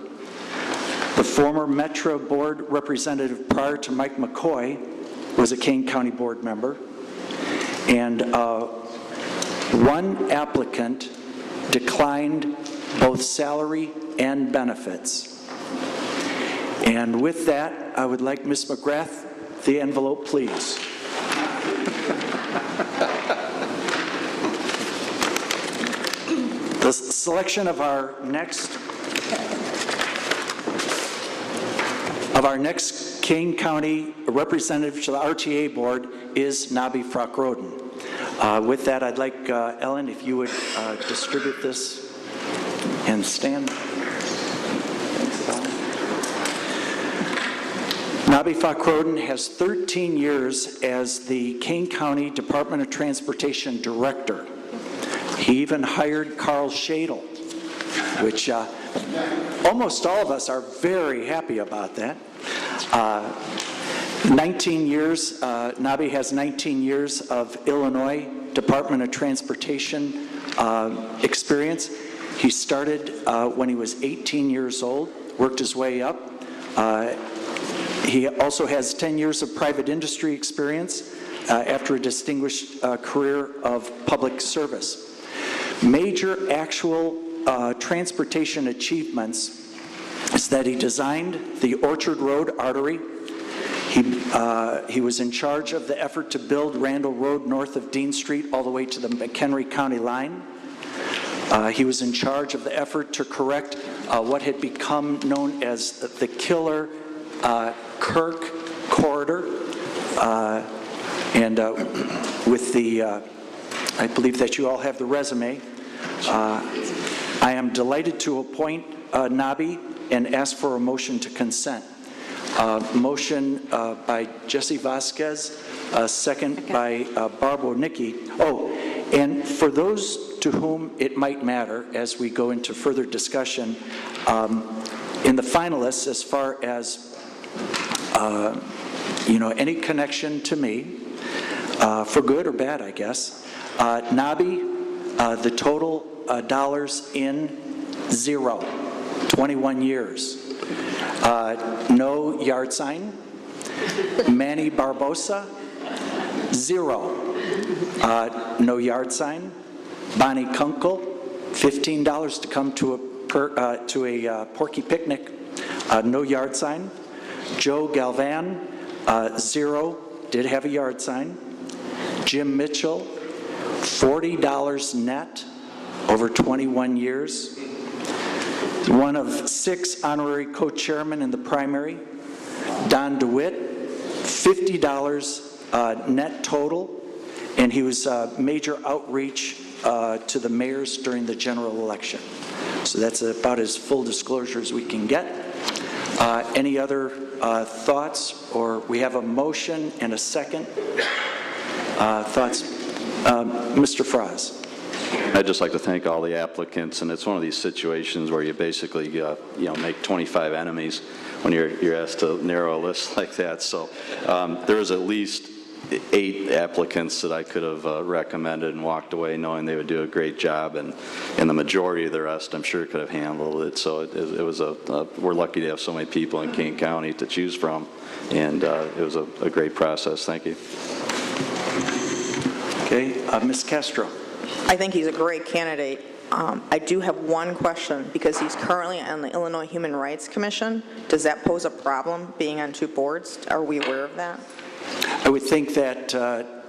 [SPEAKER 1] The former Metro Board representative prior to Mike McCoy was a Kane County Board member. And 1 applicant declined both salary and benefits. And with that, I would like Ms. McGrath, the envelope, please. The selection of our next Kane County representative to the RTA board is Nabi Frock-Roden. With that, I'd like Ellen, if you would distribute this and stand. Nabi Frock-Roden has 13 years as the Kane County Department of Transportation Director. He even hired Carl Shadle, which almost all of us are very happy about that. 19 years, Nabi has 19 years of Illinois Department of Transportation experience. He started when he was 18 years old, worked his way up. He also has 10 years of private industry experience after a distinguished career of public service. Major actual transportation achievements is that he designed the Orchard Road artery. He was in charge of the effort to build Randall Road north of Dean Street all the way to the McHenry County line. He was in charge of the effort to correct what had become known as the killer Kirk corridor. With the, I believe that you all have the resume. I am delighted to appoint Nabi and ask for a motion to consent. Motion by Jesse Vasquez, second by Barb O'Nicky. Oh, and for those to whom it might matter as we go into further discussion, in the finalists, as far as any connection to me, for good or bad, I guess, Nabi, the total dollars in, 0, 21 years. No yard sign. Manny Barbosa, 0. No yard sign. Bonnie Kunkel, $15 to come to a Porky picnic. No yard sign. Joe Galvan, 0. Did have a yard sign. Jim Mitchell, $40 net over 21 years. One of 6 honorary co-chairmen in the primary. Don DeWitt, $50 net total, and he was major outreach to the mayors during the general election. So that's about as full disclosure as we can get. Any other thoughts? Or we have a motion and a second. Thoughts? Mr. Frost.
[SPEAKER 15] I'd just like to thank all the applicants, and it's one of these situations where you basically, make 25 enemies when you're asked to narrow a list like that. So there was at least 8 applicants that I could have recommended and walked away knowing they would do a great job, and the majority of the rest I'm sure could have handled it. So it was we're lucky to have so many people in Kane County to choose from, and it was a great process. Thank you.
[SPEAKER 1] Okay, Ms. Castro.
[SPEAKER 9] I think he's a great candidate. I do have one question, because he's currently on the Illinois Human Rights Commission. Does that pose a problem, being on 2 boards? Are we aware of that?
[SPEAKER 1] I would think that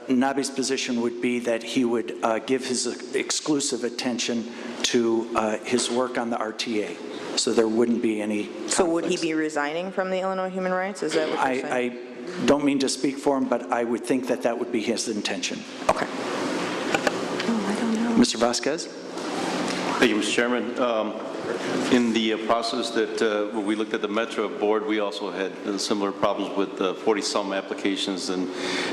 [SPEAKER 1] Nabi's position would be that he would give his exclusive attention to his work on the RTA, so there wouldn't be any conflicts.
[SPEAKER 9] So would he be resigning from the Illinois Human Rights? Is that what you're saying?
[SPEAKER 1] I don't mean to speak for him, but I would think that that would be his intention.
[SPEAKER 9] Okay.
[SPEAKER 1] Mr. Vasquez?
[SPEAKER 15] Thank you, Mr. Chairman. In the process that when we looked at the Metro board, we also had similar problems with 40-some applications, and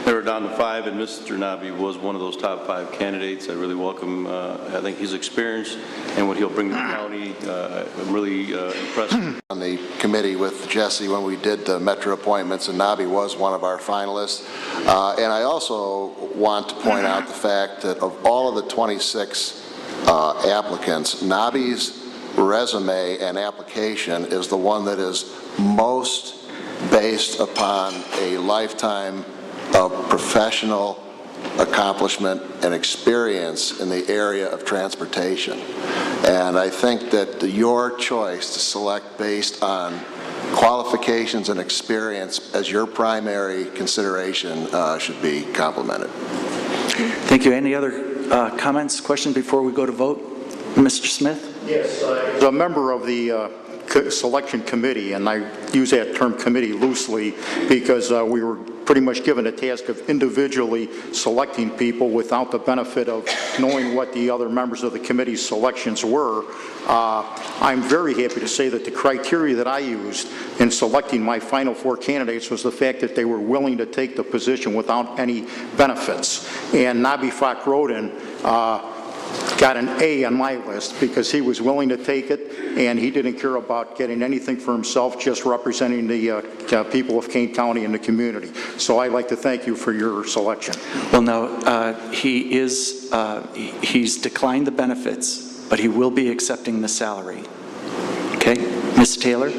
[SPEAKER 15] they were down to 5, and Mr. Nabi was one of those top 5 candidates. I really welcome, I think, his experience and what he'll bring to the county. I'm really impressed.
[SPEAKER 20] On the committee with Jesse when we did the Metro appointments, and Nabi was one of our finalists. And I also want to point out the fact that of all of the 26 applicants, Nabi's resume and application is the one that is most based upon a lifetime of professional accomplishment and experience in the area of transportation. And I think that your choice to select based on qualifications and experience as your primary consideration should be complimented.
[SPEAKER 1] Thank you. Any other comments, questions before we go to vote? Mr. Smith?
[SPEAKER 7] Yes, as a member of the selection committee, and I use that term committee loosely because we were pretty much given a task of individually selecting people without the benefit of knowing what the other members of the committee's selections were. I'm very happy to say that the criteria that I used in selecting my final 4 candidates was the fact that they were willing to take the position without any benefits. And Nabi Fakhrodin got an A on my list because he was willing to take it, and he didn't care about getting anything for himself, just representing the people of Kane County and the community. So I'd like to thank you for your selection.
[SPEAKER 1] Well, now, he's declined the benefits, but he will be accepting the salary. Okay? Ms. Taylor?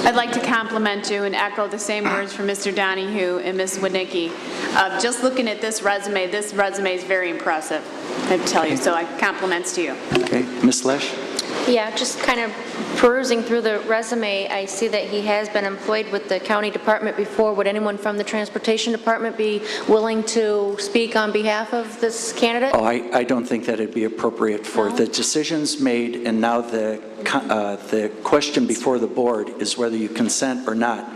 [SPEAKER 19] I'd like to compliment you and echo the same words from Mr. Donahue and Ms. Wadnicki. Just looking at this resume is very impressive, I have to tell you, so compliments to you.
[SPEAKER 1] Okay. Ms. Lesh?
[SPEAKER 3] Yeah, just kind of perusing through the resume, I see that he has been employed with the county department before. Would anyone from the transportation department be willing to speak on behalf of this candidate?
[SPEAKER 1] Oh, I don't think that it'd be appropriate for the decisions made, and now the question before the board is whether you consent or not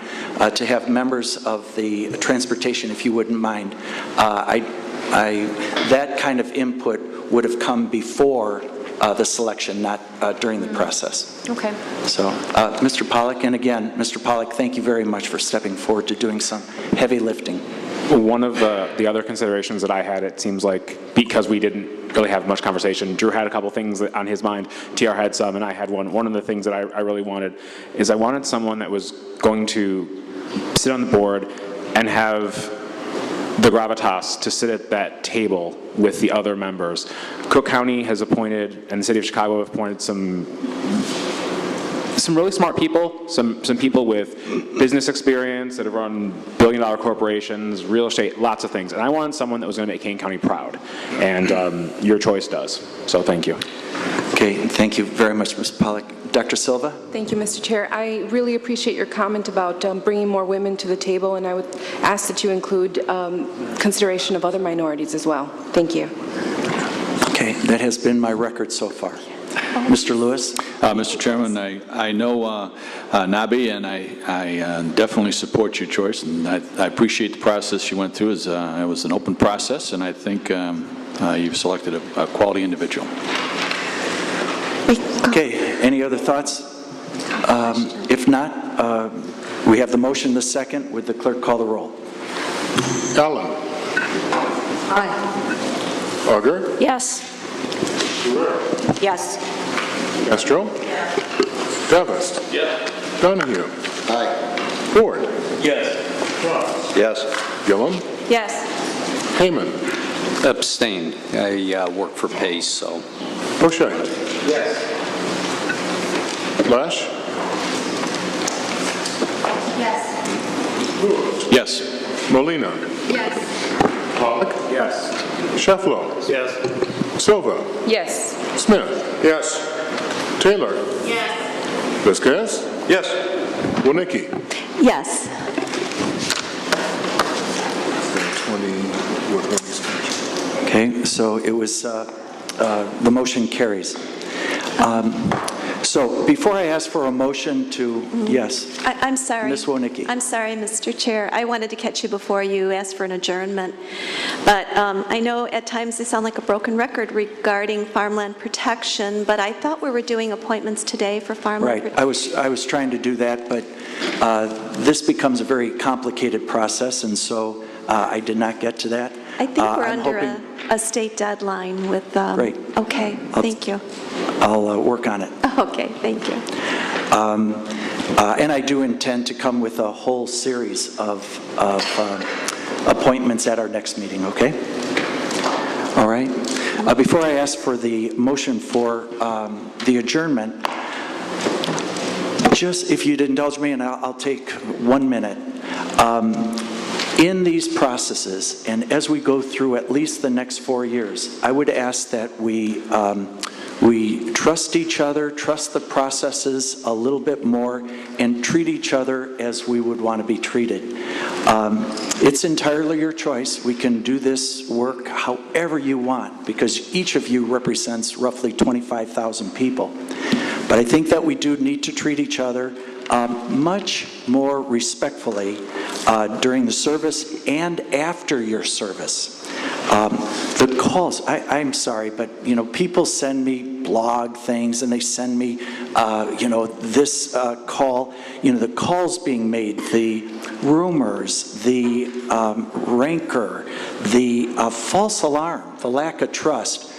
[SPEAKER 1] to have members of the transportation, if you wouldn't mind. That kind of input would have come before the selection, not during the process.
[SPEAKER 3] Okay.
[SPEAKER 1] So, Mr. Pollack, and again, Mr. Pollack, thank you very much for stepping forward to doing some heavy lifting.
[SPEAKER 6] One of the other considerations that I had, it seems like, because we didn't really have much conversation, Drew had a couple things on his mind, TR had some, and I had one. One of the things that I really wanted is I wanted someone that was going to sit on the board and have the gravitas to sit at that table with the other members. Cook County has appointed, and the city of Chicago have appointed some really smart people, some people with business experience that have run billion-dollar corporations, real estate, lots of things. And I wanted someone that was going to make Kane County proud. And your choice does. So thank you.
[SPEAKER 1] Okay, thank you very much, Ms. Pollack. Dr. Silva?
[SPEAKER 11] Thank you, Mr. Chair. I really appreciate your comment about bringing more women to the table, and I would ask that you include consideration of other minorities as well. Thank you.
[SPEAKER 1] Okay, that has been my record so far. Mr. Lewis?
[SPEAKER 16] Mr. Chairman, I know Nabi, and I definitely support your choice, and I appreciate the process you went through. It was an open process, and I think you've selected a quality individual.
[SPEAKER 1] Okay, any other thoughts? If not, we have the motion, the second. Would the clerk call the roll?
[SPEAKER 2] Allen.
[SPEAKER 8] Aye.
[SPEAKER 2] Auger.
[SPEAKER 23] Yes.
[SPEAKER 8] Yes.
[SPEAKER 2] Castro. Davis.
[SPEAKER 18] Yes.
[SPEAKER 2] Donahue.
[SPEAKER 20] Aye.
[SPEAKER 2] Ford.
[SPEAKER 18] Yes.
[SPEAKER 2] Cross.
[SPEAKER 13] Yes.
[SPEAKER 2] Gillum.
[SPEAKER 23] Yes.
[SPEAKER 2] Heyman.
[SPEAKER 10] Abstained. I work for Pace, so.
[SPEAKER 2] O'Shea.
[SPEAKER 10] Yes.
[SPEAKER 2] Lash.
[SPEAKER 23] Yes.
[SPEAKER 16] Yes.
[SPEAKER 2] Molina.
[SPEAKER 23] Yes.
[SPEAKER 2] Pollock.
[SPEAKER 18] Yes.
[SPEAKER 2] Shefflo.
[SPEAKER 18] Yes.
[SPEAKER 2] Silva.
[SPEAKER 11] Yes.
[SPEAKER 2] Smith. Yes. Taylor.
[SPEAKER 23] Yes.
[SPEAKER 2] Vasquez.
[SPEAKER 18] Yes.
[SPEAKER 2] Wonicky.
[SPEAKER 14] Yes.
[SPEAKER 2] 20.
[SPEAKER 1] Okay, so it was, the motion carries. So before I ask for a motion to, yes,
[SPEAKER 14] I'm sorry.
[SPEAKER 1] Ms. Wonicky.
[SPEAKER 14] I'm sorry, Mr. Chair. I wanted to catch you before you asked for an adjournment. But I know at times they sound like a broken record regarding farmland protection, but I thought we were doing appointments today for farmland
[SPEAKER 1] Right,
[SPEAKER 14] protection.
[SPEAKER 1] I was trying to do that, but this becomes a very complicated process, and so I did not get to that.
[SPEAKER 14] I think we're
[SPEAKER 1] I'm
[SPEAKER 14] under
[SPEAKER 1] hoping-
[SPEAKER 14] a state deadline with,
[SPEAKER 1] Great.
[SPEAKER 14] okay, thank you.
[SPEAKER 1] I'll work on it.
[SPEAKER 14] Okay, thank you.
[SPEAKER 1] And I do intend to come with a whole series of appointments at our next meeting, okay? All right. Before I ask for the motion for the adjournment, just if you'd indulge me, and I'll take 1 minute. In these processes, and as we go through at least the next 4 years, I would ask that we trust each other, trust the processes a little bit more, and treat each other as we would want to be treated. It's entirely your choice. We can do this work however you want, because each of you represents roughly 25,000 people. But I think that we do need to treat each other much more respectfully during the service and after your service. The calls, I'm sorry, but people send me blog things, and they send me this call, the calls being made, the rumors, the rancor, the false alarm, the lack of trust.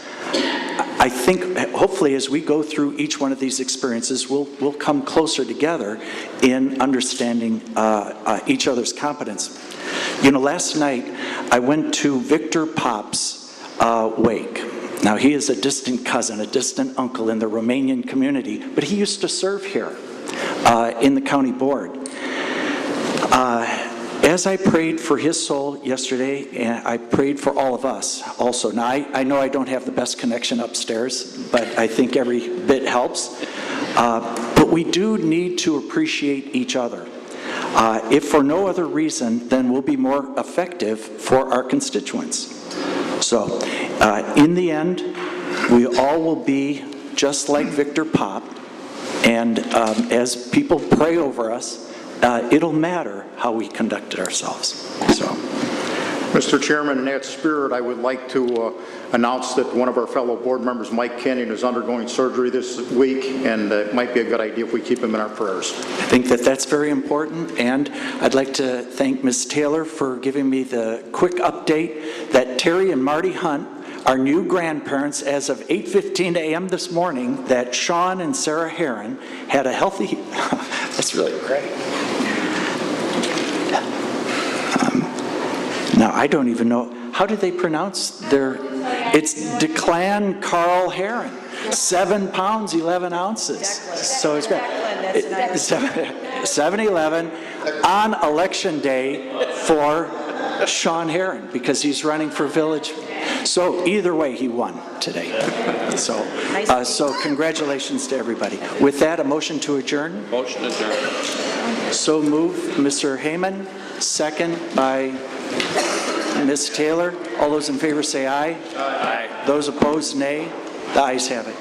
[SPEAKER 1] I think hopefully as we go through each one of these experiences, we'll come closer together in understanding each other's competence. Last night I went to Victor Pop's wake. Now he is a distant cousin, a distant uncle in the Romanian community, but he used to serve here in the county board. As I prayed for his soul yesterday, and I prayed for all of us also. Now, I know I don't have the best connection upstairs, but I think every bit helps. But we do need to appreciate each other. If for no other reason, then we'll be more effective for our constituents. So, in the end, we all will be just like Victor Pop, and as people pray over us, it'll matter how we conducted ourselves. So,
[SPEAKER 7] Mr. Chairman, in that spirit, I would like to announce that one of our fellow board members, Mike Kane, is undergoing surgery this week, and it might be a good idea if we keep him in our prayers.
[SPEAKER 1] I think that that's very important, and I'd like to thank Ms. Taylor for giving me the quick update that Terry and Marty Hunt are new grandparents as of 8:15 a.m. this morning, that Sean and Sarah Heron had a healthy... That's really great. Now, I don't even know, how do they pronounce their... It's Declan Carl Heron, 7 pounds, 11 ounces. So it's great. 7-11 on election day for Sean Heron, because he's running for village. So either way, he won today. So congratulations to everybody. With that, a motion to adjourn?
[SPEAKER 18] Motion adjourned.
[SPEAKER 1] So moved, Mr. Heyman, second by Ms. Taylor. All those in favor say aye. Aye. Those opposed, nay. The ayes have it.